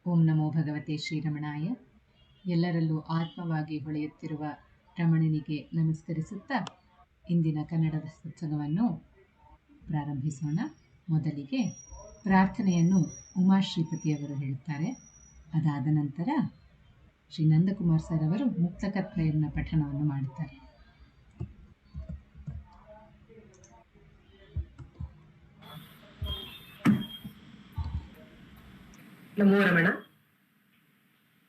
ಓಂ ನಮೋ ಭಗವತೆ ಶ್ರೀರಮಣಾಯ. ಎಲ್ಲರಲ್ಲೂ ಆತ್ಮವಾಗಿ ಹೊಳೆಯುತ್ತಿರುವ ರಮಣನಿಗೆ ನಮಸ್ಕರಿಸುತ್ತಾ ಇಂದಿನ ಕನ್ನಡದ ಸತ್ಸಂಗವನ್ನು ಪ್ರಾರಂಭಿಸೋಣ. ಮೊದಲಿಗೆ ಪ್ರಾರ್ಥನೆಯನ್ನು ಉಮಾಶ್ರೀಪತಿಯವರು ಹೇಳುತ್ತಾರೆ. ಅದಾದ ನಂತರ ಶ್ರೀ ನಂದಕುಮಾರ್ ಸರ್ ಅವರು ಮುಕ್ತಕತ್ರಯಂನ ಪಠಣವನ್ನು ಮಾಡುತ್ತಾರೆ. ನಮೋ ರಮಣ.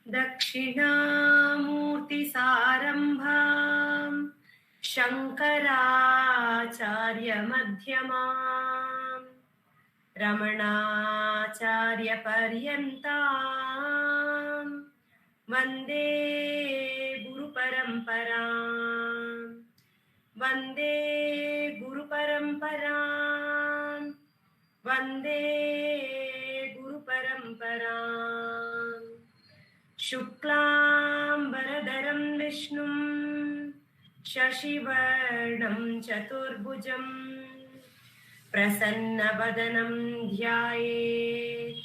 ದಕ್ಷಿಣಾಮೂರ್ತಿ ಸಾರಂಭಾಂ ಶಂಕರಾಚಾರ್ಯ ಮಧ್ಯಮಾಂ ರಮಣಾಚಾರ್ಯ ಪರ್ಯಂತಾಂ ವಂದೇ ಗುರು ಪರಂಪರಾಂ ವಂದೇ ಗುರು ಪರಂಪರಾಂ ವಂದೇ ಗುರು ಪರಂಪರಾಂ. ಶುಕ್ಲಾಂಬರಧರಂ ವಿಷ್ಣುಂ ಶಶಿವರ್ಣಂ ಚತುರ್ಭುಜಂ ಪ್ರಸನ್ನವದನಂ ಧ್ಯಾಯೇತ್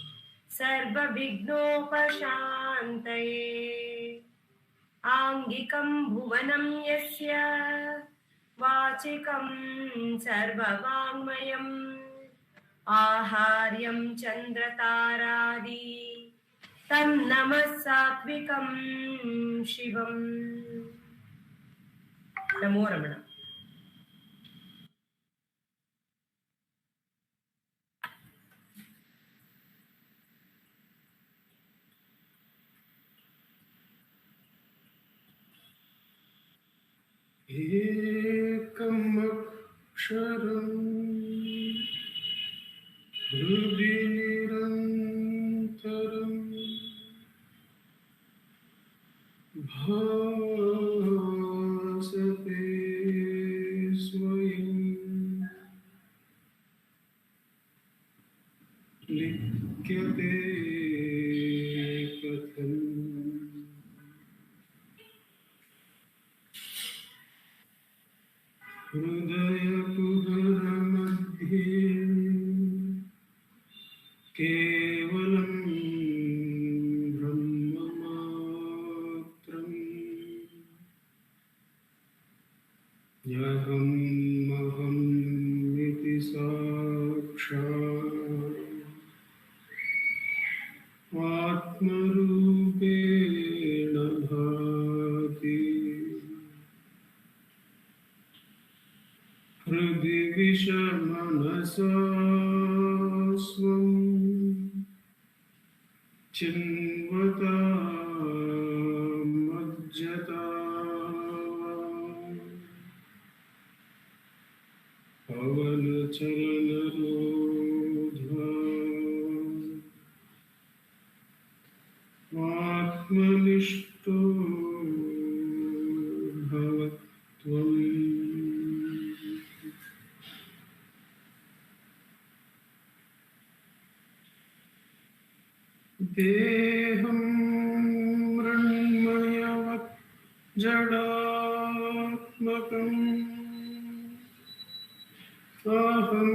ಸರ್ವವಿಘ್ನೋಪಶಾಂತಯೇ. ಆಂಗಿಕಂ ಭುವನಂ ಯಸ್ಯ ವಾಚಿಕಂ ಸರ್ವವಾङ्ಮಯಂ ಆಹಾರ್ಯಂ ಚಂದ್ರತಾರಾದಿ ತನ್ನಮಃ ಸಾತ್ವಿಕಂ ಶಿವಂ. ನಮೋ ರಮಣ. ಏಕಂ ಅಕ್ಷರಂ ಹೃದಿ ನಿರಂತರಂ ಭಾಸತೆ ಸ್ವಯಂ ಲಿಖ್ಯತೆ ಕಥಂ. ಹೃದಯ ಕುಹರ ಮಧ್ಯೆ ಕೇವಲಂ ಬ್ರಹ್ಮ ಮಾತ್ರಂ ಯಹಂ ಅಹಂ ಇತಿ ಸಾಕ್ಷಾತ್ ಆತ್ಮರೂಪೇಣ ಭಾತಿ. ಹೃದಿ ವಿಷಮನಸಾ ಸ್ವಂ ಚಿನ್ವತಾ ಮಜ್ಜತಾ ಪವನ ಚಲನರೋಧಾ ಆತ್ಮನಿಷ್ಠೋ ಭವತ್ವಂ. ದೇಹಂ ಮೃಣ್ಮಯವತ್ ಜಡಾತ್ಮಕಂ ಅಹಂ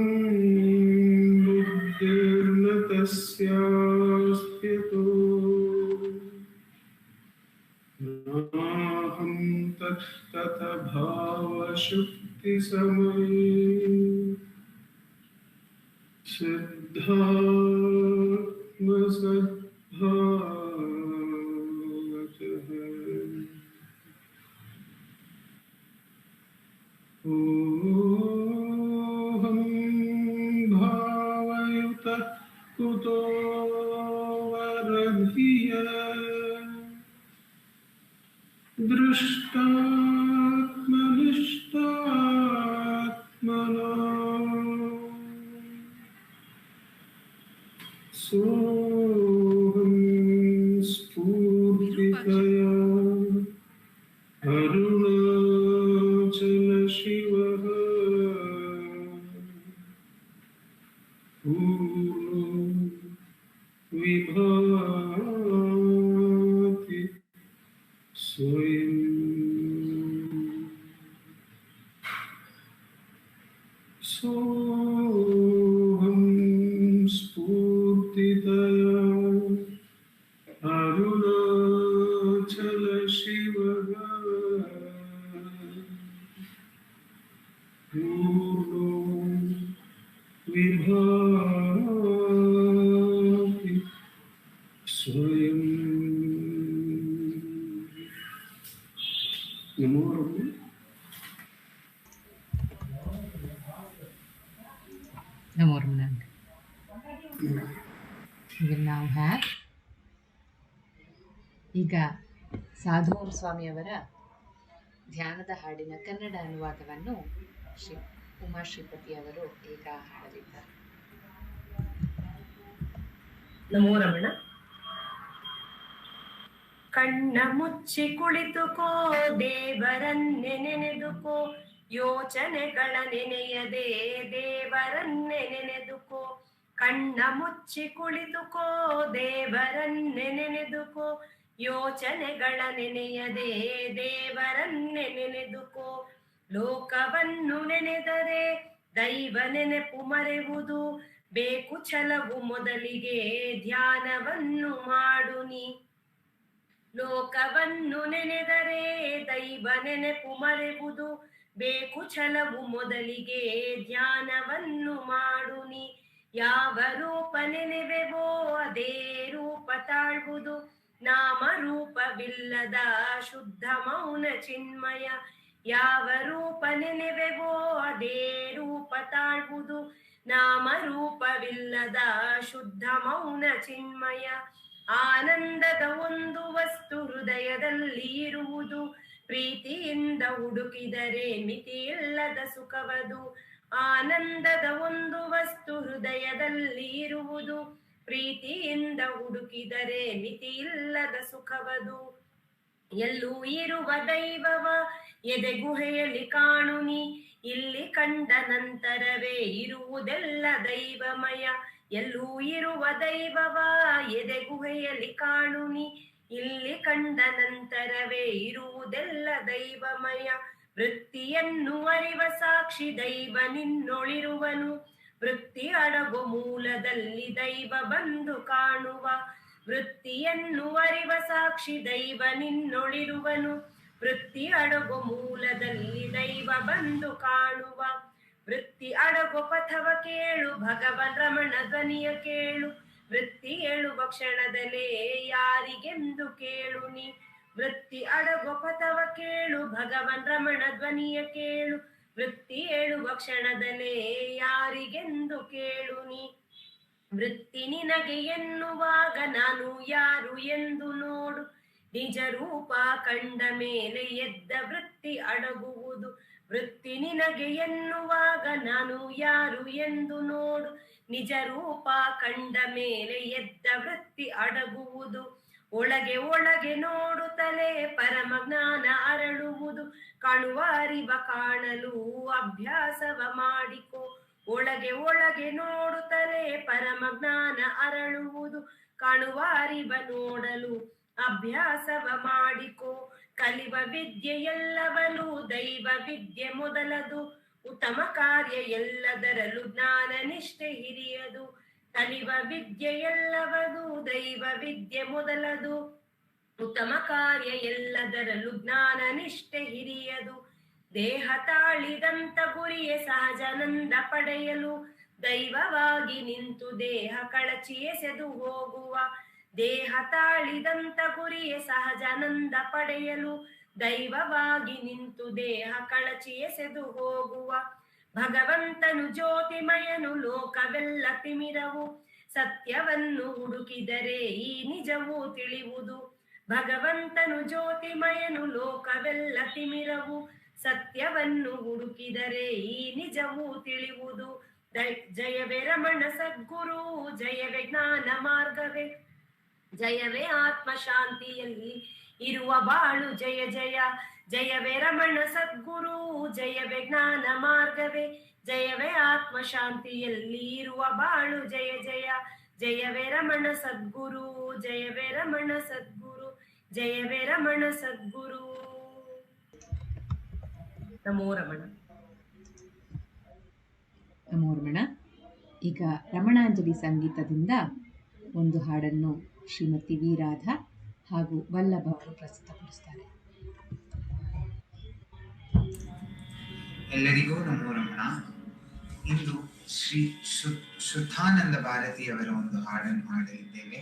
ಬುದ್ಧಿರ್ನ ತಸ್ಯಾಸ್ತ್ಯತೋ ನಾಹಂ ತತ್ತಥ ಭಾವಶಕ್ತಿ ಸಮಯೇ ಸಿದ್ಧಾತ್ಮ ಸದ್ಭಾವತಃ. ಓಹಂ ಭಾವಯುತಃ ಕುತೋ ವರಧಿಯ ದೃಷ್ಟಾತ್ಮನಿಷ್ಠಾತ್ಮನಾ ಸೋಹಂ ಸ್ಫೂರ್ತಿತಯಾ ಅರುಣಾಚಲ ಶಿವಃ ಪೂರ್ಣೋ ವಿಭಾತಿ ಸ್ವಯಂ. ಸೋಹಂ ಸ್ಫೂರ್ತಿತಯಾ ಸ್ವಯಂ ನಮೋ ರಮಣ. ನಮೋ Ramana. We will now have ಈಗ ಸಾಧುವಂ ಸ್ವಾಮಿಯವರ ಧ್ಯಾನದ ಹಾಡಿನ ಕನ್ನಡ ಅನುವಾದವನ್ನು ಶ್ರೀ ಉಮಾ ಶ್ರೀಪತಿ ಅವರು ಈಗ ಹಾಡಲಿದ್ದಾರೆ. ನಮೋ ರಮಣ. ಕಣ್ಣ ಮುಚ್ಚಿ ಕುಳಿತುಕೋ, ದೇವರನ್ನೆ ನೆನೆದುಕೋ, ಯೋಚನೆಗಳ ನೆನೆಯದೆ ದೇವರನ್ನೆ ನೆನೆದುಕೋ. ಕಣ್ಣ ಮುಚ್ಚಿ ಕುಳಿತುಕೋ, ದೇವರನ್ನೆ ನೆನೆದುಕೋ, ಯೋಚನೆಗಳ ನೆನೆಯದೆ ದೇವರನ್ನೆ ನೆನೆದುಕೋ. ಲೋಕವನ್ನು ನೆನೆದರೆ ದೈವ ನೆನಪು ಮರೆಯುವುದು, ಬೇಕು ಛಲವು ಮೊದಲಿಗೆ ಧ್ಯಾನವನ್ನು ಮಾಡು ನೀ. ಲೋಕವನ್ನು ನೆನೆದರೆ ದೈವ ನೆನಪು ಮರೆಯುವುದು, ಬೇಕು ಛಲವು ಮೊದಲಿಗೆ ಧ್ಯಾನವನ್ನು ಮಾಡು ನೀ. ಯಾವ ರೂಪ ನೆನೆವೆವೋ ಅದೇ ರೂಪ ತಾಳ್ವುದು, ನಾಮ ರೂಪವಿಲ್ಲದ ಶುದ್ಧ ಮೌನ ಚಿನ್ಮಯ. ಯಾವ ರೂಪ ನೆನೆವೆವೋ ಅದೇ ರೂಪ ತಾಳ್ವುದು, ನಾಮ ರೂಪವಿಲ್ಲದ ಶುದ್ಧ ಮೌನ ಚಿನ್ಮಯ. ಆನಂದದ ಒಂದು ವಸ್ತು ಹೃದಯದಲ್ಲಿ ಇರುವುದು, ಪ್ರೀತಿಯಿಂದ ಹುಡುಕಿದರೆ ಮಿತಿಯಿಲ್ಲದ ಸುಖವದು. ಆನಂದದ ಒಂದು ವಸ್ತು ಹೃದಯದಲ್ಲಿ ಇರುವುದು, ಪ್ರೀತಿಯಿಂದ ಹುಡುಕಿದರೆ ಮಿತಿಯಿಲ್ಲದ ಸುಖವದು. ಎಲ್ಲೂ ಇರುವ ದೈವವ ಎದೆ ಗುಹೆಯಲ್ಲಿ ಕಾಣು ನೀ, ಇಲ್ಲಿ ಕಂಡ ನಂತರವೇ ಇರುವುದೆಲ್ಲ ದೈವಮಯ. ಎಲ್ಲೂ ಇರುವ ದೈವವ ಎದೆ ಗುಹೆಯಲ್ಲಿ ಕಾಣು ನೀ, ಇಲ್ಲಿ ಕಂಡ ನಂತರವೇ ಇರುವುದೆಲ್ಲ ದೈವಮಯ. ವೃತ್ತಿಯನ್ನು ಅರಿವ ಸಾಕ್ಷಿ ದೈವ ನಿನ್ನೊಳಿರುವನು, ವೃತ್ತಿ ಅಡಗು ಮೂಲದಲ್ಲಿ ದೈವ ಬಂದು ಕಾಣುವ. ವೃತ್ತಿಯನ್ನು ಅರಿವ ಸಾಕ್ಷಿ ದೈವ ನಿನ್ನೊಳಿರುವನು, ವೃತ್ತಿ ಅಡಗು ಮೂಲದಲ್ಲಿ ದೈವ ಬಂದು ಕಾಣುವ. ವೃತ್ತಿ ಅಡಗು ಪಥವ ಕೇಳು, ಭಗವನ್ ರಮಣ ಧ್ವನಿಯ ಕೇಳು, ವೃತ್ತಿ ಹೇಳುವ ಕ್ಷಣದಲ್ಲೇ ಯಾರಿಗೆಂದು ಕೇಳು ನೀ. ವೃತ್ತಿ ಅಡಗು ಪಥವ ಕೇಳು, ಭಗವನ್ ರಮಣ ಧ್ವನಿಯ ಕೇಳು, ವೃತ್ತಿ ಹೇಳುವ ಕ್ಷಣದಲ್ಲೇ ಯಾರಿಗೆಂದು ಕೇಳು ನೀ. ವೃತ್ತಿ ನಿನಗೆ ಎನ್ನುವಾಗ ನಾನು ಯಾರು ಎಂದು ನೋಡು, ನಿಜ ರೂಪ ಕಂಡ ಮೇಲೆ ಎದ್ದ ವೃತ್ತಿ ಅಡಗುವುದು. ವೃತ್ತಿ ನಿನಗೆ ಎನ್ನುವಾಗ ನಾನು ಯಾರು ಎಂದು ನೋಡು, ನಿಜ ರೂಪ ಕಂಡ ಮೇಲೆ ಎದ್ದ ವೃತ್ತಿ ಅಡಗುವುದು. ಒಳಗೆ ಒಳಗೆ ನೋಡುತ್ತಲೇ ಪರಮ ಜ್ಞಾನ ಅರಳುವುದು, ಕಾಣುವ ಅರಿವ ಕಾಣಲು ಅಭ್ಯಾಸವ ಮಾಡಿಕೋ. ಒಳಗೆ ಒಳಗೆ ನೋಡುತ್ತಲೇ ಪರಮ ಜ್ಞಾನ ಅರಳುವುದು, ಕಾಣುವ ಅರಿವ ನೋಡಲು ಅಭ್ಯಾಸವ ಮಾಡಿಕೋ. ಕಲಿವ ವಿದ್ಯೆ ಎಲ್ಲವಲು ದೈವ ವಿದ್ಯೆ ಮೊದಲದು, ಉತ್ತಮ ಕಾರ್ಯ ಎಲ್ಲದರಲ್ಲೂ ಜ್ಞಾನ ನಿಷ್ಠೆ ಹಿರಿಯದು. ಕಲಿವ ವಿದ್ಯೆ ಎಲ್ಲವದು ದೈವ ವಿದ್ಯೆ ಮೊದಲದು, ಉತ್ತಮ ಕಾರ್ಯ ಎಲ್ಲದರಲ್ಲೂ ಜ್ಞಾನ ನಿಷ್ಠೆ ಹಿರಿಯದು. ದೇಹ ತಾಳಿದಂತ ಗುರಿಯೇ ಸಹಜಾನಂದ ಪಡೆಯಲು, ದೈವವಾಗಿ ನಿಂತು ದೇಹ ಕಳಚಿ ಎಸೆದು ಹೋಗುವ. ದೇಹ ತಾಳಿದಂತ ಗುರಿಯೇ ಸಹಜಾನಂದ ಪಡೆಯಲು, ದೈವವಾಗಿ ನಿಂತು ದೇಹ ಕಳಚಿ ಎಸೆದು ಹೋಗುವ. ಭಗವಂತನು ಜ್ಯೋತಿಮಯನು ಲೋಕವೆಲ್ಲ ತಿಮಿರವು, ಸತ್ಯವನ್ನು ಹುಡುಕಿದರೆ ಈ ನಿಜವೂ ತಿಳಿಯುವುದು. ಭಗವಂತನು ಜ್ಯೋತಿಮಯನು ಲೋಕವೆಲ್ಲ ತಿಮಿರವು, ಸತ್ಯವನ್ನು ಹುಡುಕಿದರೆ ಈ ನಿಜವೂ ತಿಳಿಯುವುದು. ಜಯವೇ ರಮಣ ಸದ್ಗುರು, ಜಯವೇ ಜ್ಞಾನ ಮಾರ್ಗವೇ, ಜಯವೇ ಆತ್ಮ ಶಾಂತಿಯಲ್ಲಿ ಇರುವ ಬಾಳು ಜಯ ಜಯ. ಜಯವೇ ರಮಣ ಸದ್ಗುರು, ಜಯವೇ ಜ್ಞಾನ ಮಾರ್ಗವೇ, ಜಯವೇ ಆತ್ಮ ಶಾಂತಿಯಲ್ಲಿ ಇರುವ ಬಾಳು ಜಯ ಜಯ. ಜಯವೇ ರಮಣ ಸದ್ಗುರು, ಜಯವೇ ರಮಣ ಸದ್ಗುರು, ಜಯವೇ ರಮಣ ಸದ್ಗುರು. ನಮೋ ರಮಣ. ನಮೋ ರಮಣ. ಈಗ ರಮಣಾಂಜಲಿ ಸಂಗೀತದಿಂದ ಒಂದು ಹಾಡನ್ನು ಶ್ರೀಮತಿ ವಿ ರಾಧಾ ಹಾಗೂ ವಲ್ಲಭ ಅವರು ಪ್ರಸ್ತುತಪಡಿಸ್ತಾರೆ. ಎಲ್ಲರಿಗೂ ನಮೋ ರಮಣ. ಇಂದು ಶ್ರೀ ಶುದ್ಧಾನಂದ ಭಾರತಿಯವರ ಒಂದು ಹಾಡನ್ನು ಹಾಡಲಿದ್ದೇವೆ.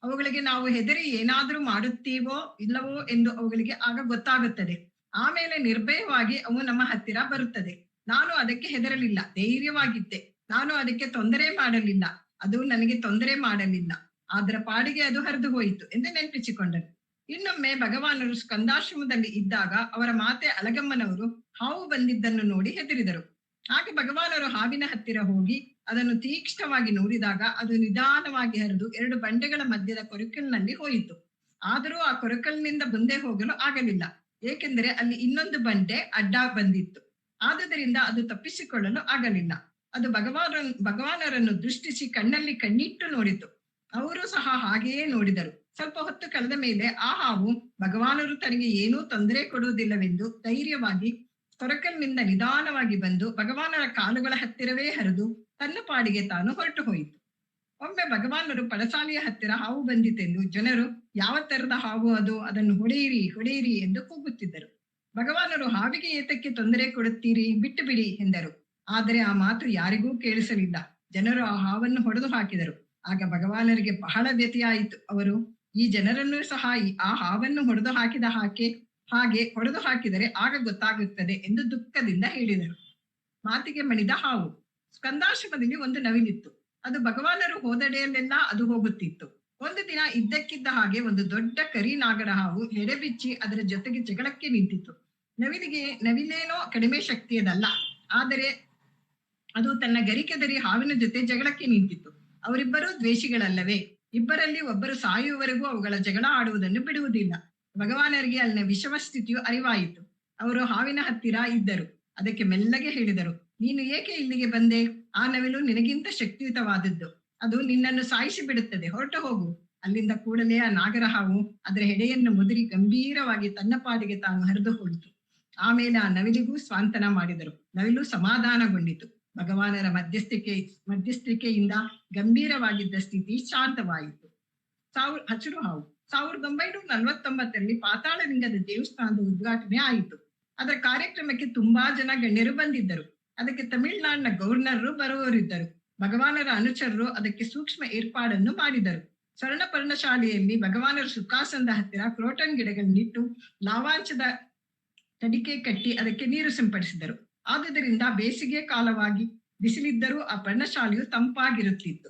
ಅವುಗಳಿಗೆ ನಾವು ಹೆದರಿ ಏನಾದ್ರೂ ಮಾಡುತ್ತೀವೋ ಇಲ್ಲವೋ ಎಂದು ಅವುಗಳಿಗೆ ಆಗ ಗೊತ್ತಾಗುತ್ತದೆ. ಆಮೇಲೆ ನಿರ್ಭಯವಾಗಿ ಅವು ನಮ್ಮ ಹತ್ತಿರ ಬರುತ್ತದೆ. ನಾನು ಅದಕ್ಕೆ ಹೆದರಲಿಲ್ಲ, ಧೈರ್ಯವಾಗಿದ್ದೆ. ನಾನು ಅದಕ್ಕೆ ತೊಂದರೆ ಮಾಡಲಿಲ್ಲ, ಅದು ನನಗೆ ತೊಂದರೆ ಮಾಡಲಿಲ್ಲ. ಅದರ ಪಾಡಿಗೆ ಅದು ಹರಿದು ಹೋಯಿತು ಎಂದು ನೆನಪಿಸಿಕೊಂಡರು. ಇನ್ನೊಮ್ಮೆ ಭಗವಾನರು ಸ್ಕಂದಾಶ್ರಮದಲ್ಲಿ ಇದ್ದಾಗ ಅವರ ಮಾತೆ ಅಲಗಮ್ಮನವರು ಹಾವು ಬಂದಿದ್ದನ್ನು ನೋಡಿ ಹೆದರಿದರು. ಆಗ ಭಗವಾನರು ಹಾವಿನ ಹತ್ತಿರ ಹೋಗಿ ಅದನ್ನು ತೀಕ್ಷ್ಣವಾಗಿ ನೋಡಿದಾಗ ಅದು ನಿಧಾನವಾಗಿ ಹರಿದು 2 ಬಂಡೆಗಳ ಮಧ್ಯದ ಕೊರಕಲ್ನಲ್ಲಿ ಹೋಯಿತು. ಆದರೂ ಆ ಕೊರಕಲ್ನಿಂದ ಮುಂದೆ ಹೋಗಲು ಆಗಲಿಲ್ಲ, ಏಕೆಂದರೆ ಅಲ್ಲಿ ಇನ್ನೊಂದು ಬಂಡೆ ಅಡ್ಡ ಬಂದಿತ್ತು. ಆದುದರಿಂದ ಅದು ತಪ್ಪಿಸಿಕೊಳ್ಳಲು ಆಗಲಿಲ್ಲ. ಅದು ಭಗವಾನರನ್ನು ದೃಷ್ಟಿಸಿ ಕಣ್ಣಲ್ಲಿ ಕಣ್ಣಿಟ್ಟು ನೋಡಿತು. ಅವರು ಸಹ ಹಾಗೆಯೇ ನೋಡಿದರು. ಸ್ವಲ್ಪ ಹೊತ್ತು ಕಳೆದ ಮೇಲೆ ಆ ಹಾವು ಭಗವಾನರು ತನಗೆ ಏನೂ ತೊಂದರೆ ಕೊಡುವುದಿಲ್ಲವೆಂದು ಧೈರ್ಯವಾಗಿ ಕೊರಕಲ್ನಿಂದ ನಿಧಾನವಾಗಿ ಬಂದು ಭಗವಾನರ ಕಾಲುಗಳ ಹತ್ತಿರವೇ ಹರಿದು ತನ್ನ ಪಾಡಿಗೆ ತಾನು ಹೊರಟು ಹೋಯಿತು. ಒಮ್ಮೆ ಭಗವಾನರು ಪಡಸಾಲೆಯ ಹತ್ತಿರ ಹಾವು ಬಂದಿತೆಂದು ಜನರು ಯಾವ ತರದ ಹಾವು ಅದು, ಅದನ್ನು ಹೊಡೆಯಿರಿ ಹೊಡೆಯಿರಿ ಎಂದು ಕೂಗುತ್ತಿದ್ದರು. ಭಗವಾನರು ಹಾವಿಗೆ ಏತಕ್ಕೆ ತೊಂದರೆ ಕೊಡುತ್ತೀರಿ, ಬಿಟ್ಟು ಬಿಡಿ ಎಂದರು. ಆದರೆ ಆ ಮಾತು ಯಾರಿಗೂ ಕೇಳಿಸಲಿಲ್ಲ. ಜನರು ಆ ಹಾವನ್ನು ಹೊಡೆದು ಹಾಕಿದರು. ಆಗ ಭಗವಾನರಿಗೆ ಬಹಳ ವ್ಯಥೆಯಾಯಿತು. ಅವರು ಈ ಜನರನ್ನು ಸಹ ಆ ಹಾವನ್ನು ಹೊಡೆದು ಹಾಕಿದ ಹಾಗೆ ಹೊಡೆದು ಹಾಕಿದರೆ ಆಗ ಗೊತ್ತಾಗುತ್ತದೆ ಎಂದು ದುಃಖದಿಂದ ಹೇಳಿದರು. ಮಾತಿಗೆ ಮಣಿದ ಹಾವು. ಸ್ಕಂದಾಶ್ರಮದಲ್ಲಿ ಒಂದು ನವಿಲಿತ್ತು. ಅದು ಭಗವಾನರು ಹೋದಡೆಯಲ್ಲೆಲ್ಲ ಅದು ಹೋಗುತ್ತಿತ್ತು. ಒಂದು ದಿನ ಇದ್ದಕ್ಕಿದ್ದ ಹಾಗೆ ಒಂದು ದೊಡ್ಡ ಕರಿ ನಾಗರ ಹಾವು ಎಡೆಬಿಚ್ಚಿ ಅದರ ಜೊತೆಗೆ ಜಗಳಕ್ಕೆ ನಿಂತಿತ್ತು. ನವಿಲೇನೋ ಕಡಿಮೆ ಶಕ್ತಿಯದಲ್ಲ, ಆದರೆ ಅದು ತನ್ನ ಗರಿಕೆದರಿ ಹಾವಿನ ಜೊತೆ ಜಗಳಕ್ಕೆ ನಿಂತಿತ್ತು. ಅವರಿಬ್ಬರೂ ದ್ವೇಷಿಗಳಲ್ಲವೇ? ಇಬ್ಬರಲ್ಲಿ ಒಬ್ಬರು ಸಾಯುವವರೆಗೂ ಅವುಗಳ ಜಗಳ ಆಡುವುದನ್ನು ಬಿಡುವುದಿಲ್ಲ. ಭಗವಾನರಿಗೆ ಅಲ್ಲಿನ ವಿಷಮ ಸ್ಥಿತಿಯು ಅರಿವಾಯಿತು. ಅವರು ಹಾವಿನ ಹತ್ತಿರ ಇದ್ದರು. ಅದಕ್ಕೆ ಮೆಲ್ಲಗೆ ಹೇಳಿದರು, ನೀನು ಏಕೆ ಇಲ್ಲಿಗೆ ಬಂದೆ? ಆ ನವಿಲು ನಿನಗಿಂತ ಶಕ್ತಿಯುತವಾದದ್ದು, ಅದು ನಿನ್ನನ್ನು ಸಾಯಿಸಿ ಬಿಡುತ್ತದೆ, ಹೊರಟು ಹೋಗು. ಅಲ್ಲಿಂದ ಕೂಡಲೇ ಆ ನಾಗರ ಹಾವು ಅದರ ಹೆಡೆಯನ್ನು ಮುದುರಿ ಗಂಭೀರವಾಗಿ ತನ್ನ ಪಾಡಿಗೆ ತಾನು ಹರಿದು ಹೋಯಿತು. ಆಮೇಲೆ ಆ ನವಿಲಿಗೂ ಸ್ವಾಂತನ ಮಾಡಿದರು. ನವಿಲು ಸಮಾಧಾನಗೊಂಡಿತು. ಭಗವಾನರ ಮಧ್ಯಸ್ಥಿಕೆಯಿಂದ ಗಂಭೀರವಾಗಿದ್ದ ಸ್ಥಿತಿ ಶಾಂತವಾಯಿತು. ಹಸಿರು ಹಾವು. 1949ರಲ್ಲಿ ಪಾತಾಳಲಿಂಗದ ದೇವಸ್ಥಾನದ ಉದ್ಘಾಟನೆ ಆಯಿತು. ಅದರ ಕಾರ್ಯಕ್ರಮಕ್ಕೆ ತುಂಬಾ ಜನ ಗಣ್ಯರು ಬಂದಿದ್ದರು. ಅದಕ್ಕೆ ತಮಿಳುನಾಡಿನ ಗವರ್ನರು ಬರುವವರಿದ್ದರು. ಭಗವಾನರ ಅನುಚರರು ಅದಕ್ಕೆ ಸೂಕ್ಷ್ಮ ಏರ್ಪಾಡನ್ನು ಮಾಡಿದರು. ಸ್ವರ್ಣ ಪರ್ಣಶಾಲೆಯಲ್ಲಿ ಭಗವಾನರ ಸುಖಾಸನದ ಹತ್ತಿರ ಕ್ರೋಟನ್ ಗಿಡಗಳನ್ನಿಟ್ಟು ಲಾವಾಂಚದ ತಡಿಕೆ ಕಟ್ಟಿ ಅದಕ್ಕೆ ನೀರು ಸಿಂಪಡಿಸಿದರು. ಆದುದರಿಂದ ಬೇಸಿಗೆ ಕಾಲವಾಗಿ ಬಿಸಿಲಿದ್ದರೂ ಆ ಪರ್ಣಶಾಲೆಯು ತಂಪಾಗಿರುತ್ತಿತ್ತು.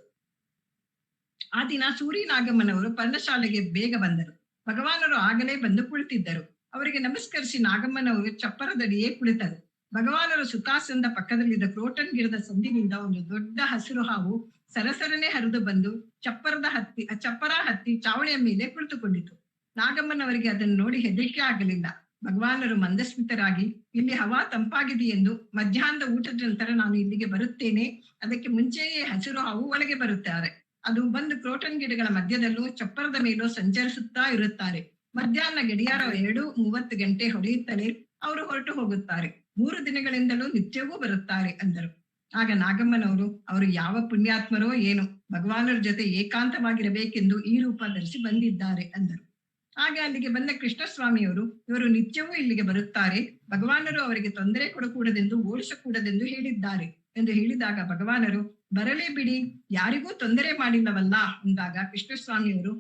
ಆ ದಿನ ಸೂರಿನಾಗಮ್ಮನವರು ಪರ್ಣಶಾಲೆಗೆ ಬೇಗ ಬಂದರು. ಭಗವಾನರು ಆಗಲೇ ಬಂದು ಕುಳಿತಿದ್ದರು. ಅವರಿಗೆ ನಮಸ್ಕರಿಸಿ ನಾಗಮ್ಮನವರು ಚಪ್ಪರದಡಿಯೇ ಕುಳಿತರು. ಭಗವಾನರು ಸುಖಾಸನದ ಪಕ್ಕದಲ್ಲಿದ್ದ ಕ್ರೋಟನ್ ಗಿಡದ ಸಂದಿನಿಂದ ಒಂದು ದೊಡ್ಡ ಹಸಿರು ಹಾವು ಸರಸರನೆ ಹರಿದು ಬಂದು ಚಪ್ಪರ ಹತ್ತಿ ಚಾವಣಿಯ ಮೇಲೆ ಕುಳಿತುಕೊಂಡಿತು. ನಾಗಮ್ಮನವರಿಗೆ ಅದನ್ನು ನೋಡಿ ಹೆದರಿಕೆ ಆಗಲಿಲ್ಲ. ಭಗವಾನರು ಮಂದಸ್ಮಿತರಾಗಿ, ಇಲ್ಲಿ ಹವಾ ತಂಪಾಗಿದೆಯೆಂದು ಮಧ್ಯಾಹ್ನದ ಊಟದ ನಂತರ ನಾನು ಇಲ್ಲಿಗೆ ಬರುತ್ತೇನೆ, ಅದಕ್ಕೆ ಮುಂಚೆಯೇ ಹಸಿರು ಹಾವು ಒಳಗೆ ಬರುತ್ತಾರೆ. ಅದು ಬಂದು ಕ್ರೋಟನ್ ಗಿಡಗಳ ಮಧ್ಯದಲ್ಲೂ ಚಪ್ಪರದ ಮೇಲೂ ಸಂಚರಿಸುತ್ತಾ ಇರುತ್ತಾರೆ. ಮಧ್ಯಾಹ್ನ ಗಡಿಯಾರ 2:30 ಗಂಟೆ ಹೊಡೆಯುತ್ತಲೇ ಅವರು ಹೊರಟು ಹೋಗುತ್ತಾರೆ. 3 ದಿನಗಳಿಂದಲೂ ನಿತ್ಯವೂ ಬರುತ್ತಾರೆ ಅಂದರು. ಆಗ ನಾಗಮ್ಮನವರು, ಅವರು ಯಾವ ಪುಣ್ಯಾತ್ಮರೋ ಏನೋ, ಭಗವಾನರ ಜೊತೆ ಏಕಾಂತವಾಗಿರಬೇಕೆಂದು ಈ ರೂಪ ಧರಿಸಿ ಬಂದಿದ್ದಾರೆ ಅಂದರು. ಆಗ ಅಲ್ಲಿಗೆ ಬಂದ ಕೃಷ್ಣಸ್ವಾಮಿಯವರು, ಇವರು ನಿತ್ಯವೂ ಇಲ್ಲಿಗೆ ಬರುತ್ತಾರೆ, ಭಗವಾನರು ಅವರಿಗೆ ತೊಂದರೆ ಕೊಡಕೂಡದೆಂದು ಓಡಿಸಕೂಡದೆಂದು ಹೇಳಿದ್ದಾರೆ ಎಂದು ಹೇಳಿದಾಗ ಭಗವಾನರು, ಬರಲೇ ಬಿಡಿ, ಯಾರಿಗೂ ತೊಂದರೆ ಮಾಡಿಲ್ಲವಲ್ಲ ಅಂದಾಗ ಕೃಷ್ಣಸ್ವಾಮಿಯವರು,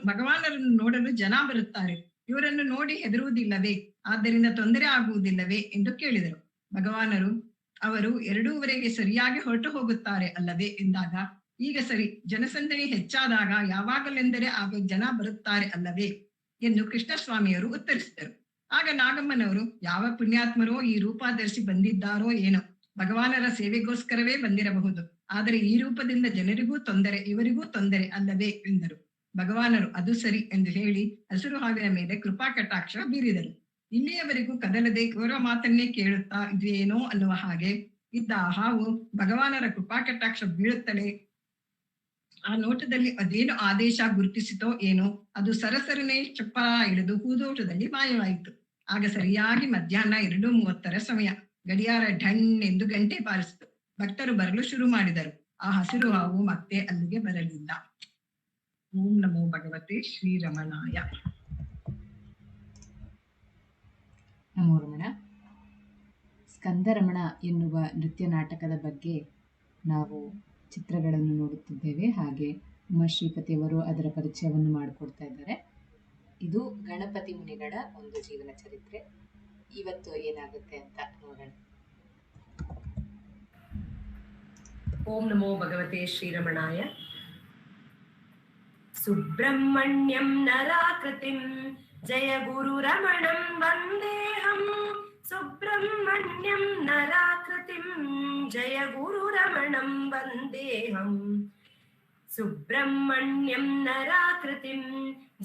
ಭಗವಾನರನ್ನು ನೋಡಲು ಜನ ಬರುತ್ತಾರೆ, ಇವರನ್ನು ನೋಡಿ ಹೆದರುವುದಿಲ್ಲವೇ, ಆದ್ದರಿಂದ ತೊಂದರೆ ಆಗುವುದಿಲ್ಲವೇ ಎಂದು ಕೇಳಿದರು. ಭಗವಾನರು, ಅವರು 2:15ಗೆ ಸರಿಯಾಗಿ ಹೊರಟು ಹೋಗುತ್ತಾರೆ ಅಲ್ಲವೇ ಎಂದಾಗ, ಈಗ ಸರಿ, ಜನಸಂದಣಿ ಹೆಚ್ಚಾದಾಗ ಯಾವಾಗಲೆಂದರೆ ಆಗ ಜನ ಬರುತ್ತಾರೆ ಅಲ್ಲವೇ ಎಂದು ಕೃಷ್ಣಸ್ವಾಮಿಯವರು ಉತ್ತರಿಸಿದರು. ಆಗ ನಾಗಮ್ಮನವರು, ಯಾವ ಪುಣ್ಯಾತ್ಮರೋ ಈ ರೂಪ ಧರಿಸಿ ಬಂದಿದ್ದಾರೋ ಏನೋ, ಭಗವಾನರ ಸೇವೆಗೋಸ್ಕರವೇ ಬಂದಿರಬಹುದು, ಆದರೆ ಈ ರೂಪದಿಂದ ಜನರಿಗೂ ತೊಂದರೆ, ಇವರಿಗೂ ತೊಂದರೆ ಅಲ್ಲವೇ ಎಂದರು. ಭಗವಾನರು ಅದು ಸರಿ ಎಂದು ಹೇಳಿ ಹಸಿರು ಹಾವಿನ ಮೇಲೆ ಕೃಪಾ ಕಟಾಕ್ಷ ಬೀರಿದರು. ಇಲ್ಲಿಯವರೆಗೂ ಕದಲದೆ ಇವರ ಮಾತನ್ನೇ ಕೇಳುತ್ತಾ ಇದೇನೋ ಅನ್ನುವ ಹಾಗೆ ಇದ್ದ ಆ ಹಾವು ಭಗವಾನರ ಕೃಪಾ ಕಟಾಕ್ಷ ಬೀಳುತ್ತಲೇ ಆ ನೋಟದಲ್ಲಿ ಅದೇನು ಆದೇಶ ಗುರುತಿಸಿತೋ ಏನೋ, ಅದು ಸರಸರನೆ ಚಪ್ಪರ ಇಳಿದು ಹೂದೋಟದಲ್ಲಿ ಮಾಯವಾಯಿತು. ಆಗ ಸರಿಯಾಗಿ ಮಧ್ಯಾಹ್ನ 2:30 ಸಮಯ. ಗಡಿಯಾರ ಢಣ್ ಎಂದು ಗಂಟೆ ಬಾರಿಸಿತು. ಭಕ್ತರು ಬರಲು ಶುರು ಮಾಡಿದರು. ಆ ಹಸಿರು ಹಾವು ಮತ್ತೆ ಅಲ್ಲಿಗೆ ಬರಲಿಲ್ಲ. ಓಂ ನಮೋ ಭಗವತೆ ಶ್ರೀರಮಣಾಯ. ನಮೋ ರಮಣ. ಸ್ಕಂದರಮಣ ಎನ್ನುವ ನೃತ್ಯ ನಾಟಕದ ಬಗ್ಗೆ ನಾವು ಚಿತ್ರಗಳನ್ನು ನೋಡುತ್ತಿದ್ದೇವೆ. ಹಾಗೆ ಉಮಾಶ್ರೀಪತಿಯವರು ಅದರ ಪರಿಚಯವನ್ನು ಮಾಡಿಕೊಡ್ತಾ ಇದ್ದಾರೆ. ಇದು ಗಣಪತಿ ಮುನಿಗಳ ಒಂದು ಜೀವನ ಚರಿತ್ರೆ. ಇವತ್ತು ಏನಾಗುತ್ತೆ ಅಂತ ನೋಡೋಣ. ಓಂ ನಮೋ ಭಗವತೆ ಶ್ರೀರಮಣಾಯ. ಸುಬ್ರಹ್ಮಣ್ಯಂ ನರಾಕೃತಿಂ ಜಯ ಗುರು ರಮಣಂ ವಂದೇಹಂ. ಸುಬ್ರಹ್ಮಣ್ಯಂ ನರಾಕೃತಿಂ ಜಯ ಗುರು ರಮಣಂ ವಂದೇಹಂ. ಸುಬ್ರಹ್ಮಣ್ಯಂ ನರಾಕೃತಿಂ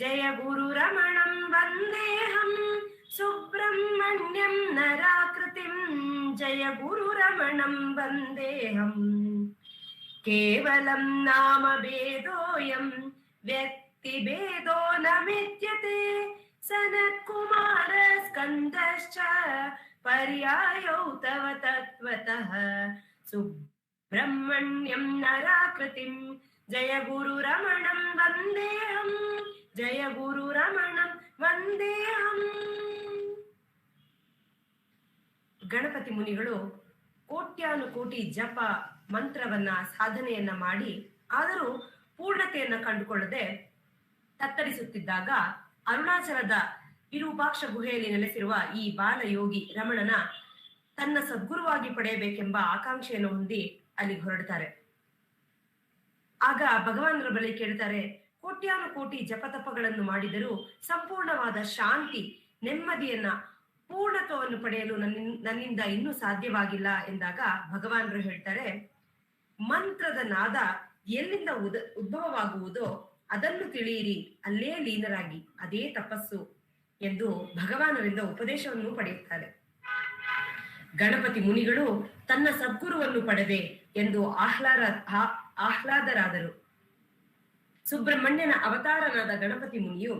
ಜಯ ಗುರು ರಮಣಂ ವಂದೇಹಂ. ಸುಬ್ರಹ್ಮಣ್ಯಂ ನರಾಕೃತಿಂ ಜಯ ಗುರು ರಮಣಂ ವಂದೇಹಂ. ಕೇವಲಂ ನಾಮ ಭೇದೋಯಂ ವ್ಯಕ್ತಿ ಭೇದೋ ನ ವಿದ್ಯತೆ. ಸನತ್ಕುಮಾರ ಸ್ಕಂದಶ್ಚ ಪರ್ಯಾಯೌ ತವ ತತ್ವತಃ. ಸುಬ್ರಹ್ಮಣ್ಯಂ ನರಾಕೃತಿಂ ಜಯ ಗುರು ರಮಣಂ ವಂದೇಹಂ. ಜಯ ಗುರು ರಮಣಂ ವಂದೇಹಂ. ಗಣಪತಿ ಮುನಿಗಳು ಕೋಟ್ಯಾನುಕೋಟಿ ಜಪ ಮಂತ್ರವನ್ನ ಸಾಧನೆಯನ್ನ ಮಾಡಿ ಆದರೂ ಪೂರ್ಣತೆಯನ್ನ ಕಂಡುಕೊಳ್ಳದೆ ತತ್ತರಿಸುತ್ತಿದ್ದಾಗ ಅರುಣಾಚಲದ ವಿರೂಪಾಕ್ಷ ಗುಹೆಯಲ್ಲಿ ನೆಲೆಸಿರುವ ಈ ಬಾಲಯೋಗಿ ರಮಣನ ತನ್ನ ಸದ್ಗುರುವಾಗಿ ಪಡೆಯಬೇಕೆಂಬ ಆಕಾಂಕ್ಷೆಯನ್ನು ಹೊಂದಿ ಅಲ್ಲಿಗೆ ಹೊರಡ್ತಾರೆ. ಆಗ ಭಗವಾನರ ಬಳಿ ಕೇಳ್ತಾರೆ, ಕೋಟ್ಯಾನುಕೋಟಿ ಜಪತಪಗಳನ್ನು ಮಾಡಿದರೂ ಸಂಪೂರ್ಣವಾದ ಶಾಂತಿ ನೆಮ್ಮದಿಯನ್ನ ಪೂರ್ಣತ್ವವನ್ನು ಪಡೆಯಲು ನನ್ನಿಂದ ಇನ್ನೂ ಸಾಧ್ಯವಾಗಿಲ್ಲ ಎಂದಾಗ ಭಗವಾನರು ಹೇಳ್ತಾರೆ, ಮಂತ್ರದ ನಾದ ಎಲ್ಲಿಂದ ಉದ್ಭವವಾಗುವುದೋ ಅದನ್ನು ತಿಳಿಯಿರಿ, ಅಲ್ಲೇ ಲೀನರಾಗಿ, ಅದೇ ತಪಸ್ಸು ಎಂದು ಭಗವಾನರಿಂದ ಉಪದೇಶವನ್ನು ಪಡೆಯುತ್ತಾರೆ. ಗಣಪತಿ ಮುನಿಗಳು ತನ್ನ ಸದ್ಗುರುವನ್ನು ಪಡೆದೆ ಎಂದು ಆಹ್ಲಾದರಾದರು. ಸುಬ್ರಹ್ಮಣ್ಯನ ಅವತಾರನಾದ ಗಣಪತಿ ಮುನಿಯು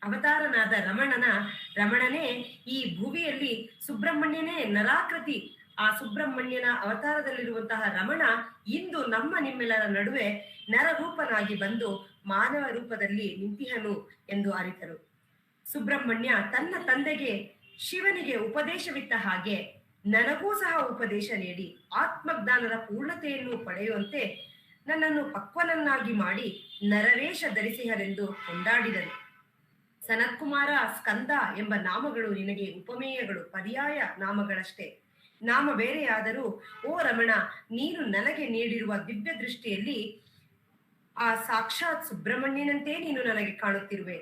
ಅವತಾರನಾದ ರಮಣನೇ ಈ ಭುವಿಯಲ್ಲಿ ಸುಬ್ರಹ್ಮಣ್ಯನೇ ನರಾಕೃತಿ. ಆ ಸುಬ್ರಹ್ಮಣ್ಯನ ಅವತಾರದಲ್ಲಿರುವಂತಹ ರಮಣ ಇಂದು ನಿಮ್ಮೆಲ್ಲರ ನಡುವೆ ನರರೂಪನಾಗಿ ಬಂದು ಮಾನವ ರೂಪದಲ್ಲಿ ನಿಂತಿಹನು ಎಂದು ಅರಿತರು. ಸುಬ್ರಹ್ಮಣ್ಯ ತನ್ನ ತಂದೆಗೆ ಶಿವನಿಗೆ ಉಪದೇಶವಿತ್ತ ಹಾಗೆ ನನಗೂ ಸಹ ಉಪದೇಶ ನೀಡಿ ಆತ್ಮಜ್ಞಾನದ ಪೂರ್ಣತೆಯನ್ನು ಪಡೆಯುವಂತೆ ನನ್ನನ್ನು ಪಕ್ವನನ್ನಾಗಿ ಮಾಡಿ ನರವೇಷ ಧರಿಸಿಹರೆಂದು ಕೊಂಡಾಡಿದರು. ಸನತ್ಕುಮಾರ, ಸ್ಕಂದ ಎಂಬ ನಾಮಗಳು ನಿನಗೆ ಉಪಮೇಯಗಳು, ಪರ್ಯಾಯ ನಾಮಗಳಷ್ಟೇ. ನಾಮ ಬೇರೆಯಾದರೂ ಓ ರಮಣ, ನೀನು ನನಗೆ ನೀಡಿರುವ ದಿವ್ಯ ದೃಷ್ಟಿಯಲ್ಲಿ ಆ ಸಾಕ್ಷಾತ್ ಸುಬ್ರಹ್ಮಣ್ಯನಂತೆ ನೀನು ನನಗೆ ಕಾಣುತ್ತಿರುವೆ.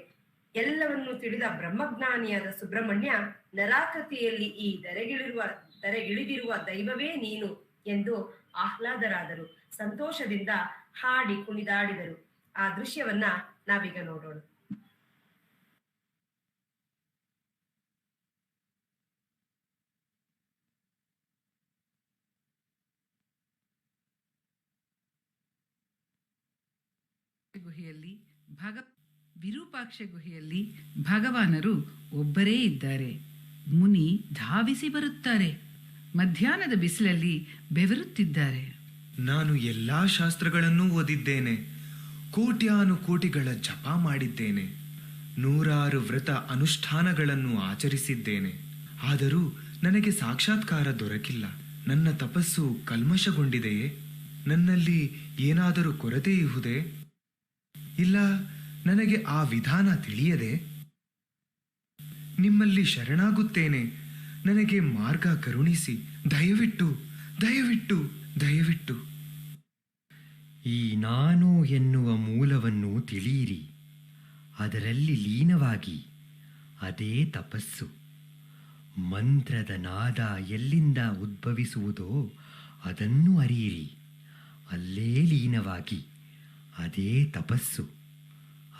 ಎಲ್ಲವನ್ನೂ ತಿಳಿದ ಬ್ರಹ್ಮಜ್ಞಾನಿಯಾದ ಸುಬ್ರಹ್ಮಣ್ಯ ನರಾಕೃತಿಯಲ್ಲಿ ಈ ಧರೆಗಿಳಿದಿರುವ ದೈವವೇ ನೀನು ಎಂದು ಆಹ್ಲಾದರಾದರು. ಸಂತೋಷದಿಂದ ಹಾಡಿ ಕುಣಿದಾಡಿದರು. ಆ ದೃಶ್ಯವನ್ನ ನಾವೀಗ ನೋಡೋಣ. ವಿರೂಪಾಕ್ಷ ಗುಹೆಯಲ್ಲಿ ಭಗವಾನರು ಒಬ್ಬರೇ ಇದ್ದಾರೆ. ಮುನಿ ಧಾವಿಸಿ ಬರುತ್ತಾರೆ. ಮಧ್ಯಾಹ್ನದ ಬಿಸಿಲಲ್ಲಿ ಬೆವರುತ್ತಿದ್ದಾರೆ. ನಾನು ಎಲ್ಲಾ ಶಾಸ್ತ್ರಗಳನ್ನು ಓದಿದ್ದೇನೆ, ಕೋಟ್ಯಾನುಕೋಟಿಗಳ ಜಪ ಮಾಡಿದ್ದೇನೆ, 100 ವ್ರತ ಅನುಷ್ಠಾನಗಳನ್ನು ಆಚರಿಸಿದ್ದೇನೆ. ಆದರೂ ನನಗೆ ಸಾಕ್ಷಾತ್ಕಾರ ದೊರಕಿಲ್ಲ. ನನ್ನ ತಪಸ್ಸು ಕಲ್ಮಶಗೊಂಡಿದೆಯೇ? ನನ್ನಲ್ಲಿ ಏನಾದರೂ ಕೊರತೆ ಇಹುದೇ? ಇಲ್ಲ, ನನಗೆ ಆ ವಿಧಾನ ತಿಳಿಯದೆ? ನಿಮ್ಮಲ್ಲಿ ಶರಣಾಗುತ್ತೇನೆ, ನನಗೆ ಮಾರ್ಗ ಕರುಣಿಸಿ, ದಯವಿಟ್ಟು ದಯವಿಟ್ಟು ದಯವಿಟ್ಟು. ಈ ನಾನು ಎನ್ನುವ ಮೂಲವನ್ನು ತಿಳಿಯಿರಿ, ಅದರಲ್ಲಿ ಲೀನವಾಗಿ, ಅದೇ ತಪಸ್ಸು. ಮಂತ್ರದ ನಾದ ಎಲ್ಲಿಂದ ಉದ್ಭವಿಸುವುದೋ ಅದನ್ನು ಅರಿಯಿರಿ, ಅಲ್ಲೇ ಲೀನವಾಗಿ, ಅದೇ ತಪಸ್ಸು,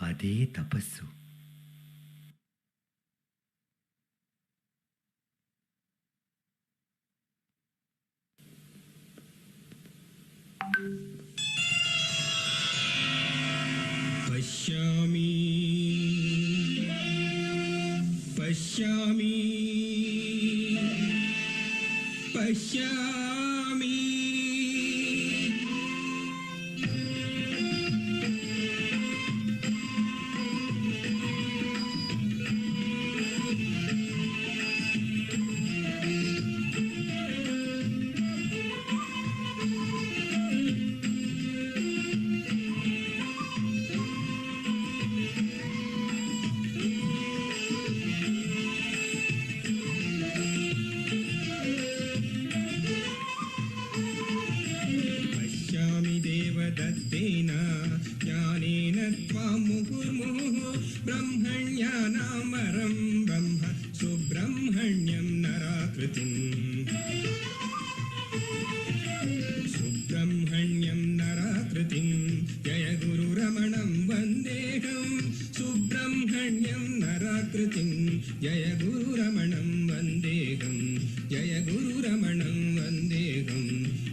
ಅದೇ ತಪಸ್ಸು. ಪಶ್ಯಾಮಿ ಪಶ್ಯಾಮಿ ಪಶ್ಯಾಮಿ. गुरुरमणं वन्देहं जय गुरुरमणं वन्देहं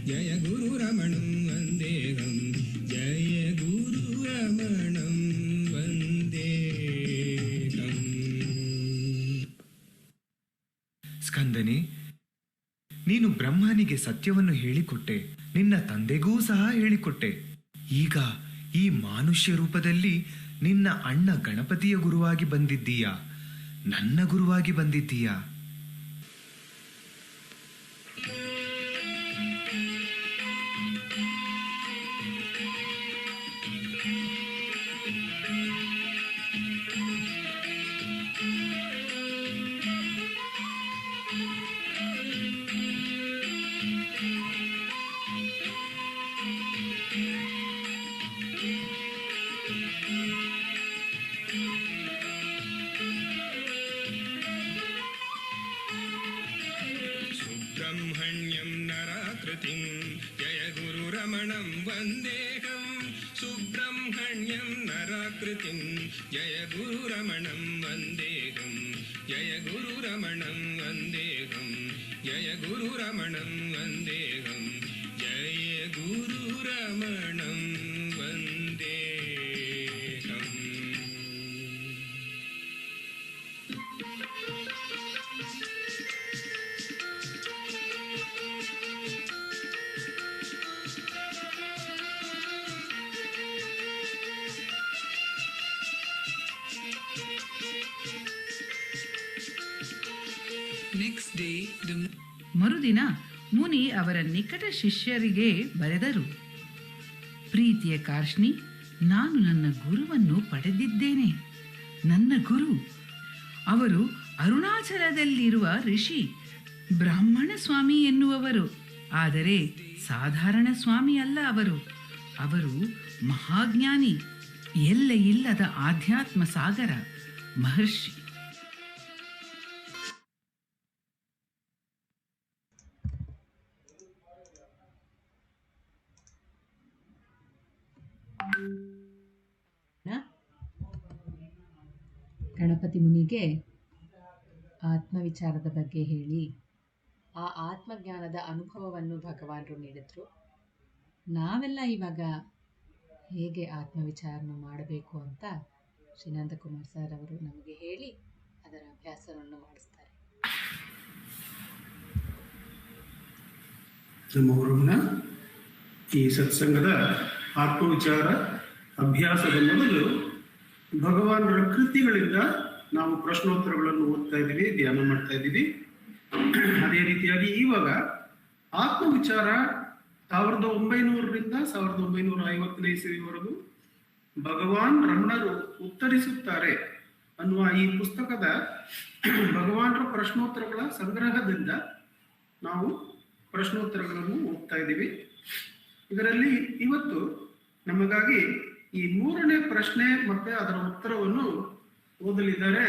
जय गुरुरमणं वन्देहं जय गुरुरमणं वन्देहं. ಸ್ಕಂದನೆ, ನೀನು ಬ್ರಹ್ಮನಿಗೆ ಸತ್ಯವನ್ನು ಹೇಳಿಕೊಟ್ಟೆ, ನಿನ್ನ ತಂದೆಗೂ ಸಹ ಹೇಳಿಕೊಟ್ಟೆ. ಈಗ ಈ ಮಾನುಷ್ಯ ರೂಪದಲ್ಲಿ ನಿನ್ನ ಅಣ್ಣ ಗಣಪತಿಯ ಗುರುವಾಗಿ ಬಂದಿದ್ದೀಯಾ, ನನ್ನ ಗುರುವಾಗಿ ಬಂದಿದ್ದೀಯಾ. सुब्रह्मण्यं नराकृतिं जय गुरुरमणं वन्देहं सुब्रह्मण्यं नराकृतिं जय गुरुरमणं वन्देहं जय गुरुरमणं वन्देहं जय गुरुरमणं वन्देहं जय गुरुरमणं वन्देहम्. ಮರುದಿನ ಮುನಿ ಅವರ ನಿಕಟ ಶಿಷ್ಯರಿಗೆ ಬರೆದರು. ಪ್ರೀತಿಯ ಕಾರ್ಷ್ಣಿ, ನಾನು ನನ್ನ ಗುರುವನ್ನು ಪಡೆದಿದ್ದೇನೆ. ನನ್ನ ಗುರು ಅವರು ಅರುಣಾಚಲದಲ್ಲಿರುವ ಋಷಿ ಬ್ರಾಹ್ಮಣ ಸ್ವಾಮಿ ಎನ್ನುವವರು. ಆದರೆ ಸಾಧಾರಣ ಸ್ವಾಮಿ ಅಲ್ಲ ಅವರು. ಅವರು ಮಹಾಜ್ಞಾನಿ, ಎಲ್ಲ ಇಲ್ಲದ ಆಧ್ಯಾತ್ಮ ಸಾಗರ ಮಹರ್ಷಿ. ಗಣಪತಿ ಮುನಿಗೆ ಆತ್ಮವಿಚಾರದ ಬಗ್ಗೆ ಹೇಳಿ ಆ ಆತ್ಮಜ್ಞಾನದ ಅನುಭವವನ್ನು ಭಗವಾನರು ನೀಡಿದ್ರು. ನಾವೆಲ್ಲ ಇವಾಗ ಹೇಗೆ ಆತ್ಮವಿಚಾರನ ಮಾಡಬೇಕು ಅಂತ ಶ್ರೀನಂದಕುಮಾರ್ ಸರ್ ಅವರು ನಮಗೆ ಹೇಳಿ ಅದರ ಅಭ್ಯಾಸವನ್ನು ಮಾಡಿಸ್ತಾರೆ. ನಮ್ಮ ರಮಣ ಈ ಸತ್ಸಂಗದ ಆತ್ಮವಿಚಾರ ಅಭ್ಯಾಸದ ಮೊದಲು ಭಗವಾನರ ಕೃತಿಗಳಿಂದ ನಾವು ಪ್ರಶ್ನೋತ್ತರಗಳನ್ನು ಓದ್ತಾ ಇದ್ದೀವಿ, ಧ್ಯಾನ ಮಾಡ್ತಾ ಇದ್ದೀವಿ. ಅದೇ ರೀತಿಯಾಗಿ ಇವಾಗ ಆತ್ಮವಿಚಾರ 1900ರಿಂದ 1950ನೇ ಇಸವಿವರೆಗೂ ಭಗವಾನ್ ರಮಣರು ಉತ್ತರಿಸುತ್ತಾರೆ ಅನ್ನುವ ಈ ಪುಸ್ತಕದ ಭಗವಾನರ ಪ್ರಶ್ನೋತ್ತರಗಳ ಸಂಗ್ರಹದಿಂದ ನಾವು ಪ್ರಶ್ನೋತ್ತರಗಳನ್ನು ಓದ್ತಾ ಇದ್ದೀವಿ. ಇದರಲ್ಲಿ ಇವತ್ತು ನಮಗಾಗಿ ಈ 3ನೇ ಪ್ರಶ್ನೆ ಮತ್ತೆ ಅದರ ಉತ್ತರವನ್ನು ಓದಲಿದ್ದಾರೆ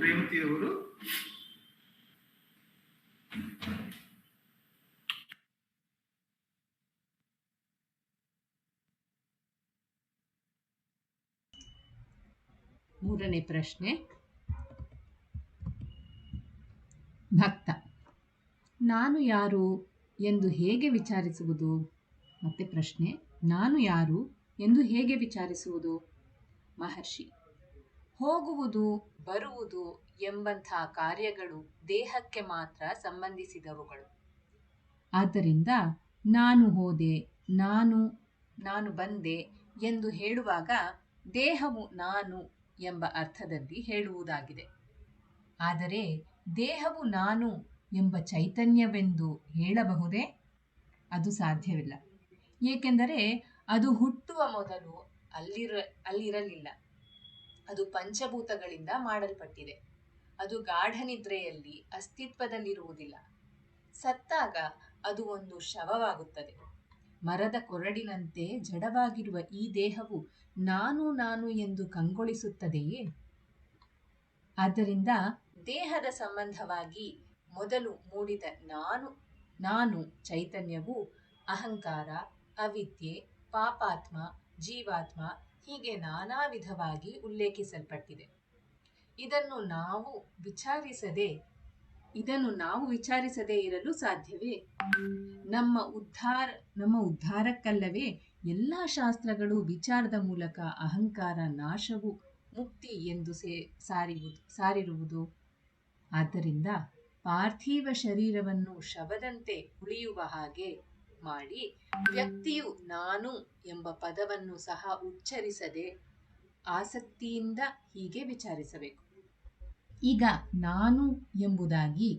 ರೇವತಿಯವರು. ಮೂರನೇ ಪ್ರಶ್ನೆ. ಭಕ್ತ, ನಾನು ಯಾರು ಎಂದು ಹೇಗೆ ವಿಚಾರಿಸುವುದು? ಮತ್ತೆ ಪ್ರಶ್ನೆ, ನಾನು ಯಾರು ಎಂದು ಹೇಗೆ ವಿಚಾರಿಸುವುದು? ಮಹರ್ಷಿ, ಹೋಗುವುದು ಬರುವುದು ಎಂಬಂಥ ಕಾರ್ಯಗಳು ದೇಹಕ್ಕೆ ಮಾತ್ರ ಸಂಬಂಧಿಸಿದವುಗಳು. ಆದ್ದರಿಂದ ನಾನು ಹೋದೆ, ನಾನು ಬಂದೆ ಎಂದು ಹೇಳುವಾಗ ದೇಹವು ನಾನು ಎಂಬ ಅರ್ಥದಲ್ಲಿ ಹೇಳುವುದಾಗಿದೆ. ಆದರೆ ದೇಹವು ನಾನು ಎಂಬ ಚೈತನ್ಯವೆಂದು ಹೇಳಬಹುದೇ? ಅದು ಸಾಧ್ಯವಿಲ್ಲ. ಏಕೆಂದರೆ ಅದು ಹುಟ್ಟುವ ಮೊದಲು ಅಲ್ಲಿರಲಿಲ್ಲ. ಅದು ಪಂಚಭೂತಗಳಿಂದ ಮಾಡಲ್ಪಟ್ಟಿದೆ. ಅದು ಗಾಢನಿದ್ರೆಯಲ್ಲಿ ಅಸ್ತಿತ್ವದಲ್ಲಿರುವುದಿಲ್ಲ. ಸತ್ತಾಗ ಅದು ಒಂದು ಶವವಾಗುತ್ತದೆ. ಮರದ ಕೊರಡಿನಂತೆ ಜಡವಾಗಿರುವ ಈ ದೇಹವು ನಾನು ಎಂದು ಕಂಗೊಳಿಸುತ್ತದೆಯೇ? ಆದ್ದರಿಂದ ದೇಹದ ಸಂಬಂಧವಾಗಿ ಮೊದಲು ಮೂಡಿದ ನಾನು ಚೈತನ್ಯವು ಅಹಂಕಾರ, ಅವಿದ್ಯೆ, ಪಾಪಾತ್ಮ, ಜೀವಾತ್ಮ ಹೀಗೆ ನಾನಾ ವಿಧವಾಗಿ ಉಲ್ಲೇಖಿಸಲ್ಪಟ್ಟಿದೆ. ಇದನ್ನು ನಾವು ವಿಚಾರಿಸದೆ ಇರಲು ಸಾಧ್ಯವೇ? ನಮ್ಮ ಉದ್ಧಾರಕ್ಕಲ್ಲವೇ ಎಲ್ಲ ಶಾಸ್ತ್ರಗಳು ವಿಚಾರದ ಮೂಲಕ ಅಹಂಕಾರ ನಾಶವು ಮುಕ್ತಿ ಎಂದು ಸಾರಿರುವುದು. ಆದ್ದರಿಂದ ಪಾರ್ಥಿವ ಶರೀರವನ್ನು ಶವದಂತೆ ಉಳಿಯುವ ಹಾಗೆ ಮಾಡಿ ವ್ಯಕ್ತಿಯು ನಾನು ಎಂಬ ಪದವನ್ನು ಸಹ ಉಚ್ಚರಿಸದೆ ಆಸಕ್ತಿಯಿಂದ ಹೀಗೆ ವಿಚಾರಿಸಬೇಕು. ಈಗ ನಾನು ಎಂಬುದಾಗಿ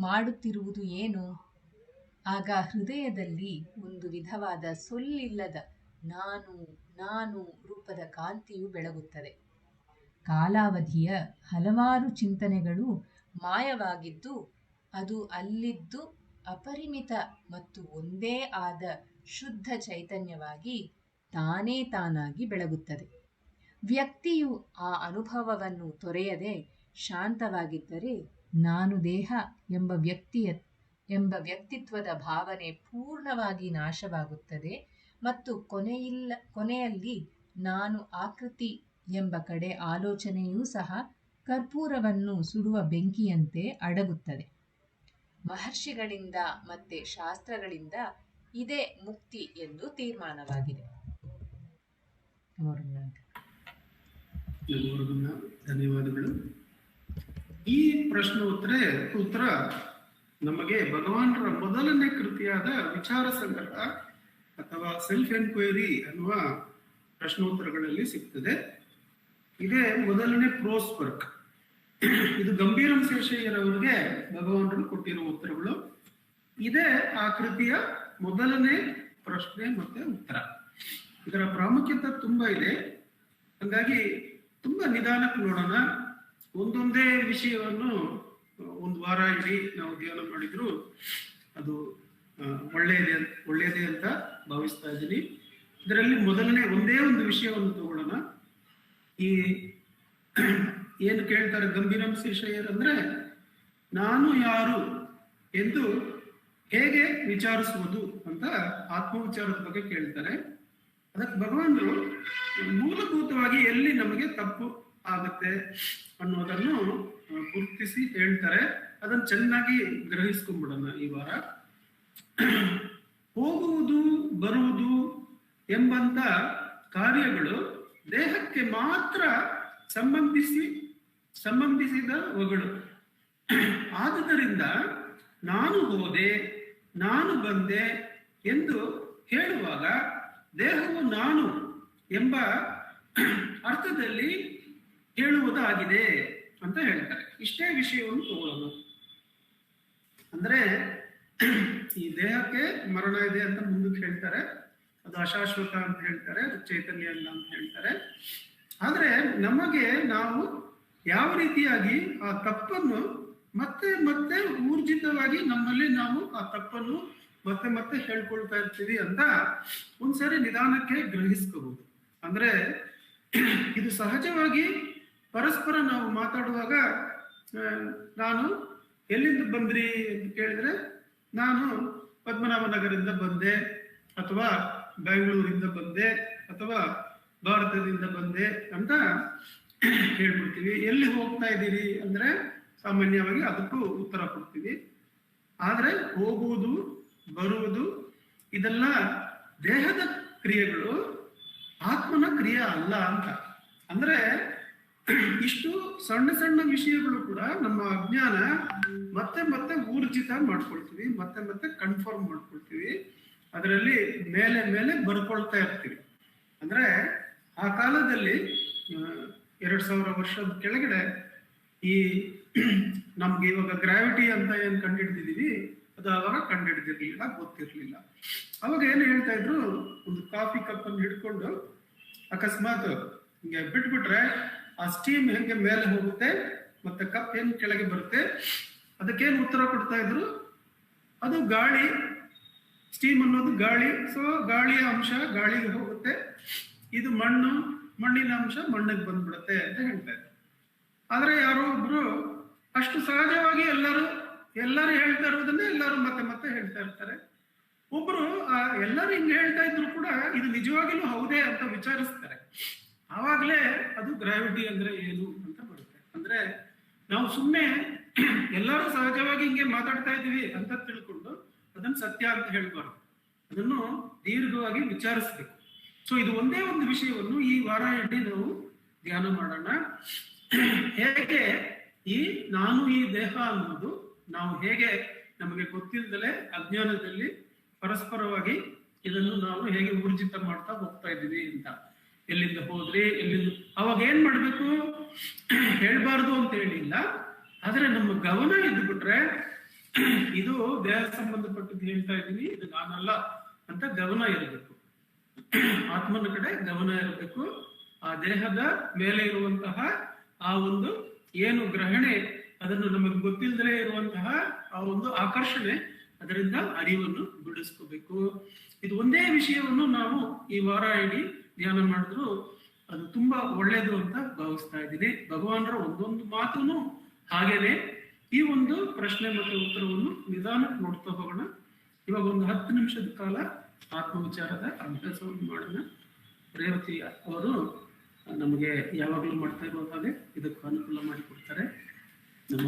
ಮಾಡುತ್ತಿರುವುದು ಏನು? ಆಗ ಹೃದಯದಲ್ಲಿ ಒಂದು ವಿಧವಾದ ಸೊಲ್ಲಿಲ್ಲದ ನಾನು ರೂಪದ ಕಾಂತಿಯು ಬೆಳಗುತ್ತದೆ. ಕಾಲಾವಧಿಯ ಹಲವಾರು ಚಿಂತನೆಗಳು ಮಾಯವಾಗಿದ್ದು ಅದು ಅಲ್ಲಿದ್ದು ಅಪರಿಮಿತ ಮತ್ತು ಒಂದೇ ಆದ ಶುದ್ಧ ಚೈತನ್ಯವಾಗಿ ತಾನಾಗಿ ಬೆಳಗುತ್ತದೆ. ವ್ಯಕ್ತಿಯು ಆ ಅನುಭವವನ್ನು ತೊರೆಯದೆ ಶಾಂತವಾಗಿದ್ದರೆ ನಾನು ದೇಹ ಎಂಬ ವ್ಯಕ್ತಿತ್ವದ ಭಾವನೆ ಪೂರ್ಣವಾಗಿ ನಾಶವಾಗುತ್ತದೆ ಮತ್ತು ಕೊನೆಯಲ್ಲಿ ನಾನು ಆಕೃತಿ ಎಂಬ ಕಡೆ ಆಲೋಚನೆಯೂ ಸಹ ಕರ್ಪೂರವನ್ನು ಸುಡುವ ಬೆಂಕಿಯಂತೆ ಅಡಗುತ್ತದೆ. ಮಹರ್ಷಿಗಳಿಂದ ಮತ್ತೆ ಶಾಸ್ತ್ರಗಳಿಂದ ಇದೇ ಮುಕ್ತಿ ಎಂದು ತೀರ್ಮಾನವಾಗಿದೆ. ಧನ್ಯವಾದಗಳು. ಈ ಉತ್ತರ ನಮಗೆ ಭಗವಾನರ ಮೊದಲನೇ ಕೃತಿಯಾದ ವಿಚಾರ ಸಂಗ್ರಹ ಅಥವಾ ಸೆಲ್ಫ್ ಎನ್ಕ್ವೈರಿ ಅನ್ನುವ ಪ್ರಶ್ನೋತ್ತರಗಳಲ್ಲಿ ಸಿಗ್ತದೆ. ಇದೇ ಮೊದಲನೇ ಪ್ರೋಸ್ ವರ್ಕ್. ಇದು ಗಂಭೀರಂ ಶೇಷಯ್ಯರವರಿಗೆ ಭಗವಾನರು ಕೊಟ್ಟಿರುವ ಉತ್ತರಗಳು. ಇದೇ ಆ ಕೃತಿಯ ಮೊದಲನೇ ಪ್ರಶ್ನೆ ಮತ್ತೆ ಉತ್ತರ. ಇದರ ಪ್ರಾಮುಖ್ಯತೆ ತುಂಬಾ ಇದೆ. ಹಾಗಾಗಿ ತುಂಬಾ ನಿಧಾನಕ್ಕೆ ನೋಡೋಣ. ಒಂದೊಂದೇ ವಿಷಯವನ್ನು ಒಂದು ವಾರ ಇಡೀ ನಾವು ಧ್ಯಾನ ಮಾಡಿದ್ರು ಅದು ಒಳ್ಳೆಯದೇ ಅಂತ ಭಾವಿಸ್ತಾ ಇದ್ದೀನಿ. ಇದರಲ್ಲಿ ಮೊದಲನೇ ಒಂದೇ ಒಂದು ವಿಷಯವನ್ನು ತಗೊಳ್ಳೋಣ. ಈ ಏನು ಕೇಳ್ತಾರೆ ಗಂಭೀರಂ ಶೇಷಯ್ಯರ್ ಅಂದ್ರೆ, ನಾನು ಯಾರು ಎಂದು ಹೇಗೆ ವಿಚಾರಿಸುವುದು ಅಂತ ಆತ್ಮವಿಚಾರದ ಬಗ್ಗೆ ಕೇಳ್ತಾರೆ. ಅದಕ್ಕೆ ಭಗವಾನರು ಮೂಲಭೂತವಾಗಿ ಎಲ್ಲಿ ನಮಗೆ ತಪ್ಪು ಆಗುತ್ತೆ ಅನ್ನೋದನ್ನು ಗುರುತಿಸಿ ಹೇಳ್ತಾರೆ. ಅದನ್ನು ಚೆನ್ನಾಗಿ ಗ್ರಹಿಸ್ಕೊಂಡ್ಬಿಡೋಣ ಈ ವಾರ. ಹೋಗುವುದು ಬರುವುದು ಎಂಬಂತ ಕಾರ್ಯಗಳು ದೇಹಕ್ಕೆ ಮಾತ್ರ ಸಂಬಂಧಿಸಿದವುಗಳು. ಆದುದರಿಂದ ನಾನು ಹೋದೆ, ನಾನು ಬಂದೆ ಎಂದು ಹೇಳುವಾಗ ದೇಹವು ನಾನು ಎಂಬ ಅರ್ಥದಲ್ಲಿ ಹೇಳುವುದಾಗಿದೆ ಅಂತ ಹೇಳ್ತಾರೆ. ಇಷ್ಟೇ ವಿಷಯವನ್ನು ತಗೊಳ್ಳೋಣ. ಅಂದ್ರೆ ಈ ದೇಹಕ್ಕೆ ಮರಣ ಇದೆ ಅಂತ ಮುಂದಕ್ಕೆ ಹೇಳ್ತಾರೆ. ಅದು ಅಶಾಶ್ವತ ಅಂತ ಹೇಳ್ತಾರೆ, ಅದು ಚೈತನ್ಯ ಅಲ್ಲ ಅಂತ ಹೇಳ್ತಾರೆ. ಆದ್ರೆ ನಮಗೆ ನಾವು ಯಾವ ರೀತಿಯಾಗಿ ಆ ತಪ್ಪನ್ನು ಮತ್ತೆ ಮತ್ತೆ ಊರ್ಜಿತವಾಗಿ ನಮ್ಮಲ್ಲಿ ನಾವು ಆ ತಪ್ಪನ್ನು ಮತ್ತೆ ಮತ್ತೆ ಹೇಳ್ಕೊಳ್ತಾ ಇರ್ತೀವಿ ಅಂತ ಒಂದ್ಸರಿ ನಿಧಾನಕ್ಕೆ ಗ್ರಹಿಸ್ಕೋಬಹುದು. ಅಂದ್ರೆ ಇದು ಸಹಜವಾಗಿ ಪರಸ್ಪರ ನಾವು ಮಾತಾಡುವಾಗ ನಾನು ಎಲ್ಲಿಂದ ಬಂದ್ರಿ ಅಂತ ಕೇಳಿದ್ರೆ ನಾನು ಪದ್ಮನಾಭನಗರದಿಂದ ಬಂದೆ, ಅಥವಾ ಬೆಂಗಳೂರಿಂದ ಬಂದೆ, ಅಥವಾ ಭಾರತದಿಂದ ಬಂದೆ ಅಂತ ಹೇಳ್ಬಿಡ್ತೀವಿ. ಎಲ್ಲಿ ಹೋಗ್ತಾ ಇದ್ದೀರಿ ಅಂದ್ರೆ ಸಾಮಾನ್ಯವಾಗಿ ಅದಕ್ಕೂ ಉತ್ತರ ಕೊಡ್ತೀವಿ. ಆದ್ರೆ ಹೋಗುವುದು ಬರುವುದು ಇದೆಲ್ಲ ದೇಹದ ಕ್ರಿಯೆಗಳು, ಆತ್ಮನ ಕ್ರಿಯೆ ಅಲ್ಲ ಅಂತ. ಅಂದ್ರೆ ಇಷ್ಟು ಸಣ್ಣ ಸಣ್ಣ ವಿಷಯಗಳು ಕೂಡ ನಮ್ಮ ಅಜ್ಞಾನ ಮತ್ತೆ ಮತ್ತೆ ಊರ್ಜಿತ ಮಾಡ್ಕೊಳ್ತೀವಿ, ಮತ್ತೆ ಮತ್ತೆ ಕನ್ಫರ್ಮ್ ಮಾಡ್ಕೊಳ್ತೀವಿ, ಅದರಲ್ಲಿ ಮೇಲೆ ಮೇಲೆ ಬರ್ಕೊಳ್ತಾ ಇರ್ತೀವಿ. ಅಂದ್ರೆ ಆ ಕಾಲದಲ್ಲಿ 2000 ವರ್ಷದ ಕೆಳಗಡೆ ಈ ನಮ್ಗೆ ಇವಾಗ ಗ್ರಾವಿಟಿ ಅಂತ ಏನ್ ಕಂಡುಹಿಡಿದಿದೀವಿ ಅದು ಅವಾಗ ಕಂಡುಹಿಡಿದಿರ್ಲಿಲ್ಲ, ಗೊತ್ತಿರ್ಲಿಲ್ಲ. ಅವಾಗ ಏನು ಹೇಳ್ತಾ ಇದ್ರು, ಒಂದು ಕಾಫಿ ಕಪ್ ಅನ್ನು ಹಿಡ್ಕೊಂಡು ಅಕಸ್ಮಾತ್ ಹಿಂಗೆ ಬಿಟ್ಬಿಟ್ರೆ ಆ ಸ್ಟೀಮ್ ಹೆಂಗೆ ಮೇಲೆ ಹೋಗುತ್ತೆ ಮತ್ತೆ ಕಪ್ ಹೆಂಗ್ ಕೆಳಗೆ ಬರುತ್ತೆ, ಅದಕ್ಕೇನು ಉತ್ತರ ಕೊಡ್ತಾ ಇದ್ರು, ಅದು ಗಾಳಿ, ಸ್ಟೀಮ್ ಅನ್ನೋದು ಗಾಳಿ, ಸೊ ಗಾಳಿಯ ಅಂಶ ಗಾಳಿಗೆ ಹೋಗುತ್ತೆ, ಇದು ಮಣ್ಣು, ಮಣ್ಣಿನ ಅಂಶ ಮಣ್ಣಿಗೆ ಬಂದ್ಬಿಡುತ್ತೆ ಅಂತ ಹೇಳ್ತಾ ಇದ್ರು. ಆದ್ರೆ ಯಾರೋ ಒಬ್ರು ಅಷ್ಟು ಸಹಜವಾಗಿ ಎಲ್ಲರೂ ಹೇಳ್ತಾ ಇರೋದನ್ನೇ ಎಲ್ಲರೂ ಮತ್ತೆ ಮತ್ತೆ ಹೇಳ್ತಾ ಇರ್ತಾರೆ. ಒಬ್ರು ಎಲ್ಲರೂ ಹಿಂಗೆ ಹೇಳ್ತಾ ಇದ್ರು ಕೂಡ ಇದು ನಿಜವಾಗಿಯೂ ಹೌದೇ ಅಂತ ವಿಚಾರಿಸ್ತಾರೆ. ಆವಾಗಲೇ ಅದು ಗ್ರಾವಿಟಿ ಅಂದ್ರೆ ಏನು ಅಂತ ಬರುತ್ತೆ. ಅಂದ್ರೆ ನಾವು ಸುಮ್ಮನೆ ಎಲ್ಲರೂ ಸಹಜವಾಗಿ ಹಿಂಗೆ ಮಾತಾಡ್ತಾ ಇದ್ದೀವಿ ಅಂತ ತಿಳ್ಕೊಂಡು ಅದನ್ನ ಸತ್ಯ ಅಂತ ಹೇಳ್ಬಾರ್ದು. ಅದನ್ನು ದೀರ್ಘವಾಗಿ ವಿಚಾರಿಸ್ಬೇಕು. ಸೊ ಇದು ಒಂದೇ ಒಂದು ವಿಷಯವನ್ನು ಈ ವಾರ ಇಡೀ ನಾವು ಧ್ಯಾನ ಮಾಡೋಣ. ಹೇಗೆ ಈ ನಾನು ಈ ದೇಹ ಅನ್ನೋದು ನಾವು ಹೇಗೆ ನಮಗೆ ಗೊತ್ತಿಲ್ಲದಲೇ ಅಜ್ಞಾನದಲ್ಲಿ ಪರಸ್ಪರವಾಗಿ ಇದನ್ನು ನಾವು ಹೇಗೆ ಊರ್ಜಿತ ಮಾಡ್ತಾ ಹೋಗ್ತಾ ಇದ್ದೀವಿ ಅಂತ. ಎಲ್ಲಿಂದ ಹೋದ್ರಿ, ಎಲ್ಲಿಂದ, ಅವಾಗ ಏನ್ ಮಾಡ್ಬೇಕು, ಹೇಳ್ಬಾರ್ದು ಅಂತ ಹೇಳಿಲ್ಲ, ಆದ್ರೆ ನಮ್ಮ ಗಮನ ಇದ್ದು ಬಿಟ್ರೆ ಇದು ದೇಹ ಸಂಬಂಧಪಟ್ಟದ್ದು ಹೇಳ್ತಾ ಇದ್ದೀನಿ, ಇದು ನಾನಲ್ಲ ಅಂತ ಗಮನ ಇರಬೇಕು. ಆತ್ಮನ ಕಡೆ ಗಮನ ಇರಬೇಕು. ಆ ದೇಹದ ಮೇಲೆ ಇರುವಂತಹ ಆ ಒಂದು ಏನು ಗ್ರಹಣೆ, ಅದನ್ನು ನಮಗೆ ಗೊತ್ತಿಲ್ಲದಲೇ ಇರುವಂತಹ ಆ ಒಂದು ಆಕರ್ಷಣೆ, ಅದರಿಂದ ಅರಿವನ್ನು ಬಿಡಿಸ್ಕೋಬೇಕು. ಇದು ಒಂದೇ ವಿಷಯವನ್ನು ನಾವು ಈ ವಾರ ಇಡೀ ಧ್ಯಾನ ಮಾಡಿದ್ರು ಅದು ತುಂಬಾ ಒಳ್ಳೇದು ಅಂತ ಭಾವಿಸ್ತಾ ಇದ್ದೀನಿ. ಭಗವಾನರ ಒಂದೊಂದು ಮಾತುನು ಹಾಗೇನೆ. ಈ ಒಂದು ಪ್ರಶ್ನೆ ಮತ್ತು ಉತ್ತರವನ್ನು ನಿಧಾನಕ್ಕೆ ನೋಡ್ತಾ ಹೋಗೋಣ. ಇವಾಗ ಒಂದು 10 ನಿಮಿಷದ ಕಾಲ ಆತ್ಮವಿಚಾರದ ಅಭ್ಯಾಸವನ್ನು ಮಾಡೋಣ. ರೇವತಿ ಅವರು ನಮಗೆ ಯಾವಾಗಲೂ ಮಾಡ್ತಾ ಇರೋ ಹಾಗೆ ಇದಕ್ಕೂ ಅನುಕೂಲ ಮಾಡಿಕೊಡ್ತಾರೆ. ನಮ್ಮ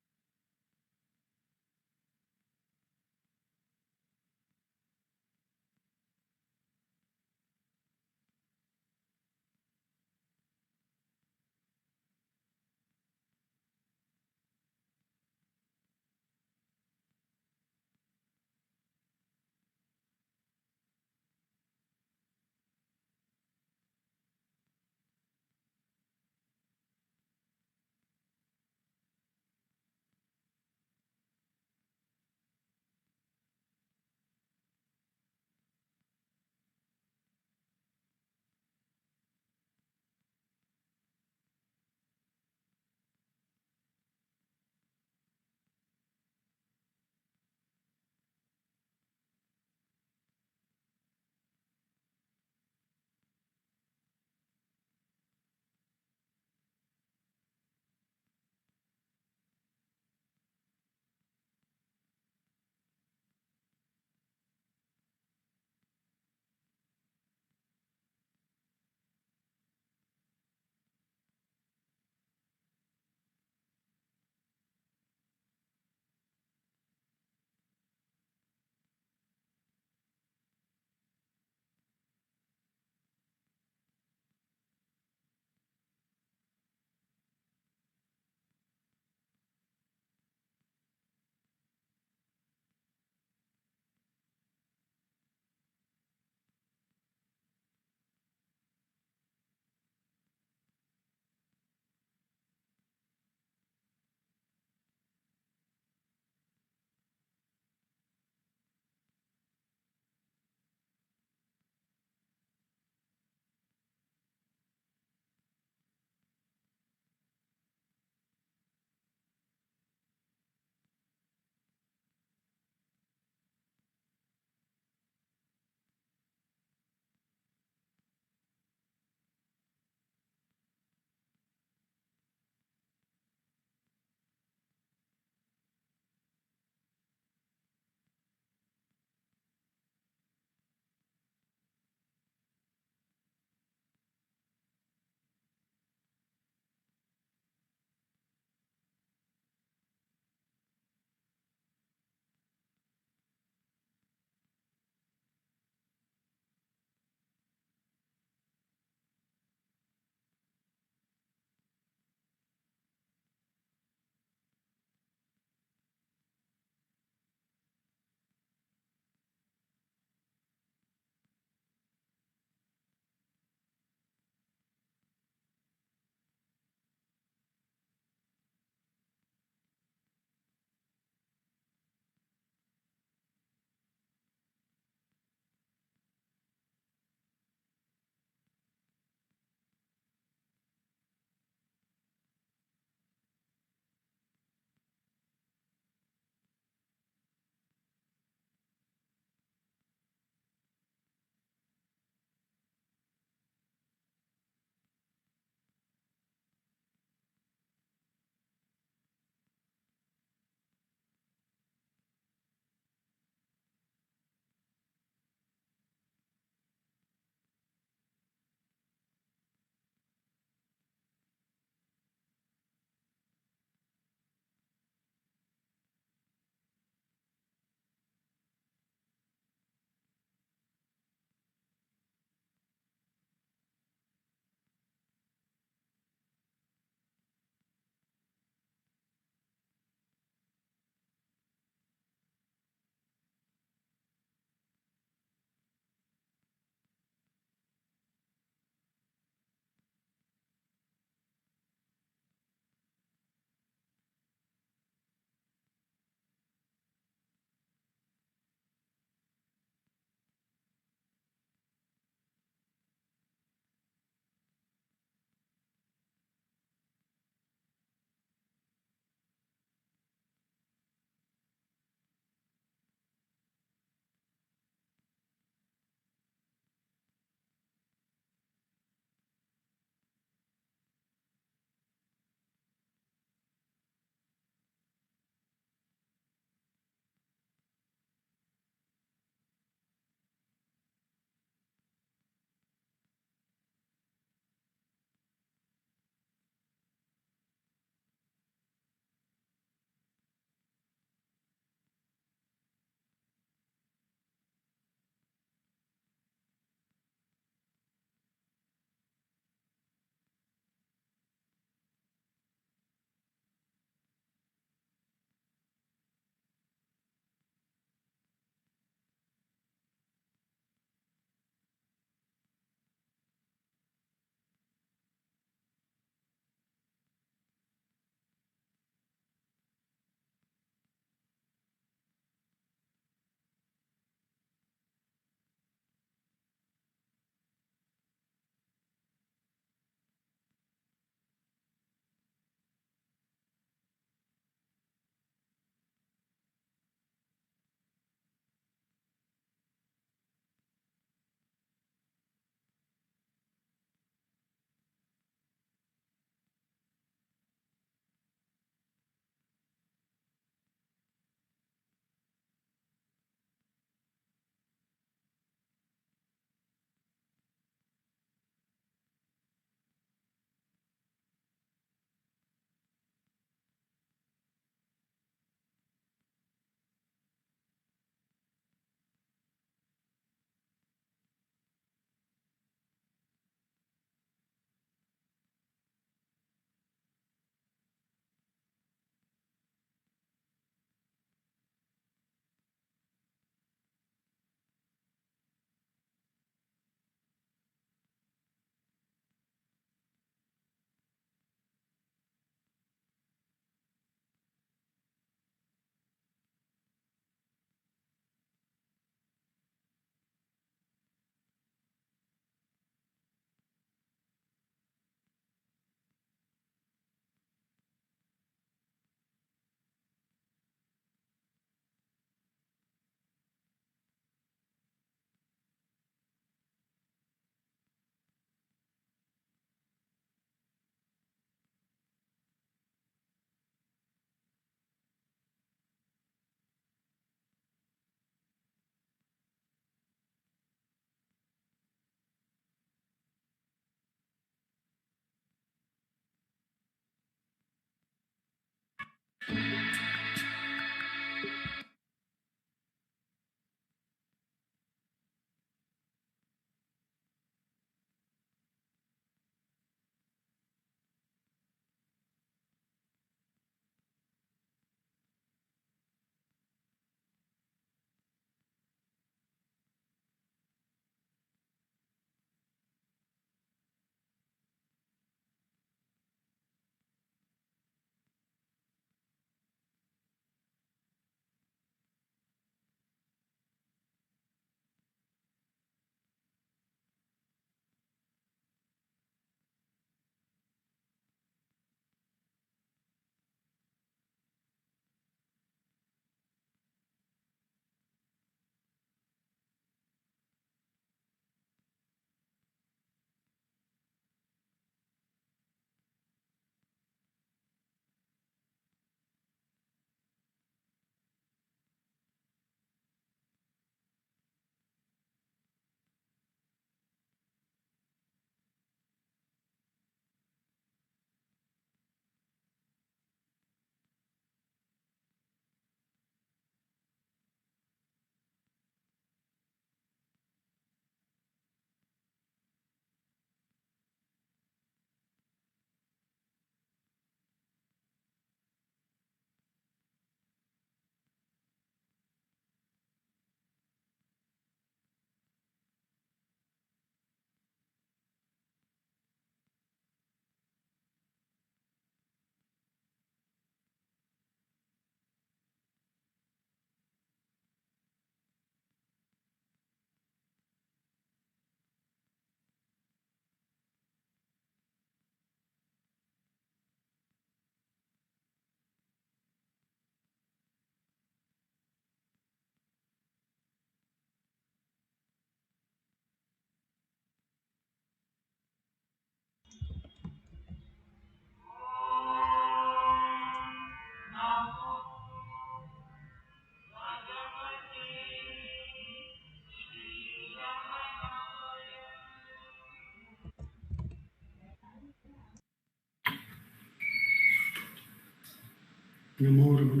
ನಮೋ ರಮಣ.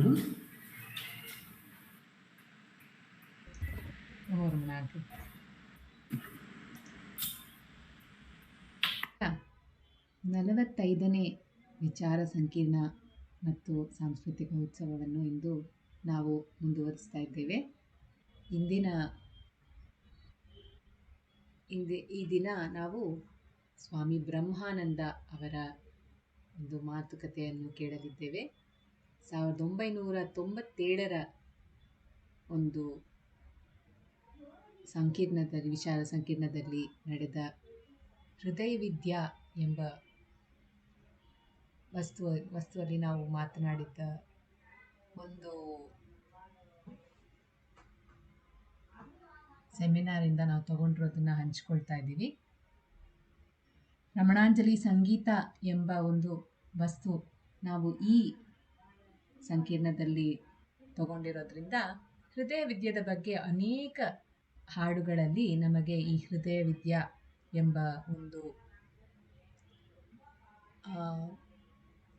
ನಮೋ ರಮಣ ಆಂಟಿ. 45ನೇ ವಿಚಾರ ಸಂಕಿರಣ ಮತ್ತು ಸಾಂಸ್ಕೃತಿಕ ಉತ್ಸವವನ್ನು ಇಂದು ನಾವು ಮುಂದುವರಿಸ್ತಾ ಇದ್ದೇವೆ. ಈ ದಿನ ನಾವು ಸ್ವಾಮಿ ಬ್ರಹ್ಮಾನಂದ ಅವರ ಒಂದು ಮಾತುಕತೆಯನ್ನು ಕೇಳಲಿದ್ದೇವೆ. 1997ರ ಒಂದು ವಿಚಾರ ಸಂಕಿರಣದಲ್ಲಿ ನಡೆದ ಹೃದಯ ವಿದ್ಯಾ ಎಂಬ ವಸ್ತುವಲ್ಲಿ ನಾವು ಮಾತನಾಡಿದ್ದ ಒಂದು ಸೆಮಿನಾರಿಂದ ನಾವು ತಗೊಂಡಿರೋದನ್ನು ಹಂಚ್ಕೊಳ್ತಾ ಇದ್ದೀವಿ. ರಮಣಾಂಜಲಿ ಸಂಗೀತ ಎಂಬ ಒಂದು ವಸ್ತು ನಾವು ಈ ಸಂಕೀರ್ಣದಲ್ಲಿ ತಗೊಂಡಿರೋದ್ರಿಂದ ಹೃದಯ ವಿದ್ಯೆಯ ಬಗ್ಗೆ ಅನೇಕ ಹಾಡುಗಳಲ್ಲಿ ನಮಗೆ ಈ ಹೃದಯ ವಿದ್ಯಾ ಎಂಬ ಒಂದು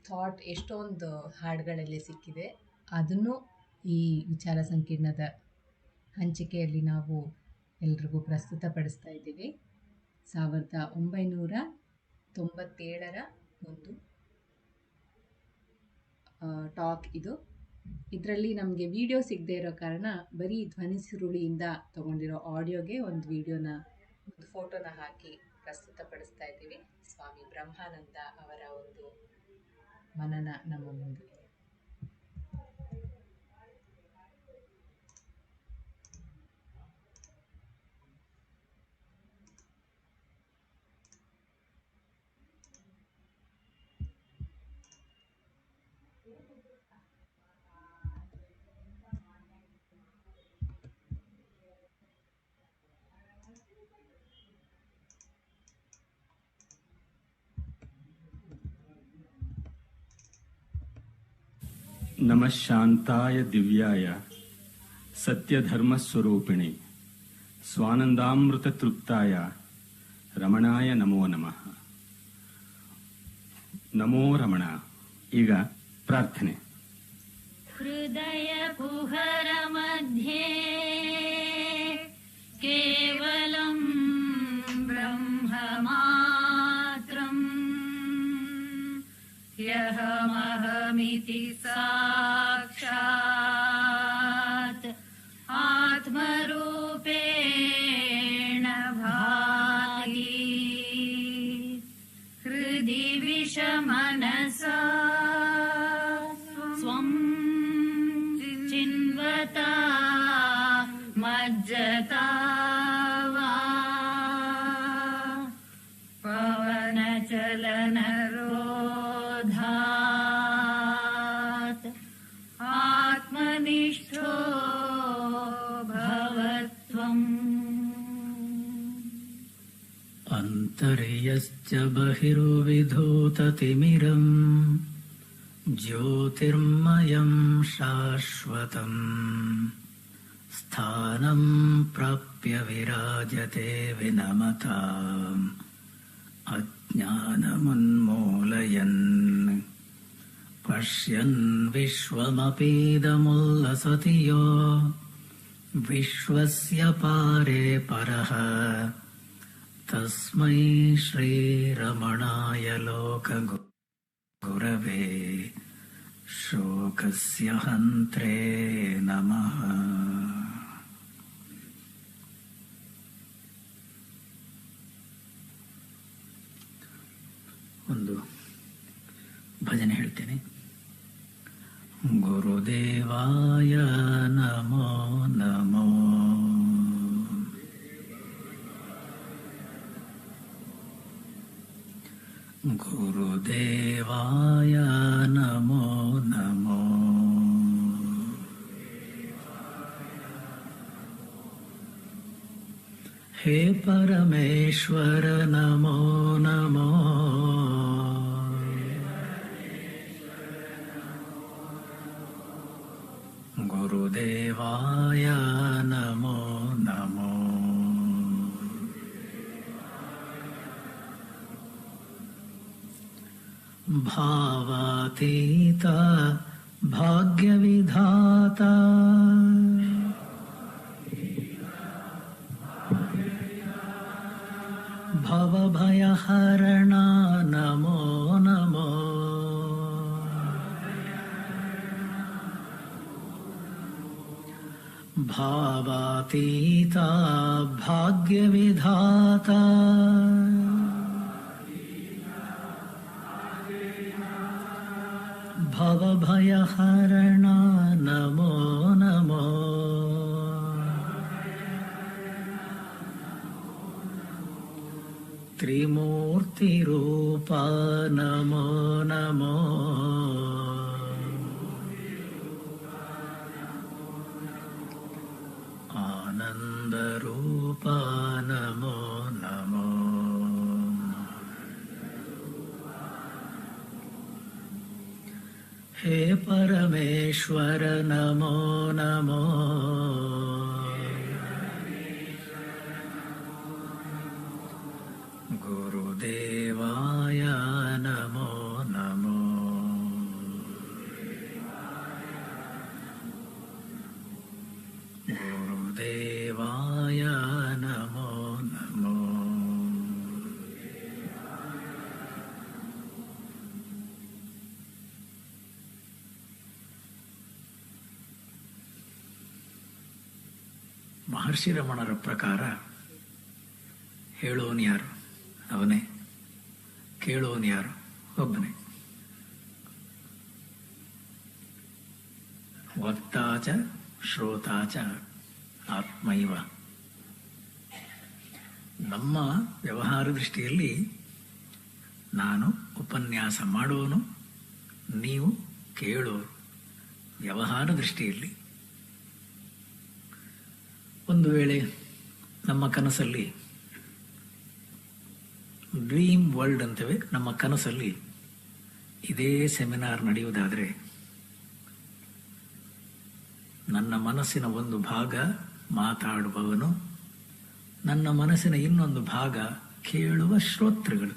ಥಾಟ್ ಎಷ್ಟೊಂದು ಹಾಡುಗಳಲ್ಲಿ ಸಿಕ್ಕಿದೆ. ಅದನ್ನು ಈ ವಿಚಾರ ಸಂಕಿರಣದ ಹಂಚಿಕೆಯಲ್ಲಿ ನಾವು ಎಲ್ರಿಗೂ ಪ್ರಸ್ತುತಪಡಿಸ್ತಾ ಇದ್ದೀವಿ. 1997ರ ಒಂದು ಟಾಕ್ ಇದು. ಇದರಲ್ಲಿ ನಮಗೆ ವಿಡಿಯೋ ಸಿಗದೆ ಇರೋ ಕಾರಣ ಬರೀ ಧ್ವನಿ ಸುರುಳಿಯಿಂದ ತಗೊಂಡಿರೋ ಆಡಿಯೋಗೆ ಒಂದು ಫೋಟೋನ ಹಾಕಿ ಪ್ರಸ್ತುತಪಡಿಸ್ತಾ ಇದ್ದೀವಿ. ಸ್ವಾಮಿ ಬ್ರಹ್ಮಾನಂದ ಅವರ ಒಂದು ಮನನ ನಮ್ಮ ಮುಂದೆ. ನಮಃ ಶಾಂತಾಯ ದಿವ್ಯಾಯ ಸತ್ಯಧರ್ಮಸ್ವರೂಪಿಣಿ ಸ್ವಾನಂದಾಮೃತ ತೃಪ್ತಾಯ ರಮಣಾಯ ನಮೋ ನಮಃ. ನಮೋ ರಮಣ. ಈಗ ಪ್ರಾರ್ಥನೆ. ಹೃದಯ ಕುಹರ ಮಧ್ಯೆ ಕೇವಲಂ ಬ್ರಹ್ಮ ಮಾತ್ರಂ ಯಹಮಹಮಿತಿ ಸಾಕ್ಷಾತ್ ಆತ್ಮರೂಪೇಣ ಭಾತಿ ಹೃದಿ ವಿಷಮನಸಾ ಸ್ವಂ ಚಿನ್ವತಾ ಮಜ್ಜತಾ ವಾ ಪವನ ಚಲನ ರೋಧಾತ್ ಆತ್ಮನಿಷ್ಠೋ ಭವತ್ವಂ. ಅಂತರ್ಯಶ್ಚ ಬಹಿರ್ವಿಧೂತತಿಮಿರಂ ಜ್ಯೋತಿರ್ಮಯಂ ಶಾಶ್ವತಂ ಸ್ಥಾನಂ ಪ್ರಾಪ್ಯ ವಿರಾಜತೆ ವಿನಮತಾಂ ಅಜ್ಞಾನಮನ್ಮೂಲಯನ್ ಪಶ್ಯನ್ ವಿಶ್ವಮಪೀದಮುಲ್ಲಸತಿ ಯೋ ವಿಶ್ವಸ್ಯ ಪಾರೇ ಪರಃ ತಸ್ಮೈ ಶ್ರೀರಮಣಾಯ ಲೋಕಗುರವೇ ಶೋಕಸ್ಯ ಹಂತ್ರೇ ನಮಃ. ಒಂದು ಭಜನೆ ಹೇಳ್ತೇನೆ. ಗುರುದೇವಾಯ ನಮೋ ನಮೋ ಗುರುದೇವಾಯ ನಮೋ ನಮೋ ಹೇ ಪರಮೇಶ್ವರ ನಮೋ ನಮೋ ಗುರುದೇವಾಯ ನಮೋ ನಮೋ ಭಾವಾತೀತ ಭಾಗ್ಯವಿಧಾತ ಭವಭಯಹರಣ ನಮೋ ನಮೋ ಭಾವಾತೀತ ಭಾಗ್ಯವಿಧಾತ ಭವಭಯಹರಣ ನಮೋ ನಮೋ ತ್ರಿಮೂರ್ತಿರೂಪ ನಮೋ ನಮೋ ಆನಂದರೂಪ ನಮೋ ನಮೋ ಹೇ ಪರಮೇಶ್ವರ ನಮೋ ನಮೋ ಗುರುದೇವಾಯ ನಮೋ ನಮೋ ಗುರುದೇವಾಯ ನಮೋ ನಮೋ ಮಹರ್ಷಿ ರಮಣರ ಪ್ರಕಾರ ಹೇಳೋನು ಯಾರು? ಅವನೇ. ಕೇಳೋನು ಯಾರು? ಒಬ್ಬನೇ. ವಕ್ತಾಚ ಶ್ರೋತಾಚ ಆತ್ಮೈವ. ನಮ್ಮ ವ್ಯವಹಾರ ದೃಷ್ಟಿಯಲ್ಲಿ ನಾನು ಉಪನ್ಯಾಸ ಮಾಡೋನು, ನೀವು ಕೇಳೋರು. ವ್ಯವಹಾರ ದೃಷ್ಟಿಯಲ್ಲಿ ಒಂದು ವೇಳೆ ನಮ್ಮ ಕನಸಲ್ಲಿ ಡ್ರೀಮ್ ವರ್ಲ್ಡ್ ಅಂತೇವೆ, ನಮ್ಮ ಕನಸಲ್ಲಿ ಇದೇ ಸೆಮಿನಾರ್ ನಡೆಯುವುದಾದರೆ ನನ್ನ ಮನಸ್ಸಿನ ಒಂದು ಭಾಗ ಮಾತಾಡುವವನು, ನನ್ನ ಮನಸ್ಸಿನ ಇನ್ನೊಂದು ಭಾಗ ಕೇಳುವ ಶ್ರೋತೃಗಳು.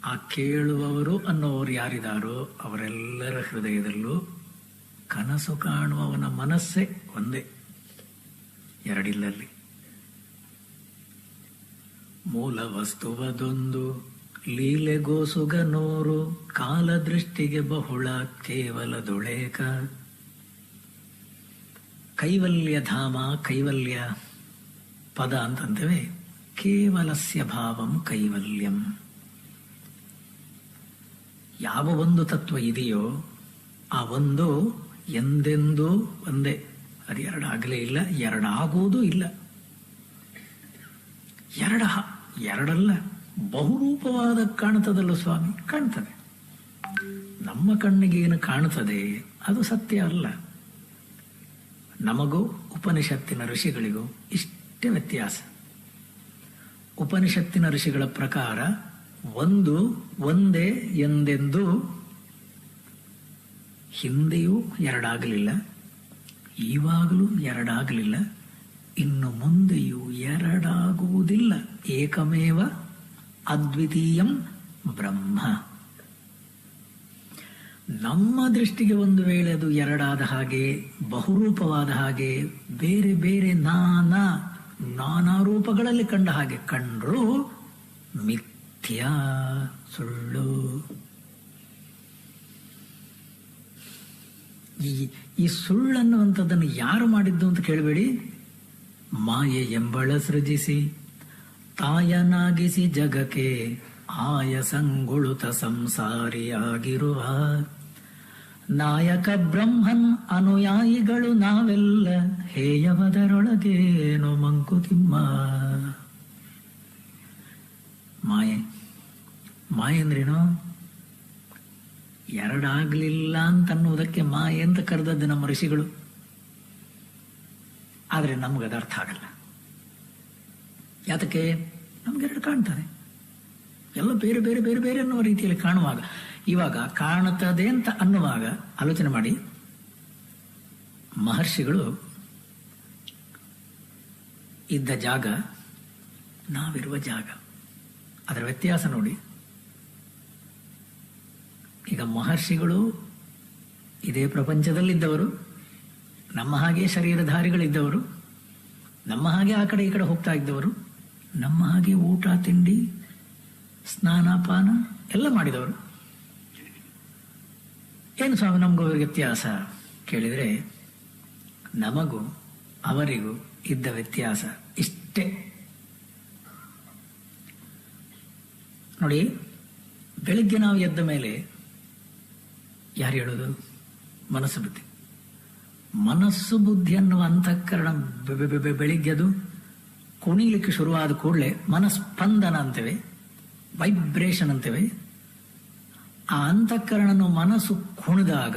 ಆ ಕೇಳುವವರು ಅನ್ನೋರು ಯಾರಿದಾರೋ ಅವರೆಲ್ಲರ ಹೃದಯದಲ್ಲೂ ಕನಸು ಕಾಣುವವನ ಮನಸ್ಸೇ ಒಂದೇ, ಎರಡಿಲ್ಲಲ್ಲಿ. ಮೂಲ ವಸ್ತುವದೊಂದು ಲೀಲೆಗೋಸುಗ ನೂರು, ಕಾಲದೃಷ್ಟಿಗೆ ಬಹುಳ ಕೇವಲದೊಳೇಕ. ಕೈವಲ್ಯ ಧಾಮ, ಕೈವಲ್ಯ ಪದ ಅಂತಂತೇವೆ. ಕೇವಲಸ್ಯ ಭಾವಂ ಕೈವಲ್ಯಂ. ಯಾವ ಒಂದು ತತ್ವ ಇದೆಯೋ ಆ ಒಂದು ಎಂದೆಂದೂ ಒಂದೇ. ಅದು ಎರಡಾಗಲೇ ಇಲ್ಲ, ಎರಡಾಗುವುದೂ ಇಲ್ಲ. ಎರಡಲ್ಲ, ಬಹುರೂಪವಾದ ಕಾಣ್ತದಲ್ಲ ಸ್ವಾಮಿ? ಕಾಣ್ತದೆ. ನಮ್ಮ ಕಣ್ಣಿಗೆ ಏನು ಕಾಣ್ತದೆ ಅದು ಸತ್ಯ ಅಲ್ಲ. ನಮಗೂ ಉಪನಿಷತ್ತಿನ ಋಷಿಗಳಿಗೂ ಇಷ್ಟೇ ವ್ಯತ್ಯಾಸ. ಉಪನಿಷತ್ತಿನ ಋಷಿಗಳ ಪ್ರಕಾರ ಒಂದು ಒಂದೇ ಎಂದೆಂದು ಹಿಂದೆಯೂ ಎರಡಾಗಲಿಲ್ಲ, ಈವಾಗಲೂ ಎರಡಾಗಲಿಲ್ಲ, ಇನ್ನು ಮುಂದೆಯೂ ಎರಡಾಗುವುದಿಲ್ಲ. ಏಕಮೇವ ಅದ್ವಿತೀಯಂ ಬ್ರಹ್ಮ. ನಮ್ಮ ದೃಷ್ಟಿಗೆ ಒಂದು ವೇಳೆ ಅದು ಎರಡಾದ ಹಾಗೆ, ಬಹುರೂಪವಾದ ಹಾಗೆ, ಬೇರೆ ಬೇರೆ ನಾನಾ ರೂಪಗಳಲ್ಲಿ ಕಂಡ ಹಾಗೆ ಕಂಡ್ರೂ ಮಿಥ್ಯಾ, ಸುಳ್ಳು. ಈ ಸುಳ್ಳನ್ನುವಂಥದ್ದನ್ನು ಯಾರು ಮಾಡಿದ್ದು ಅಂತ ಕೇಳಬೇಡಿ. ಮಾಯೆ ಎಂಬಳ ಸೃಜಿಸಿ ತಾಯನಾಗಿಸಿ ಜಗಕ್ಕೆ ಆಯಸಂಗುಳುತ ಸಂಸಾರಿಯಾಗಿರುವ ನಾಯಕ ಬ್ರಹ್ಮನ್ ಅನುಯಾಯಿಗಳು ನಾವೆಲ್ಲ, ಹೇಯವದರೊಳಗೇನೋ ಮಂಕುತಿಮ್ಮ. ಮಾಯೆ ಅಂದ್ರೇನು? ಎರಡಾಗ್ಲಿಲ್ಲ ಅಂತನ್ನುವುದಕ್ಕೆ ಮಾಯೆ ಅಂತ ಕರೆದದ್ದು ನಮ್ಮ ಋಷಿಗಳು. ಆದರೆ ನಮಗದು ಅರ್ಥ ಆಗಲ್ಲ. ಯಾತಕ್ಕೆ? ನಮ್ಗೆರಡು ಕಾಣ್ತದೆ. ಎಲ್ಲ ಬೇರೆ ಬೇರೆ ಬೇರೆ ಬೇರೆ ಅನ್ನುವ ರೀತಿಯಲ್ಲಿ ಕಾಣುವಾಗ, ಇವಾಗ ಕಾಣುತ್ತದೆ ಅಂತ ಅನ್ನುವಾಗ ಆಲೋಚನೆ ಮಾಡಿ, ಮಹರ್ಷಿಗಳು ಇದ್ದ ಜಾಗ, ನಾವಿರುವ ಜಾಗ, ಅದರ ವ್ಯತ್ಯಾಸ ನೋಡಿ. ಈಗ ಮಹರ್ಷಿಗಳು ಇದೇ ಪ್ರಪಂಚದಲ್ಲಿದ್ದವರು, ನಮ್ಮ ಹಾಗೆ ಶರೀರಧಾರಿಗಳಿದ್ದವರು, ನಮ್ಮ ಹಾಗೆ ಆ ಕಡೆ ಈ ಕಡೆ ಹೋಗ್ತಾ ಇದ್ದವರು, ನಮ್ಮ ಹಾಗೆ ಊಟ ತಿಂಡಿ ಸ್ನಾನ ಪಾನ ಎಲ್ಲ ಮಾಡಿದವರು. ಏನು ಸ್ವಾಮಿ ನಮಗೂ ಅವರಿಗೆ ವ್ಯತ್ಯಾಸ ಕೇಳಿದರೆ, ನಮಗೂ ಅವರಿಗೂ ಇದ್ದ ವ್ಯತ್ಯಾಸ ಇಷ್ಟೇ. ನೋಡಿ, ಬೆಳಿಗ್ಗೆ ನಾವು ಎದ್ದ ಮೇಲೆ ಯಾರು ಹೇಳೋದು? ಮನಸ್ಸು ಬುದ್ಧಿ. ಮನಸ್ಸು ಬುದ್ಧಿ ಅನ್ನುವ ಅಂತಃಕರಣ ಬೆಳಿಗ್ಗೆ ಅದು ಕುಣಿಲಿಕ್ಕೆ ಶುರುವಾದ ಕೂಡಲೇ ಮನಸ್ಪಂದನ ಅಂತೇವೆ, ವೈಬ್ರೇಷನ್ ಅಂತೇವೆ. ಆ ಅಂತಃಕರಣನು ಮನಸ್ಸು ಕುಣಿದಾಗ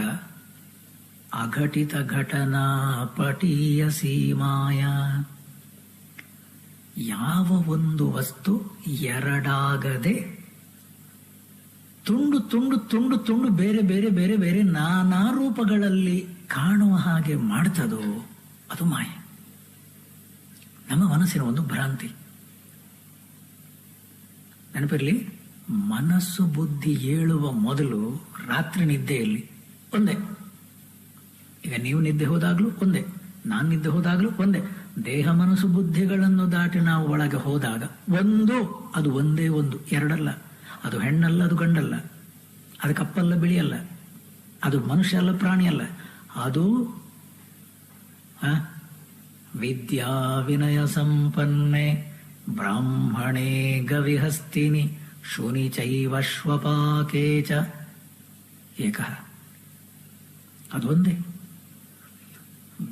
ಅಘಟಿತ ಘಟನಾ ಪಟೀಯ ಸೀಮಾಯ, ಯಾವ ಒಂದು ವಸ್ತು ಎರಡಾಗದೆ ತುಂಡು ತುಂಡು ತುಂಡು ತುಂಡು ಬೇರೆ ಬೇರೆ ಬೇರೆ ಬೇರೆ ನಾನಾ ರೂಪಗಳಲ್ಲಿ ಕಾಣುವ ಹಾಗೆ ಮಾಡ್ತದೋ ಅದು ಮಾಯೆ, ನಮ್ಮ ಮನಸ್ಸಿನ ಒಂದು ಭ್ರಾಂತಿ. ನೆನಪಿರಲಿ, ಮನಸ್ಸು ಬುದ್ಧಿ ಏಳುವ ಮೊದಲು ರಾತ್ರಿ ನಿದ್ದೆಯಲ್ಲಿ ಒಂದೇ. ಈಗ ನೀವು ನಿದ್ದೆ ಹೋದಾಗ್ಲೂ ಒಂದೇ, ನಾನು ನಿದ್ದೆ ಹೋದಾಗ್ಲೂ ಒಂದೇ. ದೇಹ ಮನಸ್ಸು ಬುದ್ಧಿಗಳನ್ನು ದಾಟಿ ನಾವು ಒಳಗೆ ಹೋದಾಗ ಒಂದು, ಅದು ಒಂದೇ ಒಂದು, ಎರಡಲ್ಲ. ಅದು ಹೆಣ್ಣಲ್ಲ, ಅದು ಗಂಡಲ್ಲ, ಅದು ಕಪ್ಪಲ್ಲ ಬಿಳಿಯಲ್ಲ, ಅದು ಮನುಷ್ಯ ಅಲ್ಲ ಪ್ರಾಣಿ ಅಲ್ಲ, ಅದು ವಿದ್ಯಾ ವಿನಯ ಸಂಪನ್ನೆ ಬ್ರಾಹ್ಮಣೇ ಗವಿಹಸ್ತಿನಿ ಶೂನಿ ಚೈವ ಶ್ವಪಾಕೆ ಚ ಏಕಃ. ಅದೊಂದೇ.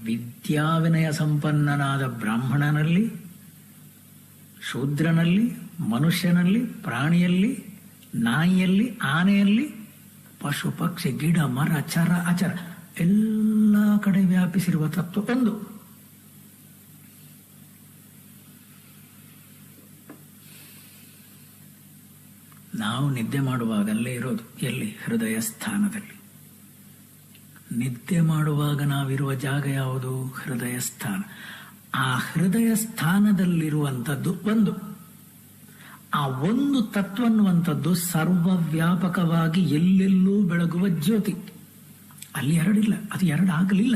ವಿದ್ಯಾವಿನಯ ಸಂಪನ್ನನಾದ ಬ್ರಾಹ್ಮಣನಲ್ಲಿ, ಶೂದ್ರನಲ್ಲಿ, ಮನುಷ್ಯನಲ್ಲಿ, ಪ್ರಾಣಿಯಲ್ಲಿ, ನಾಯಿಯಲ್ಲಿ, ಆನೆಯಲ್ಲಿ, ಪಶು ಪಕ್ಷಿ ಗಿಡ ಮರ ಚರ ಅಚರ ಎಲ್ಲ ಕಡೆ ವ್ಯಾಪಿಸಿರುವ ತತ್ವ ಒಂದು. ನಾವು ನಿದ್ದೆ ಮಾಡುವಾಗ ಅಲ್ಲೇ ಇರೋದು. ಎಲ್ಲಿ? ಹೃದಯ ಸ್ಥಾನದಲ್ಲಿ. ನಿದ್ದೆ ಮಾಡುವಾಗ ನಾವಿರುವ ಜಾಗ ಯಾವುದು? ಹೃದಯ ಸ್ಥಾನ. ಆ ಹೃದಯ ಸ್ಥಾನದಲ್ಲಿರುವಂಥದ್ದು ಒಂದು. ಆ ಒಂದು ತತ್ವ ಅನ್ನುವಂಥದ್ದು ಸರ್ವವ್ಯಾಪಕವಾಗಿ ಎಲ್ಲೆಲ್ಲೂ ಬೆಳಗುವ ಜ್ಯೋತಿ. ಅಲ್ಲಿ ಎರಡಿಲ್ಲ, ಅದು ಎರಡು ಆಗಲಿಲ್ಲ.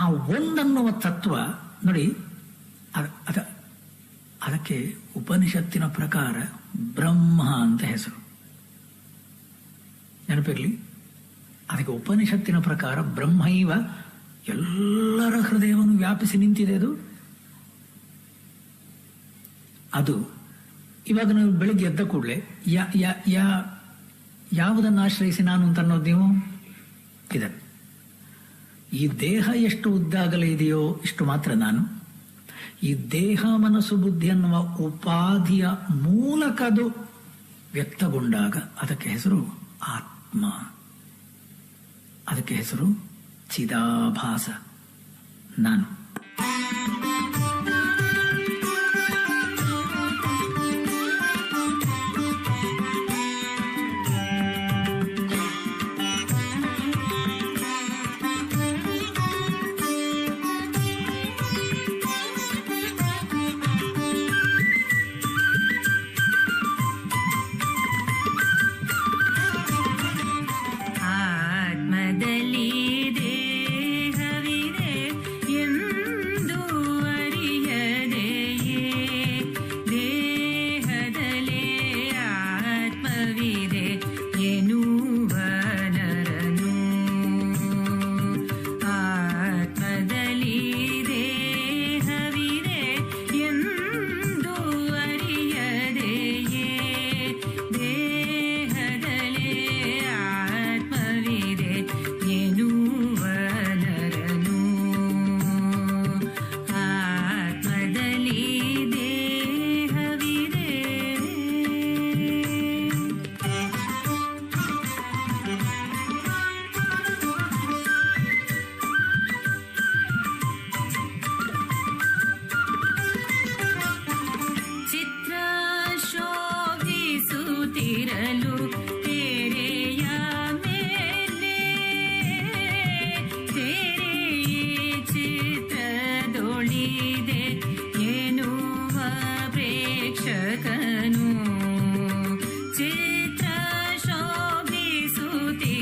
ಆ ಒಂದನ್ನುವ ತತ್ವ ನೋಡಿ, ಅದಕ್ಕೆ ಉಪನಿಷತ್ತಿನ ಪ್ರಕಾರ ಬ್ರಹ್ಮ ಅಂತ ಹೆಸರು. ನೆನಪಿರಲಿ, ಅದಕ್ಕೆ ಉಪನಿಷತ್ತಿನ ಪ್ರಕಾರ ಬ್ರಹ್ಮೈವ ಎಲ್ಲರ ಹೃದಯವನ್ನು ವ್ಯಾಪಿಸಿ ನಿಂತಿದೆ. ಅದು ಇವಾಗ ನೀವು ಬೆಳಿಗ್ಗೆ ಎದ್ದ ಕೂಡಲೇ ಯಾವುದನ್ನು ಆಶ್ರಯಿಸಿ ನಾನು ಅಂತ ಅನ್ನೋದು ನೀವು? ಇದನ್ನು. ಈ ದೇಹ ಎಷ್ಟು ಉದ್ದಾಗಲೇ ಇದೆಯೋ ಇಷ್ಟು ಮಾತ್ರ ನಾನು. ಈ ದೇಹ ಮನಸ್ಸು ಬುದ್ಧಿ ಅನ್ನುವ ಉಪಾಧಿಯ ಮೂಲಕ ಅದು ವ್ಯಕ್ತಗೊಂಡಾಗ ಅದಕ್ಕೆ ಹೆಸರು ಆತ್ಮ, ಅದಕ್ಕೆ ಹೆಸರು ಚಿದಾಭಾಸ, ನಾನು. ಚಿತ್ರ ಶೋಭಿಸುತ್ತಿ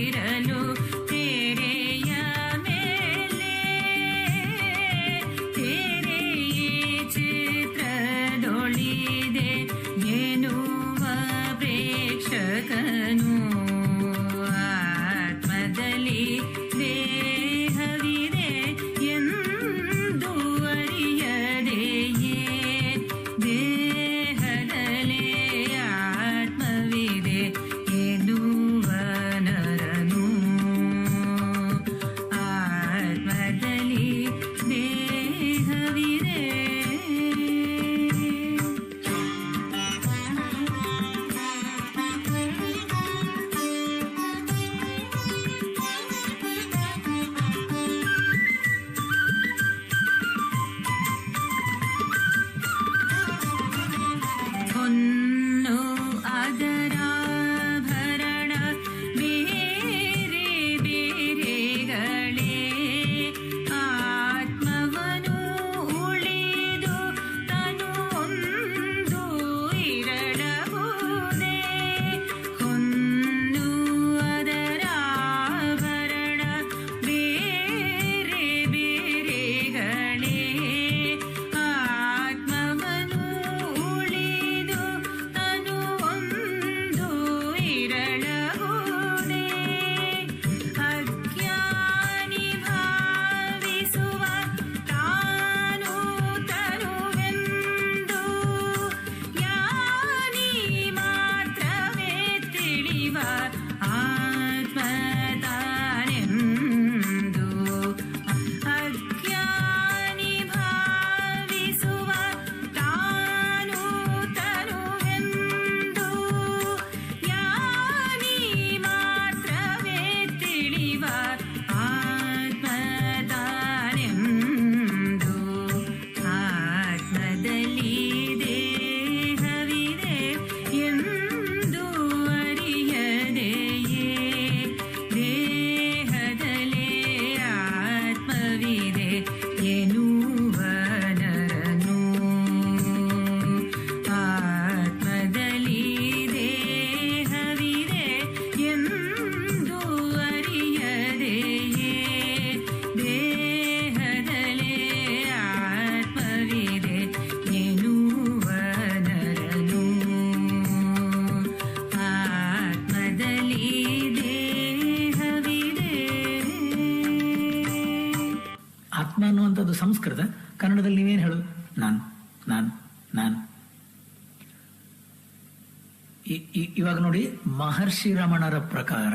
ಇವಾಗ ನೋಡಿ, ಮಹರ್ಷಿ ರಮಣರ ಪ್ರಕಾರ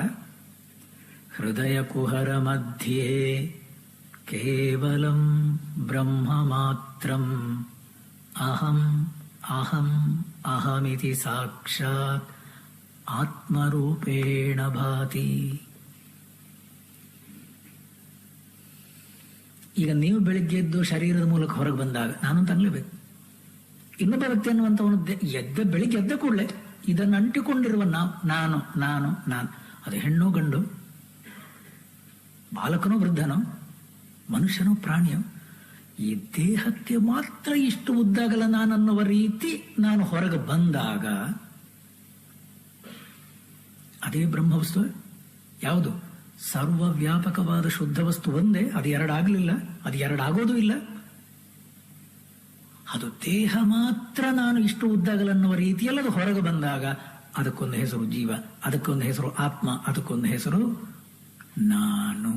ಹೃದಯ ಕುಹರ ಮಧ್ಯೆ ಕೇವಲಂ ಬ್ರಹ್ಮ ಮಾತ್ರಂ ಅಹಂ ಅಹಂ ಅಹಮಿತಿ ಸಾಕ್ಷಾತ್ ಆತ್ಮರೂಪೇಣ ಭಾತಿ. ಈಗ ನೀವು ಬೆಳಿಗ್ಗೆ ಎದ್ದು ಶರೀರದ ಮೂಲಕ ಹೊರಗೆ ಬಂದಾಗ ನಾನು ತನ್ನಲೇಬೇಕು. ಇನ್ನೊಬ್ಬ ವ್ಯಕ್ತಿ ಅನ್ನುವಂಥವನು ಬೆಳಿಗ್ಗೆ ಎದ್ದ ಕೂಡಲೇ ಇದನ್ನು ಅಂಟಿಕೊಂಡಿರುವ ನಾನು ನಾನು ನಾನು, ಅದು ಹೆಣ್ಣು ಗಂಡು, ಬಾಲಕನೋ ವೃದ್ಧನೋ, ಮನುಷ್ಯನೋ ಪ್ರಾಣಿಯೋ, ಈ ದೇಹಕ್ಕೆ ಮಾತ್ರ ಇಷ್ಟು ಉದ್ದಾಗಲ ನಾನನ್ನುವ ರೀತಿ ನಾನು ಹೊರಗೆ ಬಂದಾಗ ಅದೇ ಬ್ರಹ್ಮವಸ್ತು. ಯಾವುದು? ಸರ್ವವ್ಯಾಪಕವಾದ ಶುದ್ಧ ವಸ್ತು ಒಂದೇ. ಅದು ಎರಡಾಗಲಿಲ್ಲ, ಅದು ಎರಡಾಗೋದು ಇಲ್ಲ. ಅದು ದೇಹ ಮಾತ್ರ ನಾನು ಇಷ್ಟು ಉದ್ದಾಗಲನ್ನುವ ರೀತಿಯಲ್ಲಿ ಅದು ಹೊರಗೆ ಬಂದಾಗ ಅದಕ್ಕೊಂದು ಹೆಸರು ಜೀವ, ಅದಕ್ಕೊಂದು ಹೆಸರು ಆತ್ಮ, ಅದಕ್ಕೊಂದು ಹೆಸರು ನಾನು.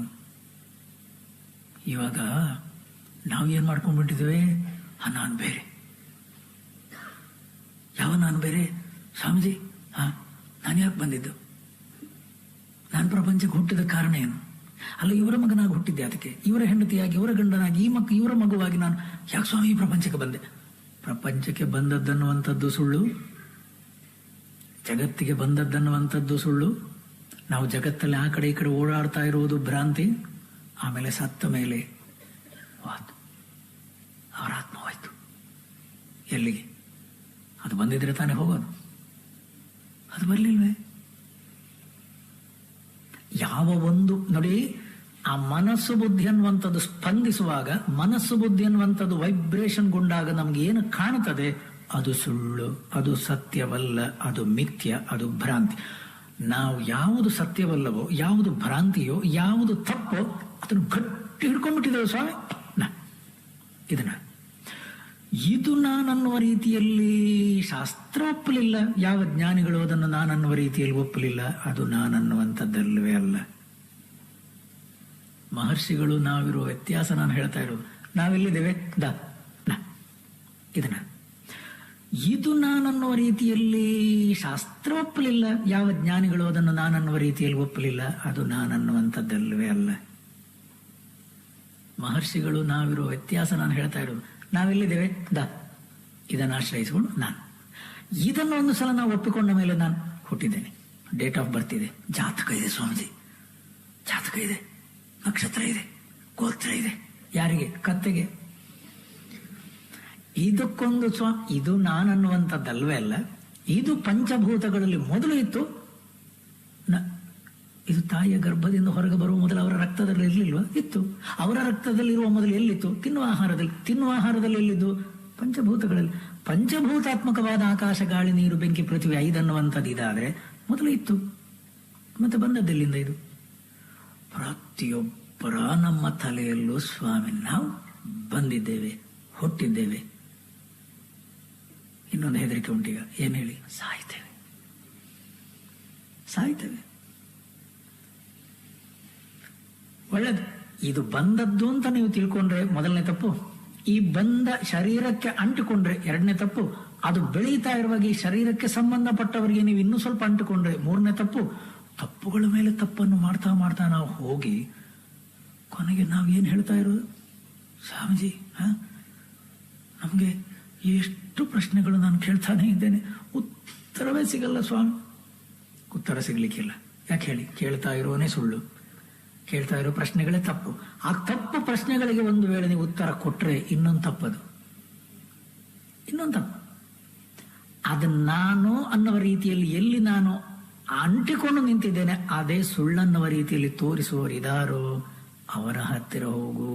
ಇವಾಗ ನಾವು ಏನ್ ಮಾಡ್ಕೊಂಡ್ಬಿಟ್ಟಿದ್ದೇವೆ? ನಾನು ಬೇರೆ. ಯಾವ ನಾನು ಬೇರೆ? ಸ್ವಾಮೀಜಿ, ನಾನು ಯಾಕೆ ಬಂದಿದ್ದು? ನಾನು ಪ್ರಪಂಚಕ್ಕೆ ಹುಟ್ಟಿದ ಕಾರಣ ಏನು? ಅಲ್ಲ, ಇವರ ಮಗನಾಗಿ ಹುಟ್ಟಿದ್ದೆ, ಅದಕ್ಕೆ ಇವರ ಹೆಂಡತಿಯಾಗಿ, ಇವರ ಗಂಡನಾಗಿ, ಇವರ ಮಗುವಾಗಿ ನಾನು ಯಾಕೆ ಸ್ವಾಮಿ ಈ ಪ್ರಪಂಚಕ್ಕೆ ಬಂದೆ? ಪ್ರಪಂಚಕ್ಕೆ ಬಂದದ್ದನ್ನುವಂಥದ್ದು ಸುಳ್ಳು, ಜಗತ್ತಿಗೆ ಬಂದದ್ದನ್ನುವಂಥದ್ದು ಸುಳ್ಳು. ನಾವು ಜಗತ್ತಲ್ಲಿ ಆ ಕಡೆ ಈ ಕಡೆ ಓಡಾಡ್ತಾ ಇರುವುದು ಭ್ರಾಂತಿ. ಆಮೇಲೆ ಸತ್ತ ಮೇಲೆ ಅವರ ಆತ್ಮವಾಯ್ತು. ಎಲ್ಲಿಗೆ? ಅದು ಬಂದಿದ್ರೆ ತಾನೇ ಹೋಗೋದು. ಅದು ಬರಲಿಲ್ವೇ? ಯಾವ ಒಂದು ನೋಡಿ, ಆ ಮನಸ್ಸು ಬುದ್ಧಿ ಅನ್ನುವಂಥದ್ದು ಸ್ಪಂದಿಸುವಾಗ, ಮನಸ್ಸು ಬುದ್ಧಿ ಅನ್ನುವಂಥದ್ದು ವೈಬ್ರೇಷನ್ ಗೊಂಡಾಗ ನಮ್ಗೆ ಏನು ಕಾಣುತ್ತದೆ ಅದು ಸುಳ್ಳು, ಅದು ಸತ್ಯವಲ್ಲ, ಅದು ಮಿಥ್ಯ, ಅದು ಭ್ರಾಂತಿ. ನಾವು ಯಾವುದು ಸತ್ಯವಲ್ಲವೋ, ಯಾವುದು ಭ್ರಾಂತಿಯೋ, ಯಾವುದು ತಪ್ಪೋ ಅದನ್ನು ಗಟ್ಟಿ ಹಿಡ್ಕೊಂಡ್ಬಿಟ್ಟಿದ್ದೇವೆ. ಸ್ವಾಮಿ ಇದು ನಾನನ್ನುವ ರೀತಿಯಲ್ಲಿ ಶಾಸ್ತ್ರ ಒಪ್ಪಲಿಲ್ಲ. ಯಾವ ಜ್ಞಾನಿಗಳು ಅದನ್ನು ನಾನನ್ನುವ ರೀತಿಯಲ್ಲಿ ಒಪ್ಪಲಿಲ್ಲ. ಅದು ನಾನನ್ನುವಂಥದ್ದಲ್ಲವೇ ಅಲ್ಲ. ಮಹರ್ಷಿಗಳು ನಾವಿರುವ ವ್ಯತ್ಯಾಸ ನಾನು ಹೇಳ್ತಾ ಇರೋದು. ನಾವೆಲ್ಲಿದ್ದೇವೆ? ಇದನ್ನ ಇದು ನಾನನ್ನುವ ರೀತಿಯಲ್ಲಿ ಶಾಸ್ತ್ರ ಒಪ್ಪಲಿಲ್ಲ. ಯಾವ ಜ್ಞಾನಿಗಳು ಅದನ್ನು ನಾನನ್ನುವ ರೀತಿಯಲ್ಲಿ ಒಪ್ಪಲಿಲ್ಲ. ಅದು ನಾನನ್ನುವಂಥದ್ದಲ್ಲವೇ ಅಲ್ಲ. ಮಹರ್ಷಿಗಳು ನಾವಿರುವ ವ್ಯತ್ಯಾಸ ನಾನು ಹೇಳ್ತಾ ಇರೋದು. ನಾವೆಲ್ಲಿದ್ದೇವೆ? ಇದನ್ನು ಆಶ್ರಯಿಸಿಕೊಂಡು ನಾನು. ಇದನ್ನು ಒಂದು ಸಲ ನಾವು ಒಪ್ಪಿಕೊಂಡ ಮೇಲೆ ನಾನು ಹುಟ್ಟಿದ್ದೇನೆ, ಡೇಟ್ ಆಫ್ ಬರ್ತ್ ಇದೆ, ಜಾತಕ ಇದೆ, ಸ್ವಾಮೀಜಿ ಜಾತಕ ಇದೆ, ನಕ್ಷತ್ರ ಇದೆ, ಗೋತ್ರ ಇದೆ. ಯಾರಿಗೆ? ಕತ್ತೆಗೆ. ಇದಕ್ಕೊಂದು ಇದು ನಾನನ್ನುವಂಥದ್ದಲ್ವೇ ಅಲ್ಲ. ಇದು ಪಂಚಭೂತಗಳಲ್ಲಿ ಮೊದಲು ಇತ್ತು. ಇದು ತಾಯಿಯ ಗರ್ಭದಿಂದ ಹೊರಗೆ ಬರುವ ಮೊದಲು ಅವರ ರಕ್ತದಲ್ಲಿ ಇರಲಿಲ್ವಾ? ಇತ್ತು. ಅವರ ರಕ್ತದಲ್ಲಿರುವ ಮೊದಲು ಎಲ್ಲಿತ್ತು? ತಿನ್ನುವ ಆಹಾರದಲ್ಲಿ. ತಿನ್ನುವ ಆಹಾರದಲ್ಲಿ ಎಲ್ಲಿದ್ದು? ಪಂಚಭೂತಗಳಲ್ಲಿ. ಪಂಚಭೂತಾತ್ಮಕವಾದ ಆಕಾಶ, ಗಾಳಿ, ನೀರು, ಬೆಂಕಿ, ಪೃಥ್ವಿ 5 ಅನ್ನುವಂಥದ್ದು ಇದಾದ್ರೆ ಮೊದಲು ಇತ್ತು. ಮತ್ತೆ ಬಂದದ್ದೆಲ್ಲಿಂದ ಇದು? ಪ್ರತಿಯೊಬ್ಬರ ನಮ್ಮ ತಲೆಯಲ್ಲೂ ಸ್ವಾಮಿ ನಾವು ಬಂದಿದ್ದೇವೆ, ಹುಟ್ಟಿದ್ದೇವೆ. ಇನ್ನೊಂದು ಹೆದರಿಕೆ ಉಂಟೀಗ. ಏನ್ ಹೇಳಿ? ಸಾಯ್ತೇವೆ. ಒಳ್ಳೇದು. ಇದು ಬಂದದ್ದು ಅಂತ ನೀವು ತಿಳ್ಕೊಂಡ್ರೆ ಮೊದಲನೇ ತಪ್ಪು. ಈ ಬಂದ ಶರೀರಕ್ಕೆ ಅಂಟಿಕೊಂಡ್ರೆ ಎರಡನೇ ತಪ್ಪು. ಅದು ಬೆಳೀತಾ ಇರುವಾಗ ಈ ಶರೀರಕ್ಕೆ ಸಂಬಂಧಪಟ್ಟವರಿಗೆ ನೀವು ಇನ್ನೂ ಸ್ವಲ್ಪ ಅಂಟಿಕೊಂಡ್ರೆ ಮೂರನೇ ತಪ್ಪು. ತಪ್ಪುಗಳ ಮೇಲೆ ತಪ್ಪನ್ನು ಮಾಡ್ತಾ ಮಾಡ್ತಾ ನಾವು ಹೋಗಿ ಕೊನೆಗೆ ನಾವು ಏನ್ ಹೇಳ್ತಾ ಇರೋದು? ಸ್ವಾಮೀಜಿ, ನಮ್ಗೆ ಎಷ್ಟು ಪ್ರಶ್ನೆಗಳು ನಾನು ಕೇಳ್ತಾನೆ ಇದ್ದೇನೆ, ಉತ್ತರವೇ ಸಿಗಲ್ಲ ಸ್ವಾಮಿ. ಉತ್ತರ ಸಿಗ್ಲಿಕ್ಕಿಲ್ಲ. ಯಾಕೆ ಹೇಳಿ? ಕೇಳ್ತಾ ಇರೋನೇ ಸುಳ್ಳು, ಕೇಳ್ತಾ ಇರೋ ಪ್ರಶ್ನೆಗಳೇ ತಪ್ಪು. ಆ ತಪ್ಪು ಪ್ರಶ್ನೆಗಳಿಗೆ ಒಂದು ವೇಳೆ ನೀವು ಉತ್ತರ ಕೊಟ್ರೆ ಇನ್ನೊಂದು ತಪ್ಪದು, ಇನ್ನೊಂದು ತಪ್ಪು. ಅದನ್ನ ನಾನು ಅನ್ನುವ ರೀತಿಯಲ್ಲಿ ಎಲ್ಲಿ ನಾನು ಅಂಟಿಕೊಂಡು ನಿಂತಿದ್ದೇನೆ ಅದೇ ಸುಳ್ಳನ್ನುವ ರೀತಿಯಲ್ಲಿ ತೋರಿಸುವವರು ಇದಾರೋ ಅವರ ಹತ್ತಿರ ಹೋಗು.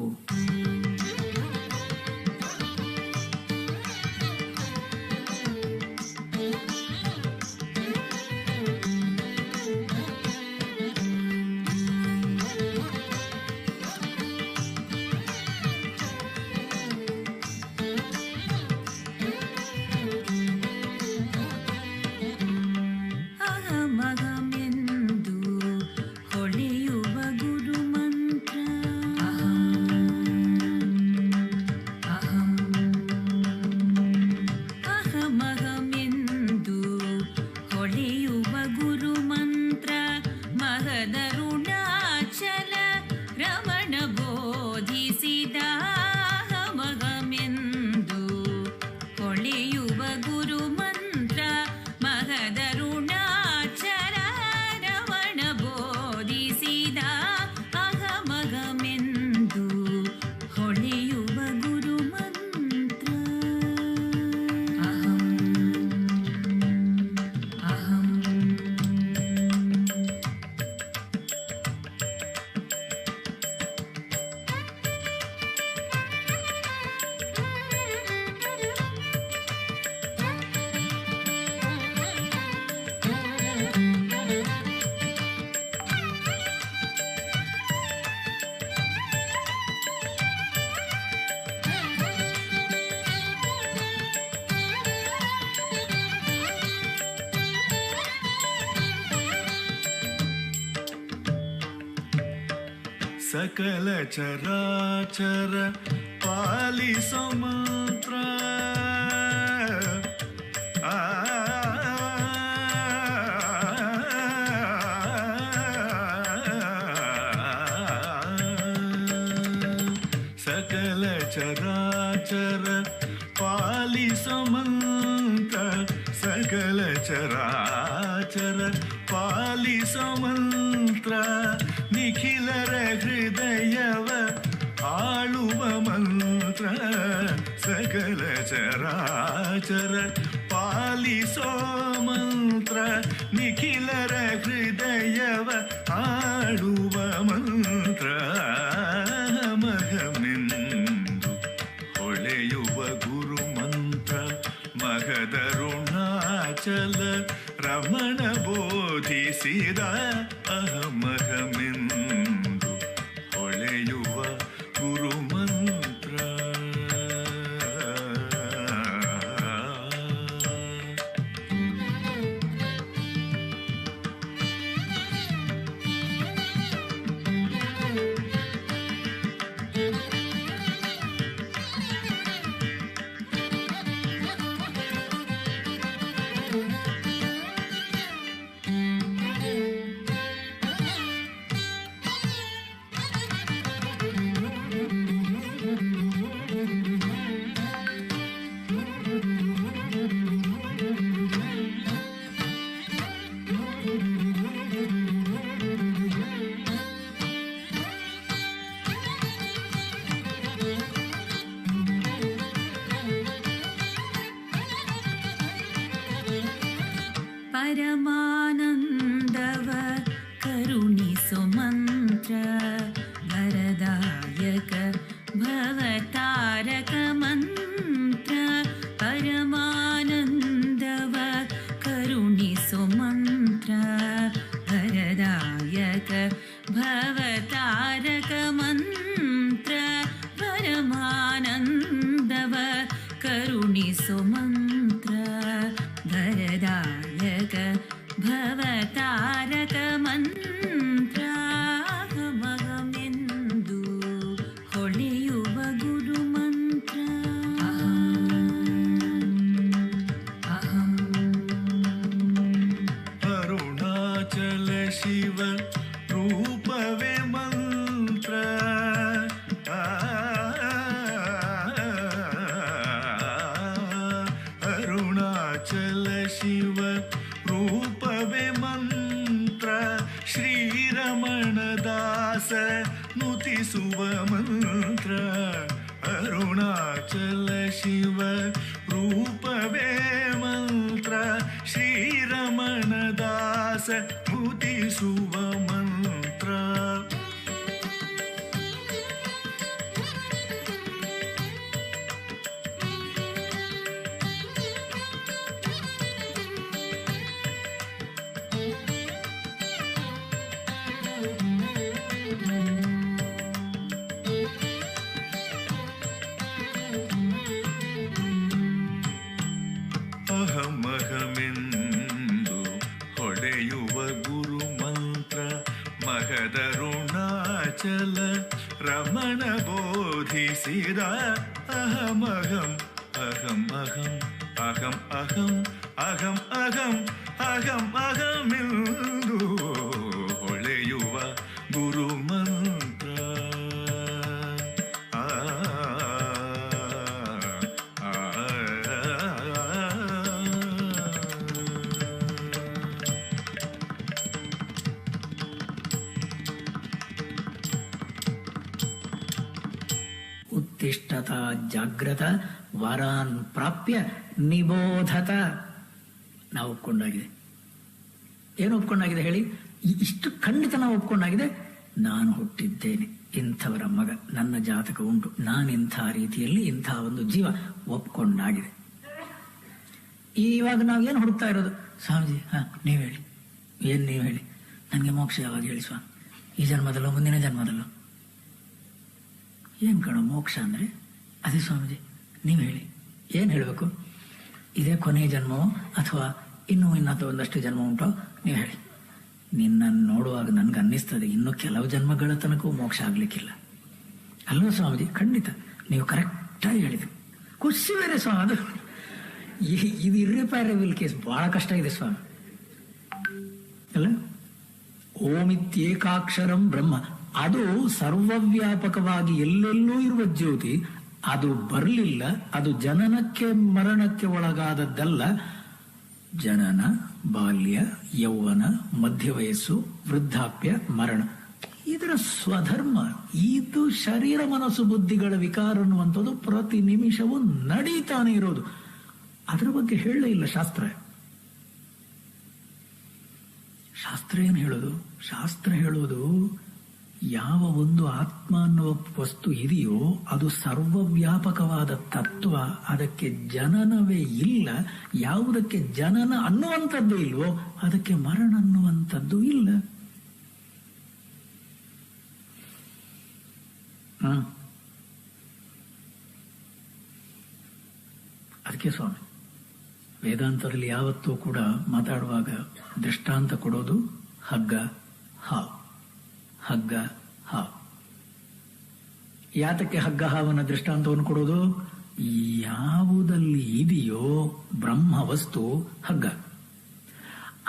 ಸಕಲ ಚರಾಚರ ಪಾಲಿಸೋ ಮಂತ್ರ ಸಕಲ ಚರಾಚರ ಪಾಲಿಸೋ ಮಂತ್ರ ಸಕಲ ಚರಾಚರ ಪಾಲಿಸೋ ಮಂತ್ರ ನಿಖಿಲರ ಹೃದಯವ ಆಳುವ ಮಂತ್ರ ಸಕಲ ಚರಾಚರ ಪಾಲಿಸೋ ಮಂತ್ರ ನಿಖಿಲರ ಹೃದಯವ ಆಳುವ ಮಂತ್ರ ಮಗಮೆಂದು ಹೊಳೆಯುವ ಗುರು ಮಂತ್ರ ಮಗದರುಣಾಚಲ ರಮಣ ಬೋಧಿಸಿದ ಅಹಮಹಮೆಂದು ಹೊಳೆಯುವ ಗುರು ಮಂತ್ರ ಪರಮಾನಂದವ ಕರುಣಿಸು ಮಂತ್ರ ವರದಾಯಕ ಭವತಾರಕ ಮಂತ್ರ ಪರಮಾನಂದವ ಕರುಣಿಸು ಮಂತ್ರ ವರದಾಯಕ ಭವತಾರಕ ಮಂತ್ರ ಪರಮಾನಂದವ ಕರುಣಿಸು ಮಂತ್ರ ವರದಾಯಕ ಭವತಾರಕ ಮಂತ್ರ ಮಗಮೆಂದು ಹೊಳೆಯುವ ಗುರು ಮಂತ್ರ ಅರುಣಾಚಲ ಶಿವ ರೂಪವೇ ಮಂತ್ರ ಅರುಣಾಚಲ ಶಿವ ರೂಪವೇ ಮಂತ್ರ ಶ್ರೀರಮಣದಾಸ ನುತಿಸುವ ಮಂತ್ರ ಅರುಣಾಚಲ ಶಿವ ರೂಪವೇ ಮಂತ್ರ ಶ್ರೀರಮಣದಾಸ ನುತಿಸುವ ಮಂತ್ರ ಅಹಮಹಮೆಂದು ಹೊಳೆಯುವ ಗುರು ಮಂತ್ರ ಮಗದರುಣಾಚಲ ರಮಣ ಬೋಧಿಸಿದ ಅಹಮಹಂ ಅಹಂ ಅಹಂ ಅಹಂ ಅಹಂ ಅಹಂ ಅಹಂ ಅಹಂ ಅಹಮೆಂದು ಹೊಳೆಯುವ ಗುರು ಮಂತ್ರ ಉತ್ತಿಷ್ಠತ ಜಾಗ್ರತ ವರಾನ್ ಪ್ರಾಪ್ಯ ನಿಬೋಧತ. ನಾವು ಒಪ್ಕೊಂಡಾಗಿದೆ. ಏನು ಒಪ್ಕೊಂಡಾಗಿದೆ ಹೇಳಿ? ಇಷ್ಟು ಖಂಡಿತ ನಾವು ಒಪ್ಕೊಂಡಾಗಿದೆ. ನಾನು ಹುಟ್ಟಿದ್ದೇನೆ, ಇಂಥವರ ಮಗ, ನನ್ನ ಜಾತಕ ಉಂಟು, ನಾನಿಂಥ ರೀತಿಯಲ್ಲಿ ಇಂಥ ಒಂದು ಜೀವ ಒಪ್ಕೊಂಡಾಗಿದೆ. ಇವಾಗ ನಾವು ಏನು ಹುಡುಕ್ತಾ ಇರೋದು? ಸ್ವಾಮೀಜಿ, ನೀವು ಹೇಳಿ, ಏನು ನೀವು ಹೇಳಿ, ನನಗೆ ಮೋಕ್ಷ ಯಾವಾಗ ಹೇಳಿ ಸ್ವಾಮಿ? ಈ ಜನ್ಮದಲ್ಲೋ ಮುಂದಿನ ಜನ್ಮದಲ್ಲೋ? ಏನು ಕಣೋ ಮೋಕ್ಷ ಅಂದರೆ? ಅದೇ ಸ್ವಾಮೀಜಿ ನೀವು ಹೇಳಿ, ಏನು ಹೇಳಬೇಕು? ಇದೇ ಕೊನೆಯ ಜನ್ಮವೋ ಅಥವಾ ಇನ್ನೂ ಇನ್ನೂ ಒಂದಷ್ಟು ಜನ್ಮ ಉಂಟೋ? ನೀವು ಹೇಳಿ. ನಿನ್ನನ್ನು ನೋಡುವಾಗ ನನ್ಗೆ ಅನ್ನಿಸ್ತದೆ ಇನ್ನು ಕೆಲವು ಜನ್ಮಗಳ ತನಕ ಮೋಕ್ಷ ಆಗ್ಲಿಕ್ಕಿಲ್ಲ. ಅಲ್ವಾ ಸ್ವಾಮೀಜಿ? ಖಂಡಿತ ನೀವು ಕರೆಕ್ಟಾಗಿ ಹೇಳಿದ್ರಿ. ಖುಷಿ ಬೇರೆ ಸ್ವಾಮಿ. ಅದು ಇದು ಇರ್ರಿಪೇರಬಲ್ ಕೇಸ್, ಬಹಳ ಕಷ್ಟ ಇದೆ ಸ್ವಾಮಿ ಅಲ್ಲ. ಓಮಿತ್ಯೇಕಾಕ್ಷರಂ ಬ್ರಹ್ಮ, ಅದು ಸರ್ವವ್ಯಾಪಕವಾಗಿ ಎಲ್ಲೆಲ್ಲೂ ಇರುವ ಜ್ಯೋತಿ. ಅದು ಬರಲಿಲ್ಲ, ಅದು ಜನನಕ್ಕೆ ಮರಣಕ್ಕೆ ಒಳಗಾದದ್ದಲ್ಲ. ಜನನ, ಬಾಲ್ಯ, ಯೌವನ, ಮಧ್ಯ ವಯಸ್ಸು, ವೃದ್ಧಾಪ್ಯ, ಮರಣ, ಇದರ ಸ್ವಧರ್ಮ. ಇದು ಶರೀರ ಮನಸ್ಸು ಬುದ್ಧಿಗಳ ವಿಕಾರ ಅನ್ನುವಂಥದ್ದು ಪ್ರತಿ ನಿಮಿಷವೂ ನಡೀತಾನೆ ಇರೋದು. ಅದರ ಬಗ್ಗೆ ಹೇಳಲೇ ಇಲ್ಲ ಶಾಸ್ತ್ರ. ಶಾಸ್ತ್ರ ಏನು ಹೇಳೋದು? ಶಾಸ್ತ್ರ ಹೇಳೋದು ಯಾವ ಒಂದು ಆತ್ಮ ಅನ್ನುವ ವಸ್ತು ಇದೆಯೋ ಅದು ಸರ್ವವ್ಯಾಪಕವಾದ ತತ್ವ, ಅದಕ್ಕೆ ಜನನವೇ ಇಲ್ಲ. ಯಾವುದಕ್ಕೆ ಜನನ ಅನ್ನುವಂಥದ್ದು ಇಲ್ವೋ ಅದಕ್ಕೆ ಮರಣ ಅನ್ನುವಂಥದ್ದು ಇಲ್ಲ. ಅದಕ್ಕೆ ಸ್ವಾಮಿ ವೇದಾಂತದಲ್ಲಿ ಯಾವತ್ತೂ ಕೂಡ ಮಾತಾಡುವಾಗ ದೃಷ್ಟಾಂತ ಕೊಡೋದು ಹಗ್ಗ ಹಾವು, ಹಗ್ಗ ಹಾವು. ಯಾತಕ್ಕೆ ಹಗ್ಗ ಹಾವನ್ನ ದೃಷ್ಟಾಂತವನ್ನು ಕೊಡೋದು? ಯಾವುದಲ್ಲಿ ಇದೆಯೋ ಬ್ರಹ್ಮ ವಸ್ತು ಹಗ್ಗ,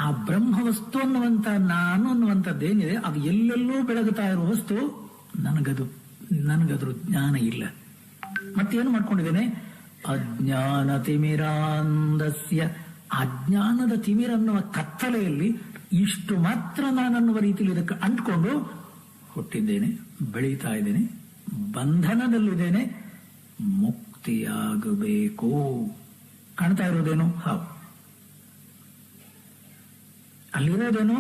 ಆ ಬ್ರಹ್ಮ ವಸ್ತು ಅನ್ನುವಂತ ನಾನು ಅನ್ನುವಂಥದ್ದೇನಿದೆ ಅದು ಎಲ್ಲೆಲ್ಲೂ ಬೆಳಗುತ್ತಾ ಇರುವ ವಸ್ತು. ನನಗದ್ರ ಜ್ಞಾನ ಇಲ್ಲ. ಮತ್ತೇನು ಮಾಡ್ಕೊಂಡಿದ್ದೇನೆ? ಅಜ್ಞಾನ ತಿಮಿರಾಂಧಸ್ಯ, ಅಜ್ಞಾನದ ತಿಮಿರನ್ನುವ ಕತ್ತಲೆಯಲ್ಲಿ ಇಷ್ಟು ಮಾತ್ರ ನಾನನ್ನುವ ರೀತಿಯಲ್ಲಿ ಇದಕ್ಕೆ ಅಂಟ್ಕೊಂಡು ಹುಟ್ಟಿದ್ದೇನೆ, ಬೆಳೀತಾ ಇದ್ದೇನೆ, ಬಂಧನದಲ್ಲಿದ್ದೇನೆ, ಮುಕ್ತಿಯಾಗಬೇಕು. ಕಾಣ್ತಾ ಇರೋದೇನು? ಹಾವು. ಅಲ್ಲಿರೋದೇನು?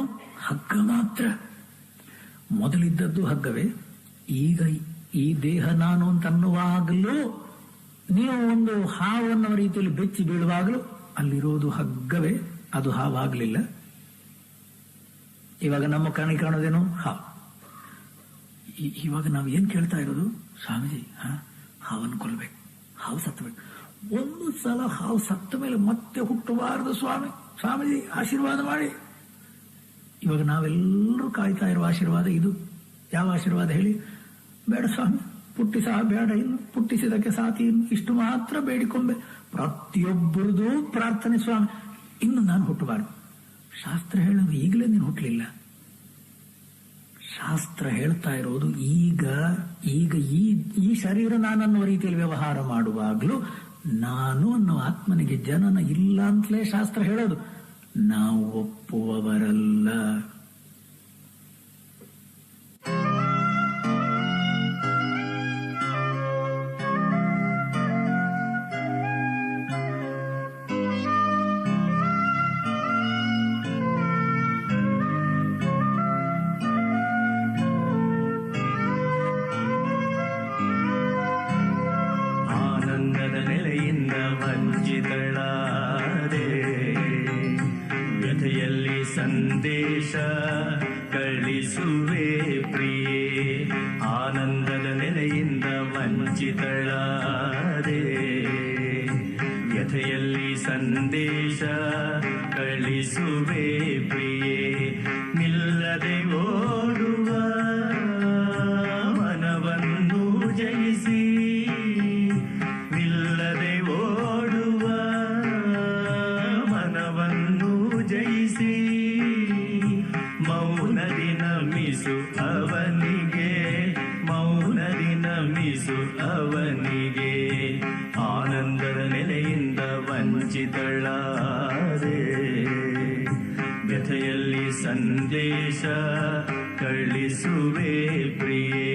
ಹಗ್ಗ ಮಾತ್ರ. ಮೊದಲಿದ್ದದ್ದು ಹಗ್ಗವೇ. ಈಗ ಈ ದೇಹ ನಾನು ಅಂತ ಅನ್ನುವಾಗಲೂ, ನೀವು ಒಂದು ಹಾವು ಅನ್ನೋ ರೀತಿಯಲ್ಲಿ ಬೆಚ್ಚಿ ಬೀಳುವಾಗಲೂ ಅಲ್ಲಿರೋದು ಹಗ್ಗವೇ, ಅದು ಹಾವಾಗಲಿಲ್ಲ. ಇವಾಗ ನಮ್ಮ ಕಣ್ಣಿಗೆ ಕಾಣೋದೇನು? ಹಾವು. ಇವಾಗ ನಾವು ಏನ್ ಕೇಳ್ತಾ ಇರೋದು? ಸ್ವಾಮೀಜಿ, ಹಾವನ್ನು ಕೊಲ್ಬೇಕು, ಹಾವು ಸತ್ತಬೇಕು. ಒಂದು ಸಲ ಹಾವು ಸತ್ತ ಮೇಲೆ ಮತ್ತೆ ಹುಟ್ಟಬಾರದು ಸ್ವಾಮಿ, ಸ್ವಾಮೀಜಿ ಆಶೀರ್ವಾದ ಮಾಡಿ. ಇವಾಗ ನಾವೆಲ್ಲರೂ ಕಾಯ್ತಾ ಇರುವ ಆಶೀರ್ವಾದ ಇದು. ಯಾವ ಆಶೀರ್ವಾದ ಹೇಳಿ? ಬೇಡ ಸ್ವಾಮಿ, ಪುಟ್ಟಿಸ ಬೇಡ, ಇನ್ನು ಪುಟ್ಟಿಸಿದಕ್ಕೆ ಸಾತಿ, ಇನ್ನು ಇಷ್ಟು ಮಾತ್ರ ಬೇಡಿಕೊಂಬೆ. ಪ್ರತಿಯೊಬ್ಬರದು ಪ್ರಾರ್ಥನೆ ಸ್ವಾಮಿ, ಇನ್ನು ನಾನು ಹುಟ್ಟಬಾರದು. ಶಾಸ್ತ್ರ ಹೇಳೋದು ಈಗಲೇ ನೀನು ಹುಟ್ಟಲಿಲ್ಲ. ಶಾಸ್ತ್ರ ಹೇಳ್ತಾ ಇರೋದು ಈಗ ಈ ಶರೀರ ನಾನನ್ನುವ ರೀತಿಯಲ್ಲಿ ವ್ಯವಹಾರ ಮಾಡುವಾಗಲೂ ನಾನು ಅನ್ನೋ ಆತ್ಮನಿಗೆ ಜನನ ಇಲ್ಲ ಅಂತಲೇ ಶಾಸ್ತ್ರ ಹೇಳೋದು. ನಾವು ಒಪ್ಪುವವರಲ್ಲ. ಸಂದೇಶ ಕಳಿಸುವೆ ಪ್ರಿಯೇ, ಆನಂದದ ನೆಲೆಯಿಂದ ವಂಚಿತಳಾದೆ. ವ್ಯಥೆಯಲ್ಲಿ ಸಂದೇಶ ಕಳಿಸುವೆ ಪ್ರಿಯೇ, ನಿಲ್ಲದೆ ಓಡುವ ಮನವನ್ನು ಜಯಿಸಿ, ನಿಲ್ಲದೆ ಓಡುವ ಮನವನ್ನು ಜಯಿಸಿ, ಮೌನದಿ ನಮಿಸು ಅವನಿಗೆ, ಮೌನದಿ ನಮಿಸು ಅವನಿಗೆ, ಆನಂದದ ನೆಲೆಯಿಂದ ವಂಚಿತಳಾದೆ. ವ್ಯಥೆಯಲ್ಲಿ ಸಂದೇಶ ಕಳಿಸುವೆ ಪ್ರಿಯೇ.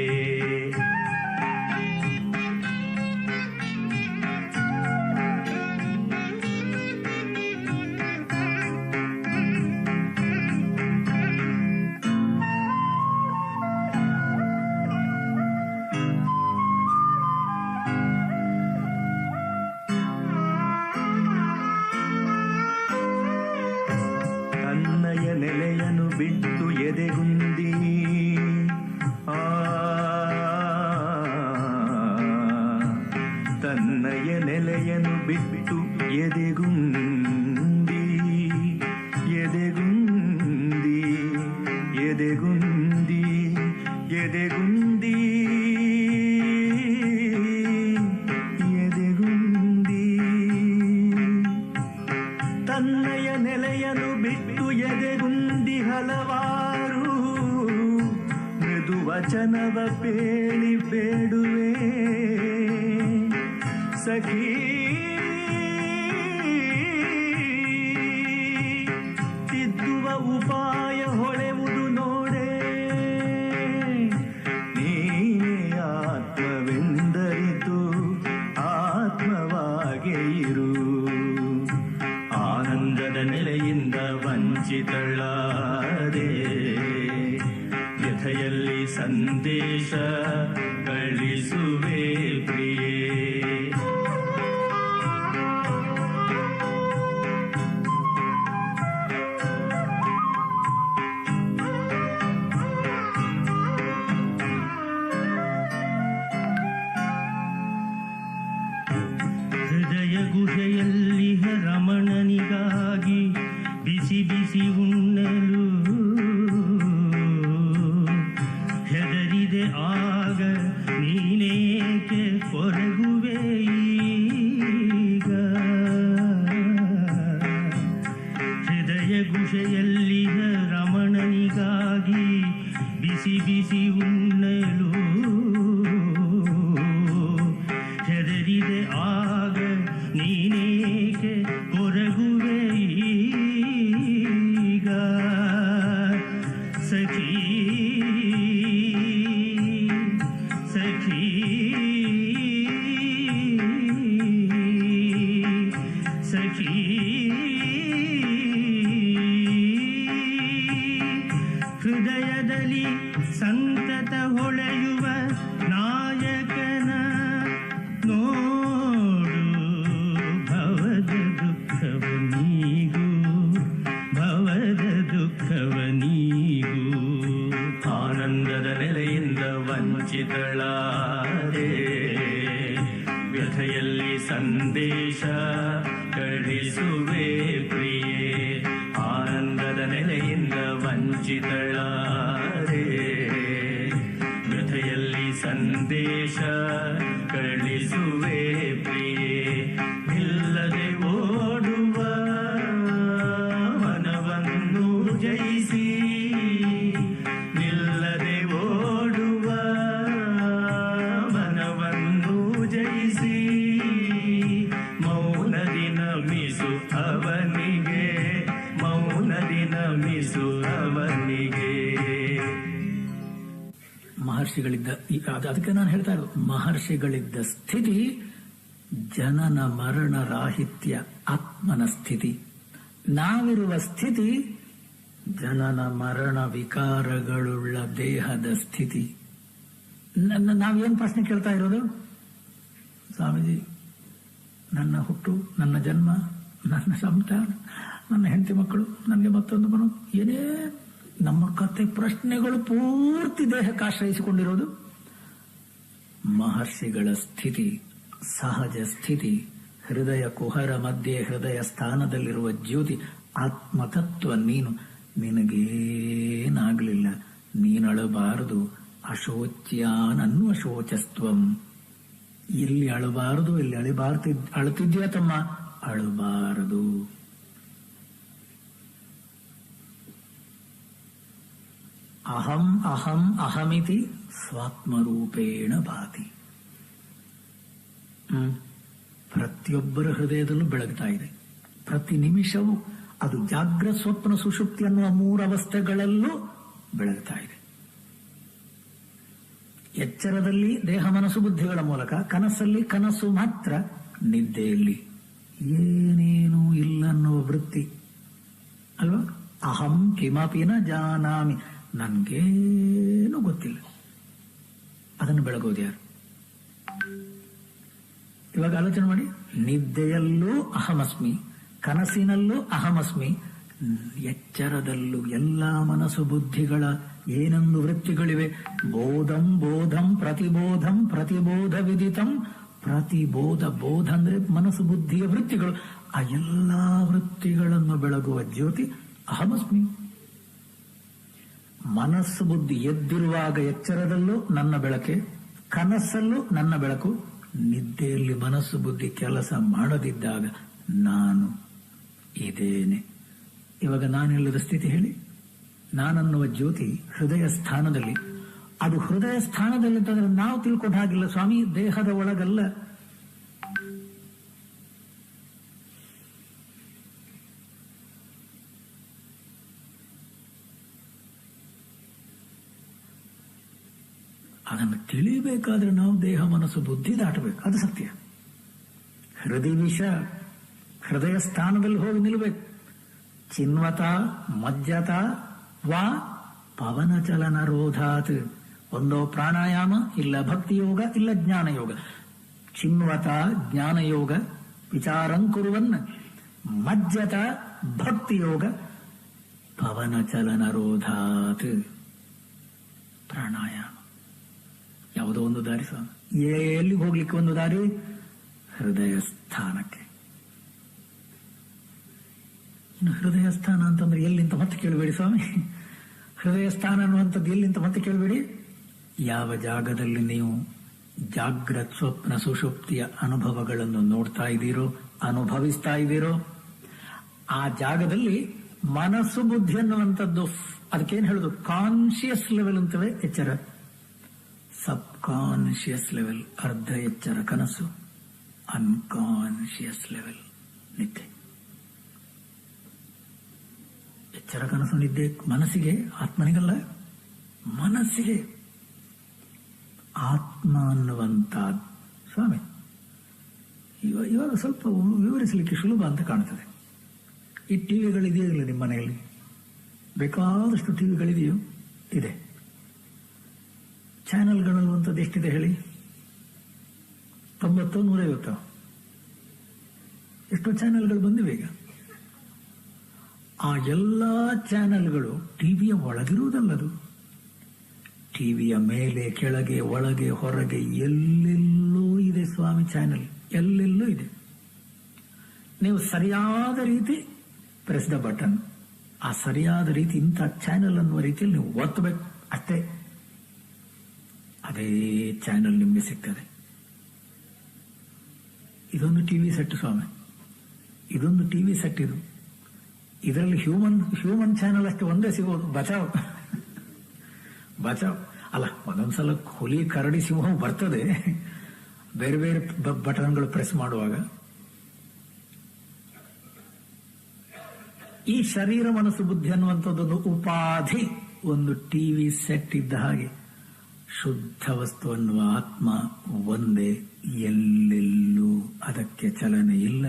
ನೆಲೆಯನು ಬಿಟ್ಟು ಎದೆಗುಂದಿ, ತನ್ನಯ ನೆಲೆಯನು ಬಿಟ್ಟು ಎದೆಗುಂದಿ, ಎದೆಗುಂದಿ ಸನ್ನಯ ನೆಲೆಯನು ಬಿಟ್ಟು ಎದೆಗುಂದಿ ಹಲವಾರು ಮೃದು ವಚನವ ಪೇಳಿ ಬೇಡುವೆ ಸಖೀ ತಿದ್ದುವ ಉಪಾಯ ಹೊಳೆವುದು ನೋಡೆ ನೀನೇ ಆತ್ಮವೆಂದರಿತು ಆತ್ಮವಾಗೇ ಇರು ಆನಂದದ ನೆಲೆಯಿಂದ ವಂಚಿತಳಾದೆ ವ್ಯಥೆಯಲ್ಲಿ ಸಂದೇಶ ಕಳಿಸುವೆ ಪ್ರಿಯೇ ಹೃದಯ ಗುಹೆಯಲ್ಲಿ ರಮಣನಿಗಾಗಿ ಬಿಸಿ ಬಿಸಿ ಉಣ್ಣಲು ಹೆದರಿದೆ ಆಗ ನೀನೇಕೆ ಕೊರಗುವೆ ಈಗ ಹೃದಯ ಗುಹೆಯಲ್ಲಿ ರಮಣನಿಗಾಗಿ ಬಿಸಿ ಬಿಸಿ ಉಣ್ಣಲು ಹೆದರಿದೆ ಆಗ ನೀನೇಕೆ ಕೊರಗುವೆ ಈಗ ಸಖೀ ಸಖೀ ಸಖೀ ಹೃದಯದಲ್ಲಿ ಸಂತತ ಹೊಳೆಯುವ ನಾಯಕನ ನೋಡು ಭವದ ದುಃಖವ ನೀಗು ಭವದ ದುಃಖವ ನೀಗು ಆನಂದದ ನೆಲೆಯಿಂದ ವಂಚಿತಳಾದೆ ವ್ಯಥೆಯಲ್ಲಿ ಸಂದೇಶ ಕಳಿಸುವೆ ಪ್ರಿಯೇ ಆನಂದದ ನೆಲೆಯಿಂದ ವಂಚಿತಳಾದೆ ವ್ಯಥೆಯಲ್ಲಿ ಸಂದೇಶ ಕಳಿಸುವೆ ಪ್ರಿಯೇ ನಿಲ್ಲದೆ ಓಡುವ ಮನವನ್ನು ಜಯಿಸಿ ನಿಲ್ಲದೆ ಓಡುವ ಮನವನ್ನು ಜಯಿಸಿ ಮೌನದಿ ನಮಿಸು ಅವನಿಗೆ ಮೌನದಿ ನಮಿಸು ಅವನಿಗೆ ಮಹರ್ಷಿಗಳಿದ್ದ ಅದಕ್ಕೆ ನಾನು ಹೇಳ್ತಾ ಇರೋದು ಮಹರ್ಷಿಗಳಿದ್ದ ಸ್ಥಿತಿ ಜನನ ಮರಣ ರಾಹಿತ್ಯ ಆತ್ಮನ ಸ್ಥಿತಿ ನಾವಿರುವ ಸ್ಥಿತಿ ಜನನ ಮರಣ ವಿಕಾರಗಳುಳ್ಳ ದೇಹದ ಸ್ಥಿತಿ ನಾವೇನು ಪ್ರಶ್ನೆ ಕೇಳ್ತಾ ಇರೋದು ಸ್ವಾಮೀಜಿ ನನ್ನ ಹುಟ್ಟು ನನ್ನ ಜನ್ಮ ನನ್ನ ಸಂತಾನ ನನ್ನ ಹೆಂಡತಿ ಮಕ್ಕಳು ನನಗೆ ಮತ್ತೊಂದು ಬರೋ ಏನೇ ನಮ್ಮ ಕತೆ ಪ್ರಶ್ನೆಗಳು ಪೂರ್ತಿ ದೇಹಕ್ಕೆ ಆಶ್ರಯಿಸಿಕೊಂಡಿರೋದು ಮಹರ್ಷಿಗಳ ಸ್ಥಿತಿ ಸಹಜ ಸ್ಥಿತಿ ಹೃದಯ ಕುಹರ ಮಧ್ಯೆ ಹೃದಯ ಸ್ಥಾನದಲ್ಲಿರುವ ಜ್ಯೋತಿ ಆತ್ಮತತ್ವ ನೀನು ನಿನಗೇನಾಗಲಿಲ್ಲ ನೀನಳಬಾರದು ಅಶೋಚ್ಯಾನನ್ನು ಅಶೋಚಸ್ತ್ವಂ ಇಲ್ಲಿ ಅಳಬಾರದು ಇಲ್ಲಿ ಅಳುತ್ತಿದ್ಯಾ ತಮ್ಮ ಅಳಬಾರದು ಅಹಂ ಅಹಂ ಅಹಮಿತಿ ಸ್ವಾತ್ಮರೂಪೇಣ ಭಾತಿ ಪ್ರತಿಯೊಬ್ಬರ ಹೃದಯದಲ್ಲೂ ಬೆಳಗ್ತಾ ಇದೆ ಪ್ರತಿ ನಿಮಿಷವೂ ಅದು ಜಾಗ್ರತ್ ಸ್ವಪ್ನ ಸುಷುಪ್ತಿ ಅನ್ನುವ ಮೂರವಸ್ಥೆಗಳಲ್ಲೂ ಬೆಳಗ್ತಾ ಇದೆ ಎಚ್ಚರದಲ್ಲಿ ದೇಹ ಮನಸ್ಸು ಬುದ್ಧಿಗಳ ಮೂಲಕ ಕನಸಲ್ಲಿ ಕನಸು ಮಾತ್ರ ನಿದ್ದೆಯಲ್ಲಿ ಏನೇನೂ ಇಲ್ಲ ಅನ್ನುವ ವೃತ್ತಿ ಅಲ್ವಾ ಅಹಂ ಕಿಮಪಿ ನ ಜಾನಾಮಿ ನನ್ಗೇನು ಗೊತ್ತಿಲ್ಲ ಅದನ್ನು ಬೆಳಗೋದು ಯಾರು ಇವಾಗ ಆಲೋಚನೆ ಮಾಡಿ ನಿದ್ದೆಯಲ್ಲೂ ಅಹಮಸ್ಮಿ ಕನಸಿನಲ್ಲೂ ಅಹಮಸ್ಮಿ ಎಚ್ಚರದಲ್ಲೂ ಎಲ್ಲಾ ಮನಸ್ಸು ಬುದ್ಧಿಗಳ ಏನೊಂದು ವೃತ್ತಿಗಳಿವೆ ಬೋಧಂ ಬೋಧಂ ಪ್ರತಿಬೋಧಂ ಪ್ರತಿಬೋಧ ವಿದಿತಂ ಪ್ರತಿಬೋಧ ಬೋಧ ಅಂದ್ರೆ ಮನಸ್ಸು ಬುದ್ಧಿಯ ವೃತ್ತಿಗಳು ಆ ಎಲ್ಲಾ ವೃತ್ತಿಗಳನ್ನು ಬೆಳಗುವ ಜ್ಯೋತಿ ಅಹಮಸ್ಮಿ ಮನಸ್ಸು ಬುದ್ಧಿ ಎದ್ದಿರುವಾಗ ಎಚ್ಚರದಲ್ಲೂ ನನ್ನ ಬೆಳಕೆ ಕನಸಲ್ಲೂ ನನ್ನ ಬೆಳಕು ನಿದ್ದೆಯಲ್ಲಿ ಮನಸ್ಸು ಬುದ್ಧಿ ಕೆಲಸ ಮಾಡದಿದ್ದಾಗ ನಾನು ಇದೇನೆ. ಇವಾಗ ನಾನಿಲ್ಲದ ಸ್ಥಿತಿ ಹೇಳಿ. ನಾನನ್ನುವ ಜ್ಯೋತಿ ಹೃದಯ ಸ್ಥಾನದಲ್ಲಿ. ಅದು ಹೃದಯ ಸ್ಥಾನದಲ್ಲಿ ಅಂತಂದ್ರೆ ನಾವು ತಿಳ್ಕೊಂಡು ಹಾಗಿಲ್ಲ ಸ್ವಾಮಿ, ದೇಹದ ಒಳಗಲ್ಲ. ಅದನ್ನು ತಿಳಿಬೇಕಾದ್ರೆ ನಾವು ದೇಹ ಮನಸ್ಸು ಬುದ್ಧಿ ದಾಟಬೇಕು. ಅದು ಸತ್ಯ. ಹೃದಯ ವಿಷ ಹೃದಯ ಸ್ಥಾನದಲ್ಲಿ ಹೋಗಿ ನಿಲ್ಬೇಕು. ಚಿನ್ವತ ಮಜ್ಜತ ವಾ ಪವನ ಚಲನ ರೋಧಾತ್. ಒಂದೋ ಪ್ರಾಣಾಯಾಮ, ಇಲ್ಲ ಭಕ್ತಿ ಯೋಗ, ಇಲ್ಲ ಜ್ಞಾನ ಯೋಗ. ಚಿನ್ವತ ಜ್ಞಾನಯೋಗ ವಿಚಾರಂಕುರುವನ್ನ, ಮಜ್ಜತ ಭಕ್ತಿ ಯೋಗ, ಪವನ ಚಲನ ರೋಧಾತ್ ಪ್ರಾಣಾಯಾಮ. ಯಾವುದೋ ಒಂದು ದಾರಿ ಸ್ವಾಮಿ. ಎಲ್ಲಿಗೆ ಹೋಗ್ಲಿಕ್ಕೆ ಒಂದು ದಾರಿ? ಹೃದಯ ಸ್ಥಾನಕ್ಕೆ. ಇನ್ನು ಹೃದಯ ಸ್ಥಾನ ಅಂತಂದ್ರೆ ಎಲ್ಲಿಂತ ಮತ್ತೆ ಕೇಳಬೇಡಿ ಸ್ವಾಮಿ. ಹೃದಯ ಸ್ಥಾನ ಅನ್ನುವಂಥದ್ದು ಎಲ್ಲಿಂತ ಮತ್ತೆ ಕೇಳಬೇಡಿ. ಯಾವ ಜಾಗದಲ್ಲಿ ನೀವು ಜಾಗ್ರತ್ ಸ್ವಪ್ನ ಸುಷುಪ್ತಿಯ ಅನುಭವಗಳನ್ನು ನೋಡ್ತಾ ಇದ್ದೀರೋ, ಅನುಭವಿಸ್ತಾ ಇದ್ದೀರೋ, ಆ ಜಾಗದಲ್ಲಿ ಮನಸ್ಸು ಬುದ್ಧಿ ಅನ್ನುವಂಥದ್ದು, ಅದಕ್ಕೇನು ಹೇಳುದು, ಕಾನ್ಶಿಯಸ್ ಲೆವೆಲ್ ಅಂತವೆ ಎಚ್ಚರ. ಸಬ್ ಕಾನ್ಶಿಯಸ್ ಲೆವೆಲ್ ಅರ್ಧ ಎಚ್ಚರ ಕನಸು, ಅನ್ಕಾನ್ಶಿಯಸ್ ಲೆವೆಲ್ ನಿದ್ದೆ. ಎಚ್ಚರ ಕನಸು ನಿದ್ದೆ ಮನಸ್ಸಿಗೆ, ಆತ್ಮನಿಗಲ್ಲ, ಮನಸ್ಸಿಗೆ. ಆತ್ಮ ಅನ್ನುವಂತ ಸ್ವಾಮಿ ಇವಾಗ ಸ್ವಲ್ಪ ವಿವರಿಸಲಿಕ್ಕೆ ಸುಲಭ ಅಂತ ಕಾಣ್ತದೆ. ಈ ಟಿವಿಗಳಿದೆಯೋ ಇಲ್ಲ ನಿಮ್ಮ ಮನೆಯಲ್ಲಿ? ಬೇಕಾದಷ್ಟು ಟಿವಿಗಳಿದೆಯೋ? ಇದೆ. ಚಾನೆಲ್ಗಳನ್ನುವಂಥದ್ದು ಎಷ್ಟಿದೆ ಹೇಳಿ? 90, 150 ಎಷ್ಟೋ ಚಾನೆಲ್ಗಳು ಬಂದಿವೆ ಈಗ. ಆ ಎಲ್ಲ ಚಾನೆಲ್ಗಳು ಟಿವಿಯ ಒಳಗಿರುವುದಲ್ಲದು. ಟಿವಿಯ ಮೇಲೆ, ಕೆಳಗೆ, ಒಳಗೆ, ಹೊರಗೆ ಎಲ್ಲೆಲ್ಲೂ ಇದೆ ಸ್ವಾಮಿ ಚಾನೆಲ್. ಎಲ್ಲೆಲ್ಲೂ ಇದೆ. ನೀವು ಸರಿಯಾದ ರೀತಿ ಪ್ರೆಸ್ ದ ಬಟನ್, ಆ ಸರಿಯಾದ ರೀತಿ ಇಂಥ ಚಾನೆಲ್ ಅನ್ನುವ ರೀತಿಯಲ್ಲಿ ನೀವು ಒತ್ತಬೇಕು ಅಷ್ಟೇ. ಅದೇ ಚಾನೆಲ್ ನಿಮಗೆ ಸಿಗ್ತದೆ. ಇದೊಂದು ಟಿವಿ ಸೆಟ್ ಸ್ವಾಮಿ, ಇದೊಂದು ಟಿವಿ ಸೆಟ್. ಇದರಲ್ಲಿ ಹ್ಯೂಮನ್ ಚಾನೆಲ್ ಅಷ್ಟೇ ಒಂದೇ ಸಿಗೋದು. ಬಚಾವ್ ಅಲ್ಲ, ಒಂದೊಂದ್ಸಲ ಹುಲಿ, ಕರಡಿ, ಸಿಂಹ ಬರ್ತದೆ ಬೇರೆ ಬೇರೆ ಬಟನ್ಗಳು ಪ್ರೆಸ್ ಮಾಡುವಾಗ. ಈ ಶರೀರ ಮನಸ್ಸು ಬುದ್ಧಿ ಅನ್ನುವಂಥದ್ದೊಂದು ಉಪಾಧಿ, ಒಂದು ಟಿವಿ ಸೆಟ್ ಇದ್ದ ಹಾಗೆ. ಶುದ್ಧ ವಸ್ತು ಅನ್ನುವ ಆತ್ಮ ಒಂದೇ, ಎಲ್ಲೆಲ್ಲೂ ಅದಕ್ಕೆ ಚಲನೆ ಇಲ್ಲ.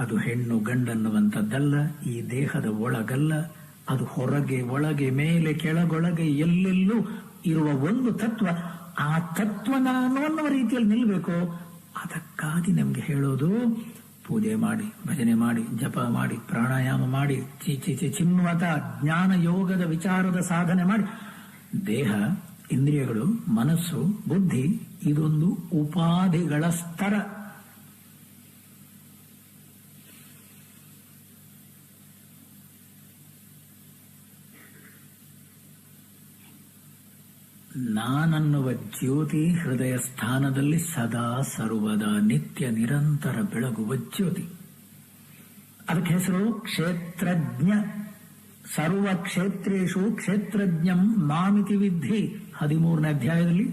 ಅದು ಹೆಣ್ಣು ಗಂಡನ್ನುವಂಥದ್ದಲ್ಲ, ಈ ದೇಹದ ಒಳಗಲ್ಲ. ಅದು ಹೊರಗೆ, ಒಳಗೆ, ಮೇಲೆ, ಕೆಳಗೊಳಗೆ ಎಲ್ಲೆಲ್ಲೂ ಇರುವ ಒಂದು ತತ್ವ. ಆ ತತ್ವ ನಾನು ಅನ್ನುವ ರೀತಿಯಲ್ಲಿ ನಿಲ್ಲಬೇಕು. ಅದಕ್ಕಾಗಿ ನಮ್ಗೆ ಹೇಳೋದು, ಪೂಜೆ ಮಾಡಿ, ಭಜನೆ ಮಾಡಿ, ಜಪ ಮಾಡಿ, ಪ್ರಾಣಾಯಾಮ ಮಾಡಿ, ಚಿನ್ವತ ಜ್ಞಾನ ಯೋಗದ ವಿಚಾರದ ಸಾಧನೆ ಮಾಡಿ. ದೇಹ, ಇಂದ್ರಿಯಗಳು, ಮನಸ್ಸು, ಬುದ್ಧಿ ಇದೊಂದು ಉಪಾಧಿಗಳ ಸ್ತರ. ನಾನನ್ನುವ ಜ್ಯೋತಿ ಹೃದಯ ಸ್ಥಾನದಲ್ಲಿ ಸದಾ ಸರ್ವದಾ ನಿತ್ಯ ನಿರಂತರ ಬೆಳಗುವ ಜ್ಯೋತಿ. ಅದಕ್ಕೆ ಹೆಸರು ಕ್ಷೇತ್ರಜ್ಞ. ಸರ್ವ ಕ್ಷೇತ್ರೇಶು ಕ್ಷೇತ್ರಜ್ಞಂ ಮಾಮಿತಿ ವಿದ್ಧಿ. 13ನೇ ಅಧ್ಯಾಯದಲ್ಲಿ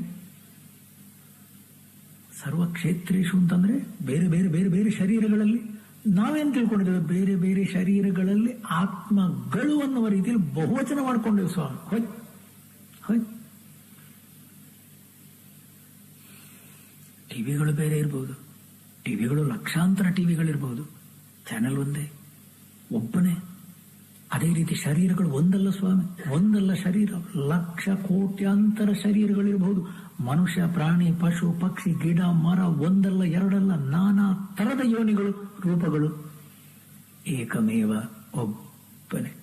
ಸರ್ವ ಕ್ಷೇತ್ರೇಶು ಅಂತಂದ್ರೆ ಬೇರೆ ಬೇರೆ ಬೇರೆ ಬೇರೆ ಶರೀರಗಳಲ್ಲಿ ನಾವೇನ್ ತಿಳ್ಕೊಂಡಿದ್ದೇವೆ? ಬೇರೆ ಬೇರೆ ಶರೀರಗಳಲ್ಲಿ ಆತ್ಮಗಳು ಅನ್ನುವ ರೀತಿಯಲ್ಲಿ ಬಹುವಚನ ಮಾಡಿಕೊಂಡೇವೆ ಸ್ವಾಮಿ. ಹೋಯ್ ಟಿವಿಗಳು ಬೇರೆ ಇರಬಹುದು, ಟಿವಿಗಳು ಲಕ್ಷಾಂತರ ಟಿವಿಗಳಿರ್ಬಹುದು, ಚಾನೆಲ್ ಒಂದೇ, ಒಬ್ಬನೇ. ಅದೇ ರೀತಿ ಶರೀರಗಳು ಒಂದಲ್ಲ ಸ್ವಾಮಿ, ಒಂದಲ್ಲ ಶರೀರ, ಲಕ್ಷ ಕೋಟ್ಯಾಂತರ ಶರೀರಗಳಿರಬಹುದು. ಮನುಷ್ಯ, ಪ್ರಾಣಿ, ಪಶು, ಪಕ್ಷಿ, ಗಿಡ, ಮರ ಒಂದಲ್ಲ ಎರಡಲ್ಲ, ನಾನಾ ತರದ ಯೋನಿಗಳು, ರೂಪಗಳು. ಏಕಮೇವ, ಒಬ್ಬನೇ.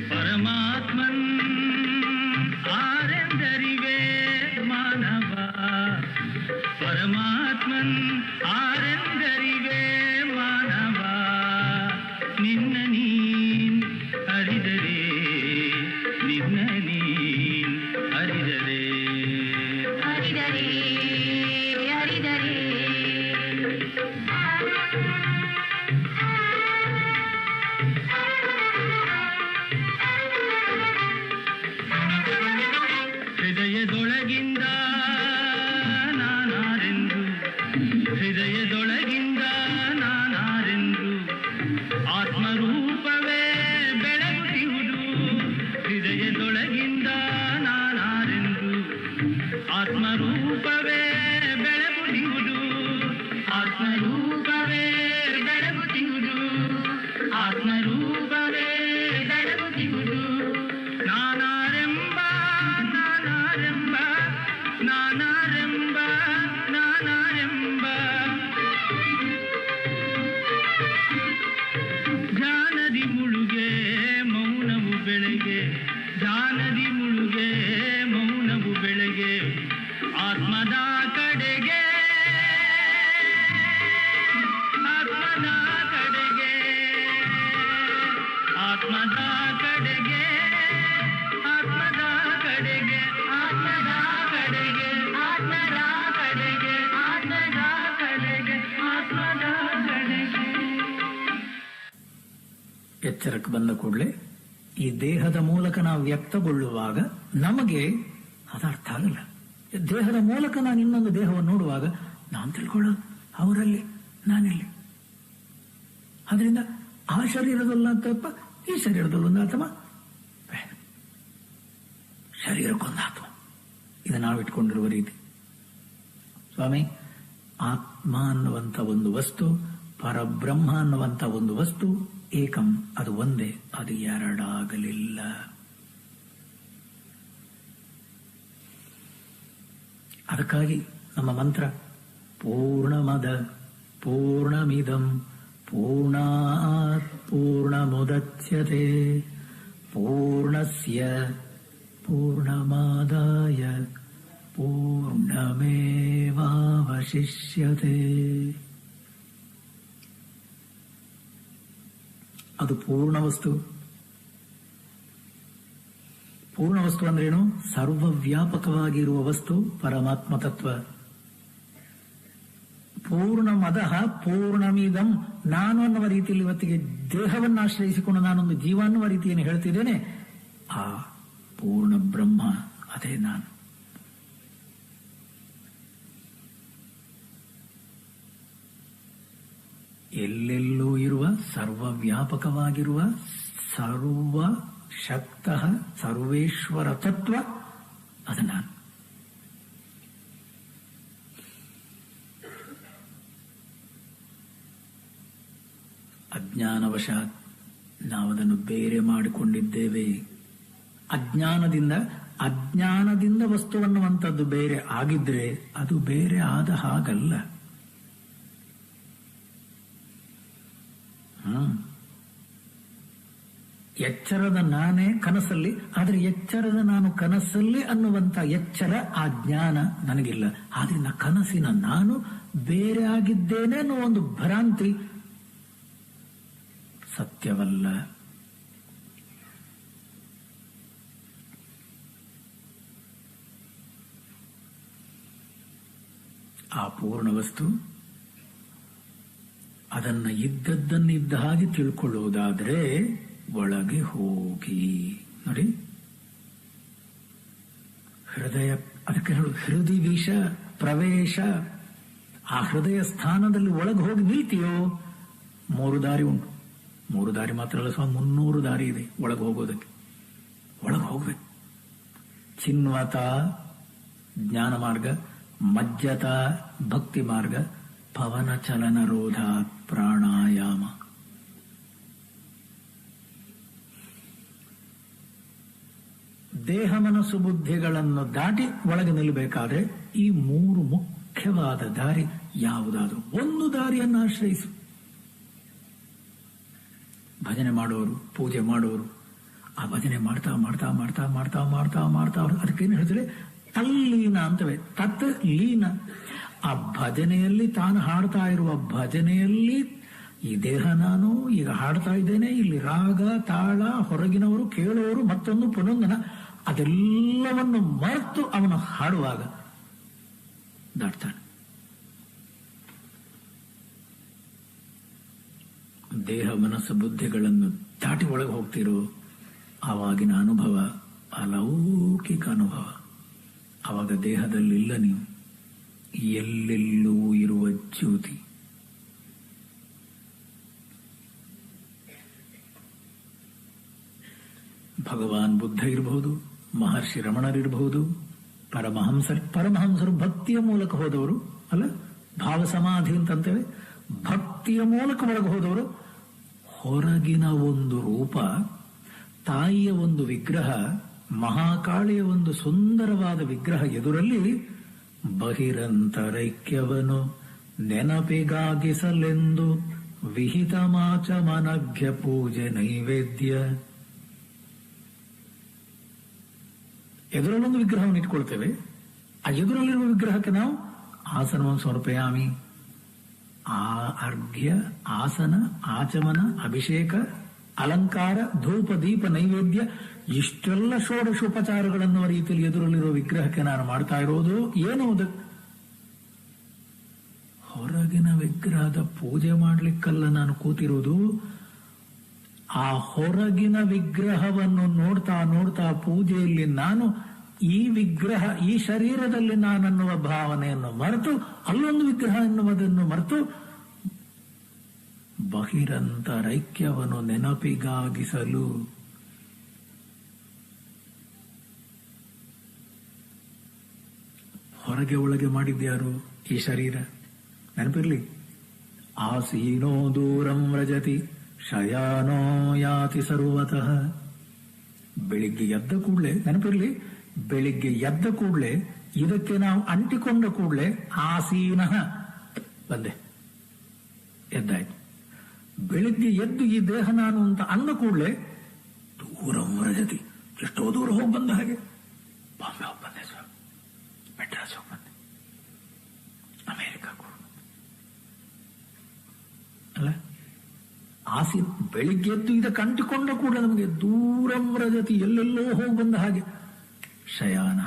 ಪರಮಾತ್ಮ ನಾನವನ್ ಆರೆಂದರಿವೆ ಮಾನವ ನಿನ್ನ ನೀನ್ ಅರಿದರೆ ನಿನ್ನ ನೀನ್ ಅರಿದರೆ ಅರಿದರೆ ಅರಿದರೆ ಹೃದಯದೊಳಗಿಂದ ನಾನಾರೆಂದು ಹೃದಯದೊಳಗಿಂದ ನಾನಾರೆಂದು ಆತ್ಮರೂಪವೇ ಬೆಳಗುತ್ತಿಹುದು ಹೃದಯದೊಳಗಿಂದ ನಾನಾರೆಂದು ಆತ್ಮರೂಪವೇ ಬೆಳಗುತ್ತಿಹುದು ಆತ್ಮರೂಪವೇ ಬೆಳಗುತ್ತಿಹುದು ಆತ್ಮರೂಪವೇ ಬೆಳಗುತ್ತಿಹುದು ನಾನಾರೆಂಬ ನಾನಾರೆಂಬ ನಾನಾರೆಂಬ ನಾನಾರೆಂಬ ಧ್ಯಾನದಿ ಮುಳುಗೆ ಮೌನವು ಬೆಳೆಗೆ ಧ್ಯಾನದಿ ಮುಳುಗೆ ಮೌನವು ಬೆಳೆಗೆ ಆತ್ಮದ ಕಡೆಗೆ ಆತ್ಮದ ಕಡೆಗೆ ಆತ್ಮದ ಕಡೆಗೆ ಆತ್ಮದ ಕಡೆಗೆ ಆತ್ಮದ ಕಡೆಗೆ ಆತ್ಮದ ಕಡೆಗೆ ಆತ್ಮದ ಕಡೆಗೆ ಆತ್ಮದ ಕಡೆಗೆ. ಎಚ್ಚರಕ್ಕೆ ಬಂದ ಕೂಡಲೇ ಈ ದೇಹದ ಮೂಲಕ ನಾವು ವ್ಯಕ್ತಗೊಳ್ಳುವಾಗ ನಮಗೆ ಅದು ಅರ್ಥ ಆಗಲ್ಲ. ದೇಹದ ಮೂಲಕ ನಾನು ಇನ್ನೊಂದು ದೇಹವನ್ನು ನೋಡುವಾಗ ನಾನು ತಿಳ್ಕೊಳ್ಳೋದು ಅವರಲ್ಲಿ ನಾನಿಲ್ಲಿ. ಅದರಿಂದ ಆ ಶರೀರದಲ್ಲ ಆತ್ಮ ಈ ಶರೀರದಲ್ಲೊಂದು ಆತ್ಮ ಶರೀರಕ್ಕೊಂದು ಆತ್ಮ. ಇದು ನಾವು ಇಟ್ಕೊಂಡಿರುವ ರೀತಿ. ಸ್ವಾಮಿ, ಆತ್ಮ ಅನ್ನುವಂಥ ಒಂದು ವಸ್ತು, ಪರಬ್ರಹ್ಮ ಅನ್ನುವಂಥ ಒಂದು ವಸ್ತು ಏಕಂ, ಅದು ಒಂದೇ, ಅದು ಎರಡಾಗಲಿಲ್ಲ. ಅದಕ್ಕಾಗಿ ನಮ್ಮ ಮಂತ್ರ ಪೂರ್ಣಮದ ಪೂರ್ಣಮಿದಂ ಪೂರ್ಣಾತ್ ಪೂರ್ಣಮುದಚ್ಯತೆ ಪೂರ್ಣಸ್ಯ ಪೂರ್ಣಮಾದಾಯ ಪೂರ್ಣಮೇವಾವಶಿಷ್ಯತೆ. ಅದು ಪೂರ್ಣ ವಸ್ತು. ಪೂರ್ಣ ವಸ್ತು ಅಂದ್ರೇನು? ಸರ್ವವ್ಯಾಪಕವಾಗಿರುವ ವಸ್ತು ಪರಮಾತ್ಮ ತತ್ವ. ಪೂರ್ಣಮದ ಪೂರ್ಣಮಿದಂ, ನಾನು ಅನ್ನುವ ರೀತಿಯಲ್ಲಿ ಇವತ್ತಿಗೆ ದೇಹವನ್ನು ಆಶ್ರಯಿಸಿಕೊಂಡು ನಾನೊಂದು ಜೀವ ಅನ್ನುವ ರೀತಿಯನ್ನು ಹೇಳ್ತಿದ್ದೇನೆ. ಆ ಪೂರ್ಣ ಬ್ರಹ್ಮ ಅದೇ ನಾನು. ಎಲ್ಲೆಲ್ಲೂ ಇರುವ ಸರ್ವವ್ಯಾಪಕವಾಗಿರುವ ಸರ್ವ ಶಕ್ತ ಸರ್ವೇಶ್ವರ ತತ್ವ ಅದು ನಾನು. ಅಜ್ಞಾನವಶಾತ್ ನಾವದನ್ನು ಬೇರೆ ಮಾಡಿಕೊಂಡಿದ್ದೇವೆ. ಅಜ್ಞಾನದಿಂದ ವಸ್ತುವನ್ನುವಂಥದ್ದು ಬೇರೆ ಆಗಿದ್ರೆ ಅದು ಬೇರೆ ಆದ ಹಾಗಲ್ಲ. ಎಚ್ಚರದ ನಾನೇ ಕನಸಲ್ಲಿ, ಆದರೆ ಎಚ್ಚರದ ನಾನು ಕನಸಲ್ಲಿ ಅನ್ನುವಂಥ ಎಚ್ಚರ ಆ ಜ್ಞಾನ ನನಗಿಲ್ಲ. ಆದ್ರಿಂದ ಕನಸಿನ ನಾನು ಬೇರೆ ಆಗಿದ್ದೇನೆ ಅನ್ನೋ ಒಂದು ಭ್ರಾಂತಿ ಸತ್ಯವಲ್ಲ. ಆ ಪೂರ್ಣ ವಸ್ತು ಅದನ್ನ ಇದ್ದದ್ದನ್ನಿದ್ದ ಹಾಗೆ ತಿಳ್ಕೊಳ್ಳುವುದಾದ್ರೆ ಒಳಗೆ ಹೋಗಿ ನೋಡಿ. ಹೃದಯ, ಅದಕ್ಕೆ ಹೇಳು ಹೃದಯ ವಿಷ ಪ್ರವೇಶ. ಆ ಹೃದಯ ಸ್ಥಾನದಲ್ಲಿ ಒಳಗೆ ಹೋಗಿ ನಿಲ್ತೀಯೋ 3 ದಾರಿ ಉಂಟು. 3 ದಾರಿ ಮಾತ್ರ ಅಲ್ಲ, 300 ದಾರಿ ಇದೆ ಒಳಗೆ ಹೋಗೋದಕ್ಕೆ. ಒಳಗೆ ಹೋಗ್ಬೇಕು. ಚಿನ್ವತ ಜ್ಞಾನ ಮಾರ್ಗ, ಮಜ್ಜತ ಭಕ್ತಿ ಮಾರ್ಗ, ಪವನ ಚಲನ ರೋಧ ಪ್ರಾಣಾಯಾಮ. ದೇಹ ಮನಸ್ಸು ಬುದ್ಧಿಗಳನ್ನು ದಾಟಿ ಒಳಗೆ ನಿಲ್ಲಬೇಕಾದ್ರೆ ಈ 3 ಮುಖ್ಯವಾದ ದಾರಿ ಯಾವುದಾದ್ರೂ ಒಂದು ದಾರಿಯನ್ನು ಆಶ್ರಯಿಸು. ಭಜನೆ ಮಾಡೋರು, ಪೂಜೆ ಮಾಡೋರು ಆ ಭಜನೆ ಮಾಡ್ತಾ ಮಾಡ್ತಾ ಮಾಡ್ತಾ ಮಾಡ್ತಾ ಮಾಡ್ತಾ ಮಾಡ್ತಾ ಅದಕ್ಕೇನು ಹೇಳ್ತಾರೆ? ತಲ್ಲೀನ ಅಂತವೆ. ತತ್ ಲೀನ. ಆ ಭಜನೆಯಲ್ಲಿ ತಾನು ಹಾಡ್ತಾ ಇರುವ ಭಜನೆಯಲ್ಲಿ ಈ ದೇಹ ನಾನು ಈಗ ಹಾಡ್ತಾ ಇದ್ದೇನೆ, ಇಲ್ಲಿ ರಾಗ ತಾಳ, ಹೊರಗಿನವರು ಕೇಳುವವರು, ಮತ್ತೊಂದು ಪುನಂದನ, ಅದೆಲ್ಲವನ್ನು ಮರೆತು ಅವನು ಹಾಡುವಾಗ ದಾಟ್ತಾನೆ. ದೇಹ ಮನಸ್ಸು ಬುದ್ಧಿಗಳನ್ನು ದಾಟಿ ಒಳಗೆ ಹೋಗ್ತಿರೋ ಆವಾಗಿನ ಅನುಭವ ಅಲೌಕಿಕ ಅನುಭವ. ಆವಾಗ ದೇಹದಲ್ಲಿಲ್ಲ ನೀವು, ಎಲ್ಲೆಲ್ಲೂ ಇರುವ ಜ್ಯೋತಿ. ಭಗವಾನ್ ಬುದ್ಧ ಇರಬಹುದು, ಮಹರ್ಷಿ ರಮಣರಿರಬಹುದು, ಪರಮಹಂಸರು ಭಕ್ತಿಯ ಮೂಲಕ ಹೋದವರು ಅಲ್ಲ, ಭಾವ ಸಮಾಧಿ ಅಂತಂತೇವೆ, ಭಕ್ತಿಯ ಮೂಲಕ ಒಳಗೆ ಹೋದವರು. ಹೊರಗಿನ ಒಂದು ರೂಪ, ತಾಯಿಯ ಒಂದು ವಿಗ್ರಹ, ಮಹಾಕಾಳಿಯ ಒಂದು ಸುಂದರವಾದ ವಿಗ್ರಹ ಎದುರಲ್ಲಿ ಬಹಿರಂತರೈಕ್ಯವನು ನೆನಪಿಗಾಗಿಸಲೆಂದು ವಿಹಿತ ಮಾಚ ಮನಘ್ಯ ಪೂಜೆ ನೈವೇದ್ಯ. ಎದುರಲ್ಲೊಂದು ವಿಗ್ರಹವನ್ನು ಇಟ್ಕೊಳ್ತೇವೆ, ಆ ಎದುರಲ್ಲಿರುವ ವಿಗ್ರಹಕ್ಕೆ ನಾವು ಆಸನವನ್ನು ಸಮರ್ಪಯಾಮಿ. ಆ ಅರ್ಘ್ಯ, ಆಸನ, ಆಚಮನ, ಅಭಿಷೇಕ, ಅಲಂಕಾರ, ಧೂಪ, ದೀಪ, ನೈವೇದ್ಯ, ಇಷ್ಟೆಲ್ಲ ಷೋಡಶೋಪಚಾರಗಳನ್ನು ರೀತಿಯಲ್ಲಿ ಎದುರಲ್ಲಿರುವ ವಿಗ್ರಹಕ್ಕೆ ನಾನು ಮಾಡ್ತಾ ಇರೋದು ಏನು? ಹೊರಗಿನ ವಿಗ್ರಹದ ಪೂಜೆ ಮಾಡ್ಲಿಕ್ಕಲ್ಲ ನಾನು ಕೂತಿರೋದು. ಆ ಹೊರಗಿನ ವಿಗ್ರಹವನ್ನು ನೋಡ್ತಾ ನೋಡ್ತಾ ಪೂಜೆಯಲ್ಲಿ ನಾನು ಈ ವಿಗ್ರಹ, ಈ ಶರೀರದಲ್ಲಿ ನಾನನ್ನುವ ಭಾವನೆಯನ್ನು ಮರೆತು, ಅಲ್ಲೊಂದು ವಿಗ್ರಹ ಎನ್ನುವುದನ್ನು ಮರೆತು ಬಹಿರಂತರೈಕ್ಯವನ್ನು ನೆನಪಿಗಾಗಿಸಲು ಹೊರಗೆ ಒಳಗೆ ಮಾಡಿದ್ಯಾರು? ಈ ಶರೀರ. ನೆನಪಿರ್ಲಿ, ಆಸೀನೋ ದೂರಂ ವ್ರಜತಿ ಶಯಾನೋ ಯಾತಿ ಸರ್ವತಃ. ಬೆಳಿಗ್ಗೆ ಎದ್ದ ಕೂಡಲೇ ನೆನಪಿರ್ಲಿ, ಬೆಳಿಗ್ಗೆ ಎದ್ದ ಕೂಡಲೇ ಇದಕ್ಕೆ ನಾವು ಅಂಟಿಕೊಂಡ ಕೂಡಲೇ ಆಸೀನಃ ಬಂದೆ, ಎದ್ದಾಯ್ತು. ಬೆಳಿಗ್ಗೆ ಎದ್ದು ಈ ದೇಹ ನಾನು ಅಂತ ಅಂದ ಕೂಡಲೇ ದೂರಂ ವ್ರಜತಿ, ಎಷ್ಟೋ ದೂರ ಹೋಗಿ ಬಂದ ಹಾಗೆ. ಬಾಂಬೆ ಹೋಗಿ ಬಂದೆ ಸ್ವಾಮಿ, ಮೆಡ್ರಾಸ್ ಹೋಗಿ ಬಂದೆ, ಅಮೆರಿಕಕ್ಕೂ ಅಲ್ಲ. ಆಸಿ ಬೆಳಿಗ್ಗೆ ಎದ್ದು ಇದಕ್ಕೆ ಅಂಟಿಕೊಂಡ ಕೂಡ ನಮಗೆ ದೂರಂ ವ್ರಜತಿ, ಎಲ್ಲೆಲ್ಲೋ ಹೋಗಿ ಬಂದ ಹಾಗೆ. ಶಯಾನ,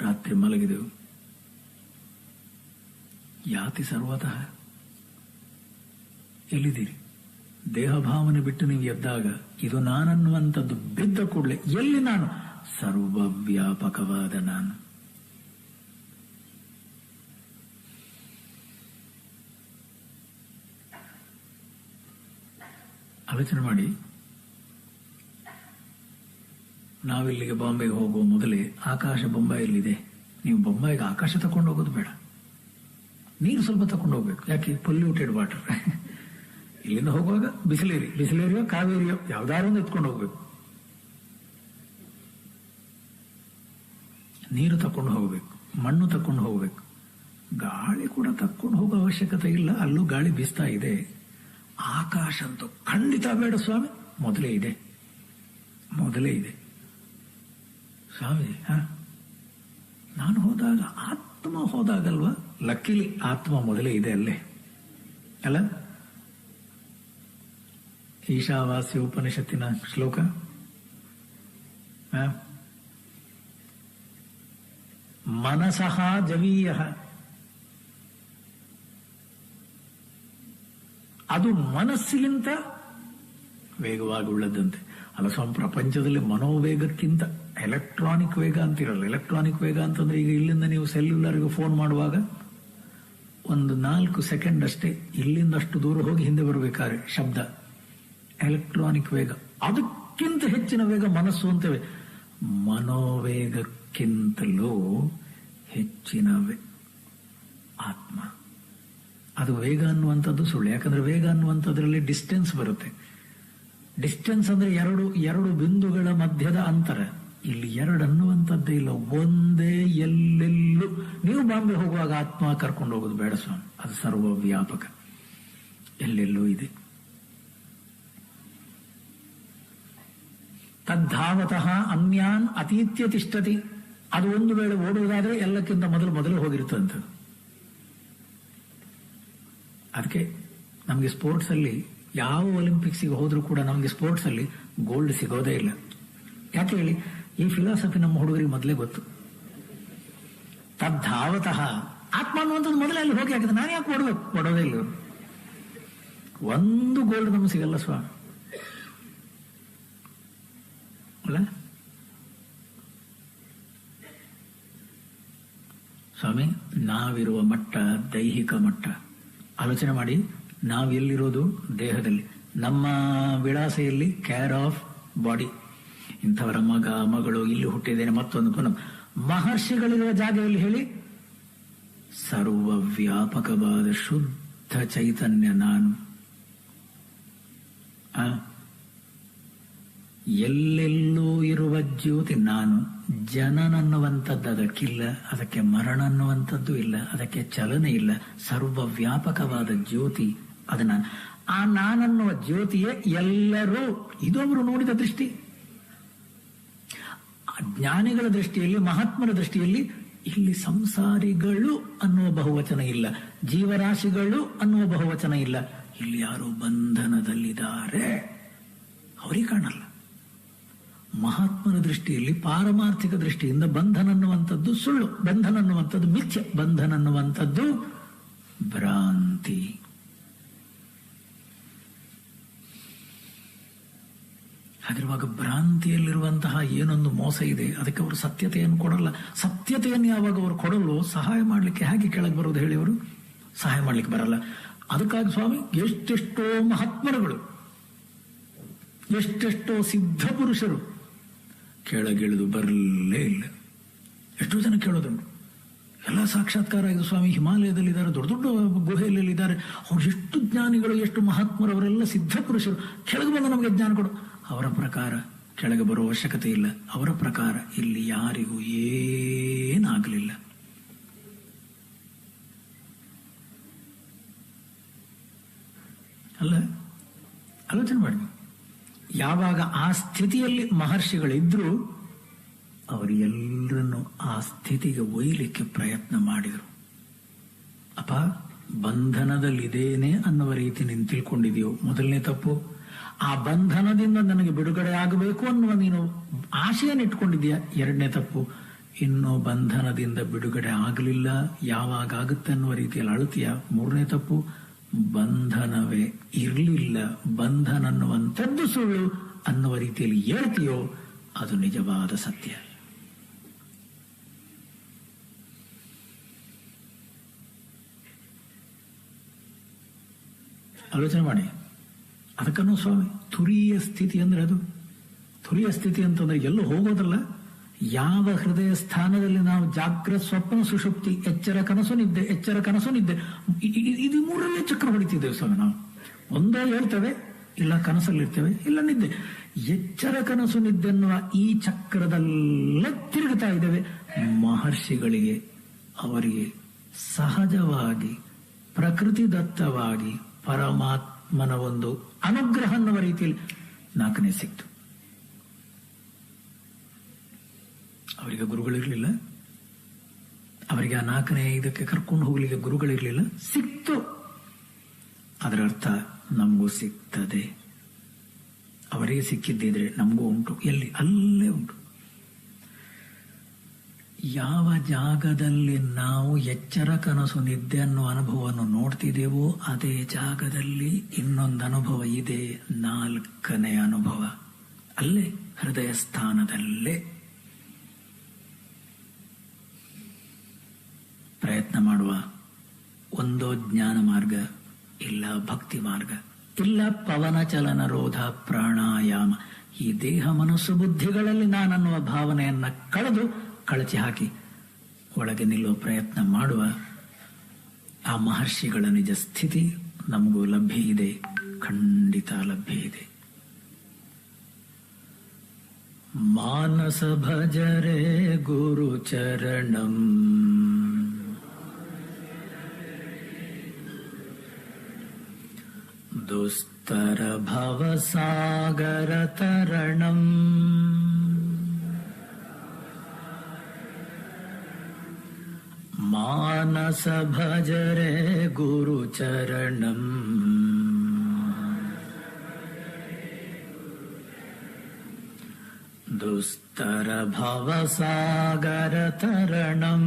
ರಾತ್ರಿ ಮಲಗಿದೆವು. ಯಾತಿ ಸರ್ವತಃ, ಎಲ್ಲಿದ್ದೀರಿ? ದೇಹ ಭಾವನೆ ಬಿಟ್ಟು ನೀವು ಎದ್ದಾಗ ಇದು ನಾನನ್ನುವಂಥದ್ದು ಬಿದ್ದ ಕೂಡಲೇ ಎಲ್ಲಿ ನಾನು? ಸರ್ವವ್ಯಾಪಕವಾದ ನಾನು. ಆಲೋಚನೆ ಮಾಡಿ, ನಾವಿಲ್ಲಿಗೆ ಬಾಂಬೆಗೆ ಹೋಗುವ ಮೊದಲೇ ಆಕಾಶ ಬೊಂಬಾಯಿಲ್ಲಿದೆ. ನೀವು ಬೊಂಬಾಯಿಗೆ ಆಕಾಶ ತಕೊಂಡು ಹೋಗೋದು ಬೇಡ, ನೀರು ಸ್ವಲ್ಪ ತಕೊಂಡು ಹೋಗ್ಬೇಕು. ಯಾಕೆ? Polluted water. ಇಲ್ಲಿಂದ ಹೋಗುವಾಗ ಬಿಸಿಲೇರಿಯೋ ಕಾವೇರಿಯೋ ಯಾವ್ದಾರೊಂದು ಎತ್ಕೊಂಡು ಹೋಗ್ಬೇಕು. ನೀರು ತಕೊಂಡು ಹೋಗ್ಬೇಕು, ಮಣ್ಣು ತಕೊಂಡು ಹೋಗ್ಬೇಕು, ಗಾಳಿ ಕೂಡ ತಕೊಂಡು ಹೋಗೋ ಅವಶ್ಯಕತೆ ಇಲ್ಲ, ಅಲ್ಲೂ ಗಾಳಿ ಬೀಸ್ತಾ ಇದೆ. ಆಕಾಶ ಅಂತೂ ಖಂಡಿತ ಬೇಡ ಸ್ವಾಮಿ, ಮೊದಲೇ ಇದೆ ಸ್ವಾಮಿ. ನಾನು ಹೋದಾಗ ಆತ್ಮ ಹೋದಾಗಲ್ವಾ? ಲಕ್ಕಿಲಿ ಆತ್ಮ ಮೊದಲೇ ಇದೆ ಅಲ್ಲೇ ಅಲ್ಲ. ಈಶಾವಾಸ್ಯ ಉಪನಿಷತ್ತಿನ ಶ್ಲೋಕ. ಮನಸಃ ಜವೀಯ, ಅದು ಮನಸ್ಸಿಗಿಂತ ವೇಗವಾಗಿ ಉಳ್ಳದಂತೆ. ಅಲ್ಲ ಸ್ವಾಮಿ, ಪ್ರಪಂಚದಲ್ಲಿ ಮನೋವೇಗಕ್ಕಿಂತ ಎಲೆಕ್ಟ್ರಾನಿಕ್ ವೇಗ ಅಂತಿರಲ್ಲ. ಎಲೆಕ್ಟ್ರಾನಿಕ್ ವೇಗ ಅಂತಂದ್ರೆ ಈಗ ಇಲ್ಲಿಂದ ನೀವು ಸೆಲ್ಯುಲರ್ಗೆ ಫೋನ್ ಮಾಡುವಾಗ ಒಂದು 4 ಸೆಕೆಂಡ್ ಅಷ್ಟೇ, ಇಲ್ಲಿಂದ ಅಷ್ಟು ದೂರ ಹೋಗಿ ಹಿಂದೆ ಬರಬೇಕಾದ್ರೆ ಶಬ್ದ. ಎಲೆಕ್ಟ್ರಾನಿಕ್ ವೇಗ, ಅದಕ್ಕಿಂತ ಹೆಚ್ಚಿನ ವೇಗ ಮನಸ್ಸು ಅಂತೇವೆ. ಮನೋವೇಗಕ್ಕಿಂತಲೂ ಹೆಚ್ಚಿನ ಆತ್ಮ. ಅದು ವೇಗ ಅನ್ನುವಂಥದ್ದು ಸುಳ್ಳು. ಯಾಕಂದ್ರೆ ವೇಗ ಅನ್ನುವಂಥದ್ರಲ್ಲಿ ಡಿಸ್ಟೆನ್ಸ್ ಬರುತ್ತೆ. ಡಿಸ್ಟೆನ್ಸ್ ಅಂದ್ರೆ ಎರಡು ಬಿಂದುಗಳ ಮಧ್ಯದ ಅಂತರ. ಇಲ್ಲಿ 2 ಅನ್ನುವಂಥದ್ದೇ ಇಲ್ಲ, ಒಂದೇ. ಎಲ್ಲೆಲ್ಲೂ ನೀವು ಬಾಂಬೆ ಹೋಗುವಾಗ ಆತ್ಮ ಕರ್ಕೊಂಡು ಹೋಗೋದು ಬೇಡ ಸ್ವಾಮಿ, ಅದು ಸರ್ವವ್ಯಾಪಕ, ಎಲ್ಲೆಲ್ಲೂ ಇದೆ. ತದ್ಧಾವತಃ ಅನ್ಯಾನ್ ಅತೀತ್ಯ ತಿಷ್ಠತಿ. ಅದು ಒಂದು ವೇಳೆ ಓಡುವುದಾದ್ರೆ ಎಲ್ಲಕ್ಕಿಂತ ಮೊದಲು ಹೋಗಿರ್ತಂತ. ಅದಕ್ಕೆ ನಮಗೆ ಸ್ಪೋರ್ಟ್ಸ್ ಅಲ್ಲಿ ಯಾವ ಒಲಿಂಪಿಕ್ಸ್ಗೆ ಹೋದ್ರೂ ಕೂಡ ನಮಗೆ ಸ್ಪೋರ್ಟ್ಸ್ ಅಲ್ಲಿ ಗೋಲ್ಡ್ ಸಿಗೋದೇ ಇಲ್ಲ. ಯಾಕೆ ಹೇಳಿ? ಈ ಫಿಲಾಸಫಿ ನಮ್ಮ ಹುಡುಗರಿಗೆ ಮೊದಲೇ ಗೊತ್ತು. ತದ್ಧಾವತಃ ಆತ್ಮ ಅನ್ನುವಂಥದ್ದು ಮೊದಲೇ ಅಲ್ಲಿ ಹೋಗಿ ಹಾಕಿದ್ರೆ ನಾನು ಯಾಕೆ ಓಡೋದೇ ಇಲ್ಲ. ಒಂದು ಗೋಲ್ಡ್ ನಮ್ಗೆ ಸಿಗಲ್ಲ ಸ್ವಾಮಿ ಅಲ್ಲ ಸ್ವಾಮಿ. ನಾವಿರುವ ಮಟ್ಟ ದೈಹಿಕ ಮಟ್ಟ ಆಲೋಚನೆ ಮಾಡಿ. ನಾವೆಲ್ಲಿರೋದು ದೇಹದಲ್ಲಿ, ನಮ್ಮ ವಿಳಾಸ ಎಲ್ಲಿ? Care of body. ಇಂಥವರ ಮಗ ಮಗಳು ಇಲ್ಲಿ ಹುಟ್ಟಿದ್ದೇನೆ ಮತ್ತೊಂದು ಮಹರ್ಷಿಗಳಿರುವ ಜಾಗದಲ್ಲಿ ಹೇಳಿ, ಸರ್ವವ್ಯಾಪಕವಾದ ಶುದ್ಧ ಚೈತನ್ಯ ನಾನು. ಎಲ್ಲೆಲ್ಲೂ ಇರುವ ಜ್ಯೋತಿ ನಾನು. ಜನನನ್ನುವಂಥದ್ದು ಅದಕ್ಕಿಲ್ಲ, ಅದಕ್ಕೆ ಮರಣ ಅನ್ನುವಂಥದ್ದು ಇಲ್ಲ, ಅದಕ್ಕೆ ಚಲನೆ ಇಲ್ಲ. ಸರ್ವವ್ಯಾಪಕವಾದ ಜ್ಯೋತಿ ಅದು ನಾನು. ಆ ನಾನನ್ನುವ ಜ್ಯೋತಿಯೇ ಎಲ್ಲರೂ. ಇದು ಅವರು ನೋಡಿದ ದೃಷ್ಟಿ. ಜ್ಞಾನಿಗಳ ದೃಷ್ಟಿಯಲ್ಲಿ, ಮಹಾತ್ಮರ ದೃಷ್ಟಿಯಲ್ಲಿ ಇಲ್ಲಿ ಸಂಸಾರಿಗಳು ಅನ್ನುವ ಬಹುವಚನ ಇಲ್ಲ, ಜೀವರಾಶಿಗಳು ಅನ್ನುವ ಬಹುವಚನ ಇಲ್ಲ. ಇಲ್ಲಿ ಯಾರು ಬಂಧನದಲ್ಲಿದ್ದಾರೆ ಅವರಿಗೆ ಕಾಣಲ್ಲ. ಮಹಾತ್ಮನ ದೃಷ್ಟಿಯಲ್ಲಿ, ಪಾರಮಾರ್ಥಿಕ ದೃಷ್ಟಿಯಿಂದ ಬಂಧನ ಅನ್ನುವಂಥದ್ದು ಸುಳ್ಳು, ಬಂಧನ ಅನ್ನುವಂಥದ್ದು ಮಿಥ್ಯ, ಬಂಧನ ಅನ್ನುವಂಥದ್ದು ಭ್ರಾಂತಿ. ಹಾಗಿರುವಾಗ ಭ್ರಾಂತಿಯಲ್ಲಿರುವಂತಹ ಏನೊಂದು ಮೋಸ ಇದೆ, ಅದಕ್ಕೆ ಅವರು ಸತ್ಯತೆಯನ್ನು ಕೊಡಲ್ಲ. ಸತ್ಯತೆಯನ್ನು ಯಾವಾಗ ಅವರು ಕೊಡಲು ಸಹಾಯ ಮಾಡಲಿಕ್ಕೆ ಹೇಗೆ ಕೆಳಗೆ ಬರೋದು ಹೇಳಿ? ಅವರು ಸಹಾಯ ಮಾಡಲಿಕ್ಕೆ ಬರಲ್ಲ. ಅದಕ್ಕಾಗಿ ಸ್ವಾಮಿ ಎಷ್ಟೆಷ್ಟೋ ಮಹಾತ್ಮರುಗಳು, ಎಷ್ಟೆಷ್ಟೋ ಸಿದ್ಧ ಪುರುಷರು ಕೆಳಗಿಳಿದು ಬರಲೇ ಇಲ್ಲ. ಎಷ್ಟೋ ಜನ ಕೇಳೋದುಂಟು, ಎಲ್ಲ ಸಾಕ್ಷಾತ್ಕಾರ ಆಗಿದೆ ಸ್ವಾಮಿ, ಹಿಮಾಲಯದಲ್ಲಿದ್ದಾರೆ, ದೊಡ್ಡ ದೊಡ್ಡ ಗುಹೆಯಲ್ಲಿದ್ದಾರೆ, ಅವ್ರು ಎಷ್ಟು ಜ್ಞಾನಿಗಳು, ಎಷ್ಟು ಮಹಾತ್ಮರು, ಅವರೆಲ್ಲ ಸಿದ್ಧ ಪುರುಷರು, ಕೆಳಗೆ ಬಂದು ನಮಗೆ ಜ್ಞಾನ ಕೊಡು. ಅವರ ಪ್ರಕಾರ ಕೆಳಗೆ ಬರುವ ಅವಶ್ಯಕತೆ ಇಲ್ಲ. ಅವರ ಪ್ರಕಾರ ಇಲ್ಲಿ ಯಾರಿಗೂ ಏನಾಗಲಿಲ್ಲ. ಅಲ್ಲ, ಆಲೋಚನೆ ಮಾಡಿ. ಯಾವಾಗ ಆ ಸ್ಥಿತಿಯಲ್ಲಿ ಮಹರ್ಷಿಗಳಿದ್ರು, ಅವರು ಎಲ್ಲರನ್ನು ಆ ಸ್ಥಿತಿಗೆ ಒಯ್ಯಲಿಕ್ಕೆ ಪ್ರಯತ್ನ ಮಾಡಿದರು. ಅಪ್ಪ, ಬಂಧನದಲ್ಲಿದ್ದೇನೆ ಅನ್ನುವ ರೀತಿ ನೀನು ತಿಳ್ಕೊಂಡಿದೆಯೋ, ಮೊದಲನೇ ತಪ್ಪು. ಆ ಬಂಧನದಿಂದ ನನಗೆ ಬಿಡುಗಡೆ ಆಗಬೇಕು ಅನ್ನುವ ನೀನು ಆಶೆಯನ್ನು ಇಟ್ಕೊಂಡಿದೆಯಾ, ಎರಡನೇ ತಪ್ಪು. ಇನ್ನು ಬಂಧನದಿಂದ ಬಿಡುಗಡೆ ಆಗಲಿಲ್ಲ, ಯಾವಾಗ ಆಗುತ್ತೆ ಅನ್ನುವ ರೀತಿಯಲ್ಲಿ ಅಳುತ್ತೀಯ, ಮೂರನೇ ತಪ್ಪು. ಬಂಧನವೇ ಇರಲಿಲ್ಲ, ಬಂಧನ ಅನ್ನುವಂಥದ್ದು ಸುಳ್ಳು ಅನ್ನುವ ರೀತಿಯಲ್ಲಿ ಹೇಳ್ತೀಯೋ, ಅದು ನಿಜವಾದ ಸತ್ಯ. ಆಲೋಚನೆ ಮಾಡಿ. ಅದಕ್ಕನ್ನು ಸ್ವಾಮಿ ತುರಿಯ ಸ್ಥಿತಿ ಅಂದ್ರೆ, ಅದು ತುರಿಯ ಸ್ಥಿತಿ ಅಂತಂದ್ರೆ ಎಲ್ಲೂ ಹೋಗೋದಲ್ಲ. ಯಾವ ಹೃದಯ ಸ್ಥಾನದಲ್ಲಿ ನಾವು ಜಾಗ್ರತ್ ಸ್ವಪ್ನ ಸುಷುಪ್ತಿ, ಎಚ್ಚರ ಕನಸು ನಿದ್ದೆ, ಎಚ್ಚರ ಕನಸು ನಿದ್ದೆ, ಇದು ಮೂರಲ್ಲೇ ಚಕ್ರ ಹೊಡಿತಿದ್ದೇವೆ ಸ್ವಾಮಿ. ನಾವು ಒಂದೋ ಹೇಳ್ತೇವೆ, ಇಲ್ಲ ಕನಸಲ್ಲಿರ್ತೇವೆ, ಇಲ್ಲ ನಿದ್ದೆ. ಎಚ್ಚರ ಕನಸು ನಿದ್ದೆ ಎನ್ನುವ ಈ ಚಕ್ರದಲ್ಲೇ ತಿರುಗುತ್ತಾ ಇದ್ದೇವೆ. ಮಹರ್ಷಿಗಳಿಗೆ, ಅವರಿಗೆ ಸಹಜವಾಗಿ ಪ್ರಕೃತಿದತ್ತವಾಗಿ ಪರಮಾತ್ಮನ ಒಂದು ಅನುಗ್ರಹ ಅನ್ನುವ ರೀತಿಯಲ್ಲಿ 4ನೇ ಸಿಕ್ತು. ಅವರಿಗೆ ಗುರುಗಳಿರ್ಲಿಲ್ಲ, ಅವರಿಗೆ ಆ 4ನೇ ಇದಕ್ಕೆ ಕರ್ಕೊಂಡು ಹೋಗ್ಲಿಕ್ಕೆ ಗುರುಗಳಿರ್ಲಿಲ್ಲ, ಸಿಕ್ತು. ಅದರ ಅರ್ಥ ನಮಗೂ ಸಿಗ್ತದೆ. ಅವರಿಗೆ ಸಿಕ್ಕಿದ್ದಿದ್ರೆ ನಮಗೂ ಉಂಟು. ಎಲ್ಲಿ? ಅಲ್ಲೇ ಉಂಟು. ಯಾವ ಜಾಗದಲ್ಲಿ ನಾವು ಎಚ್ಚರ ಕನಸು ನಿದ್ದೆ ಅನ್ನೋ ಅನುಭವವನ್ನು ನೋಡ್ತಿದ್ದೇವೋ ಅದೇ ಜಾಗದಲ್ಲಿ ಇನ್ನೊಂದು ಅನುಭವ ಇದೆ, 4ನೇ ಅನುಭವ. ಅಲ್ಲೇ ಹೃದಯ ಸ್ಥಾನದಲ್ಲೇ. ಪ್ರಯತ್ನ ಮಾಡುವ. ಒಂದೋ ಜ್ಞಾನ ಮಾರ್ಗ, ಇಲ್ಲ ಭಕ್ತಿ ಮಾರ್ಗ, ಇಲ್ಲ ಪವನ ಚಲನ ರೋಧ ಪ್ರಾಣಾಯಾಮ. ಈ ದೇಹ ಮನಸ್ಸು ಬುದ್ಧಿಗಳಲ್ಲಿ ನಾನನ್ನುವ ಭಾವನೆಯನ್ನ ಕಳೆದು ಕಳಚಿ ಹಾಕಿ ಒಳಗೆ ನಿಲ್ಲುವ ಪ್ರಯತ್ನ ಮಾಡುವ. ಆ ಮಹರ್ಷಿಗಳ ನಿಜ ಸ್ಥಿತಿ ನಮಗೂ ಲಭ್ಯ ಇದೆ, ಖಂಡಿತ ಲಭ್ಯ ಇದೆ. ಮಾನಸ ಭಜರೆ ಗುರು ಚರಣಂ, ದುಸ್ತರ ಭವ ಸಾಗರ ತರಣಂ, ಮಾನಸ ಭಜರೆ ಗುರುಚರಣಂ ದುಸ್ತರ ಭವಸಾಗರ ತರಣಂ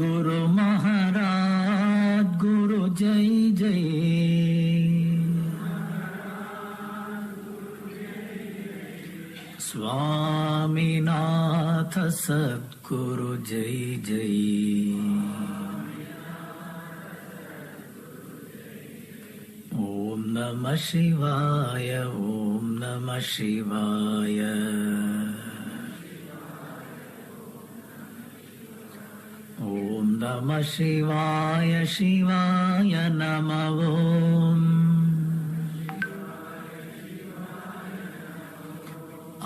ಗುರು ಮಹಾರಾಜ್ ಗುರು ಜೈ ಜೈ स्वामीनाथ सद्गुरु जय जय ओम नमः शिवाय ओम नमः शिवाय ओम नमः शिवाय शिवाय नमः ओम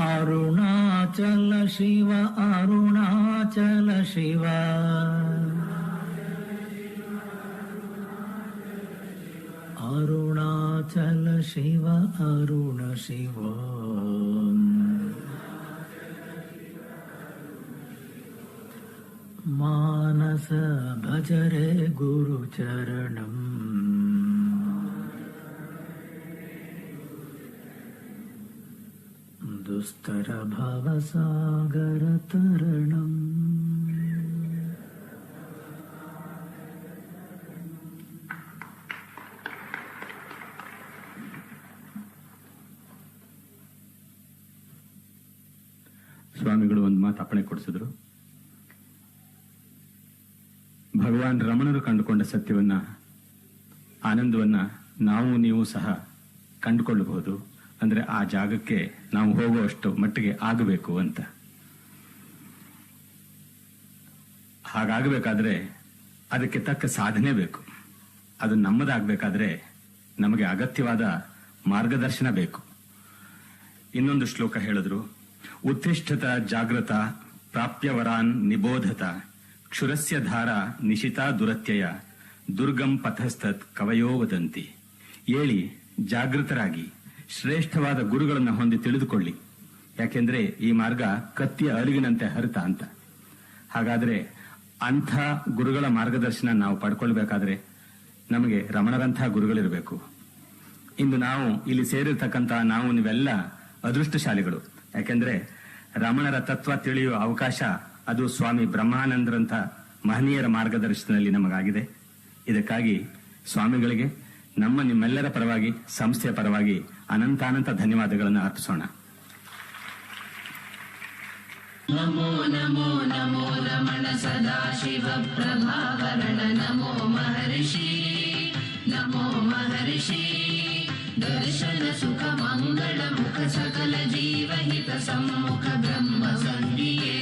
अरुणाचल शिव अरुणाचल शिव अरुणाचल शिव अरुण शिव मानस भजरे गुरुचरणम् दुस्तर भवसागर तरणम् ಸ್ವಾಮಿಗಳು ಒಂದು ಮಾತು ಅಪ್ಪಣೆ ಕೊಡಿಸಿದ್ರು. ಭಗವಾನ್ ರಮಣರು ಕಂಡುಕೊಂಡ ಸತ್ಯವನ್ನ, ಆನಂದವನ್ನ ನಾವು ನೀವು ಸಹ ಕಂಡುಕೊಳ್ಳಬಹುದು. ಅಂದ್ರೆ ಆ ಜಾಗಕ್ಕೆ ನಾವು ಹೋಗುವಷ್ಟು ಮಟ್ಟಿಗೆ ಆಗಬೇಕು ಅಂತ. ಹಾಗಾಗಬೇಕಾದ್ರೆ ಅದಕ್ಕೆ ತಕ್ಕ ಸಾಧನೆ ಬೇಕು. ಅದು ನಮ್ಮದಾಗಬೇಕಾದ್ರೆ ನಮಗೆ ಅಗತ್ಯವಾದ ಮಾರ್ಗದರ್ಶನ ಬೇಕು. ಇನ್ನೊಂದು ಶ್ಲೋಕ ಹೇಳಿದ್ರು, ಉತ್ತಿಷ್ಠತ ಜಾಗೃತ ಪ್ರಾಪ್ಯವರಾನ್ ನಿಬೋಧತ ಕ್ಷುರಸ್ಯ ಧಾರ ನಿಶಿತಾ ದುರತ್ಯಯ ದುರ್ಗಂ ಪಥಸ್ತತ್ ಕವಯೋ ವದಂತಿ. ಏಳಿ ಜಾಗೃತರಾಗಿ ಶ್ರೇಷ್ಠವಾದ ಗುರುಗಳನ್ನು ಹೊಂದಿ ತಿಳಿದುಕೊಳ್ಳಿ. ಯಾಕೆಂದ್ರೆ ಈ ಮಾರ್ಗ ಕತ್ತಿಯ ಅರಿಗಿನಂತೆ ಹರಿತ ಅಂತ. ಹಾಗಾದ್ರೆ ಅಂಥ ಗುರುಗಳ ಮಾರ್ಗದರ್ಶನ ನಾವು ಪಡ್ಕೊಳ್ಬೇಕಾದ್ರೆ ನಮಗೆ ರಮಣರಂಥ ಗುರುಗಳಿರಬೇಕು. ಇಂದು ನಾವು ಇಲ್ಲಿ ಸೇರಿರ್ತಕ್ಕಂಥ ನಾವು ನೀವೆಲ್ಲ ಅದೃಷ್ಟಶಾಲಿಗಳು. ಯಾಕೆಂದ್ರೆ ರಮಣರ ತತ್ವ ತಿಳಿಯುವ ಅವಕಾಶ ಅದು ಸ್ವಾಮಿ ಬ್ರಹ್ಮಾನಂದರಂಥ ಮಹನೀಯರ ಮಾರ್ಗದರ್ಶನದಲ್ಲಿ ನಮಗಾಗಿದೆ. ಇದಕ್ಕಾಗಿ ಸ್ವಾಮಿಗಳಿಗೆ ನಿಮ್ಮೆಲ್ಲರ ಪರವಾಗಿ, ಸಂಸ್ಥೆಯ ಪರವಾಗಿ ಅನಂತಾನಂತ ಧನ್ಯವಾದಗಳನ್ನು ಅರ್ಪಿಸೋಣ. ನಮೋ ನಮೋ ನಮೋ ರಮಣ ಸದಾಶಿವ ಪ್ರಭಾವರಣ ನಮೋ ಮಹರ್ಷಿ ನಮೋ ಮಹರ್ಷಿ ದರ್ಶನ ಸುಖ ಮಂಗಳ ಮುಖ ಸಕಲ ಜೀವಹಿತ ಸಮ್ಮುಖ ಬ್ರಹ್ಮ ಸಂಧಿಯೇ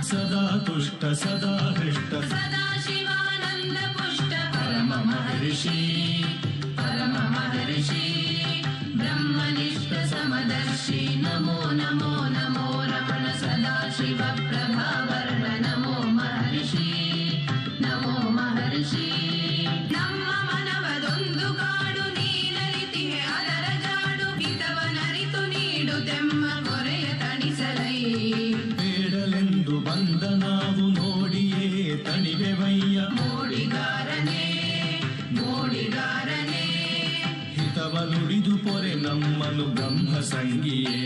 ಸದಾ ತುಷ್ಟ ಸದಾ ಹೃಷ್ಟ ಸದಾ ಶಿವಾನಂದ ಪುಷ್ಟ ಪರಮ ಮಹರ್ಷಿ ಬ್ರಹ್ಮನಿಷ್ಠ ಸಮದರ್ಶಿ ನಮೋ ನಮೋ ನಮೋ ರಮಣ ಸದಾಶಿವ ಪ್ರಭಾವರಣ ನಮೋ ಮಹರ್ಷಿ ನಮೋ ಮಹರ್ಷಿ. ನಮ್ಮ ಮನವದೊಂದು ಕಾಡು ನೀನರಿತಿಹೆ ಅದರ ಜಾಡು ಹಿತವನರಿತು ನೀಡುತ್ತೆಮ್ಮ ಕೊರೆಯ ತಣಿಸಲೈ. ಬೇಡಲೆಂದು ಬಂದ ನಾವು ನೋಡಿಯೇ ತಣಿವೆವಯ್ಯ ಮೋಡಿಗಾರನೇ ಹಿತವ ನುಡಿದು ಪೊರೆ ನಮ್ಮನು ಬ್ರಹ್ಮ ಸಂಗಿಯೇ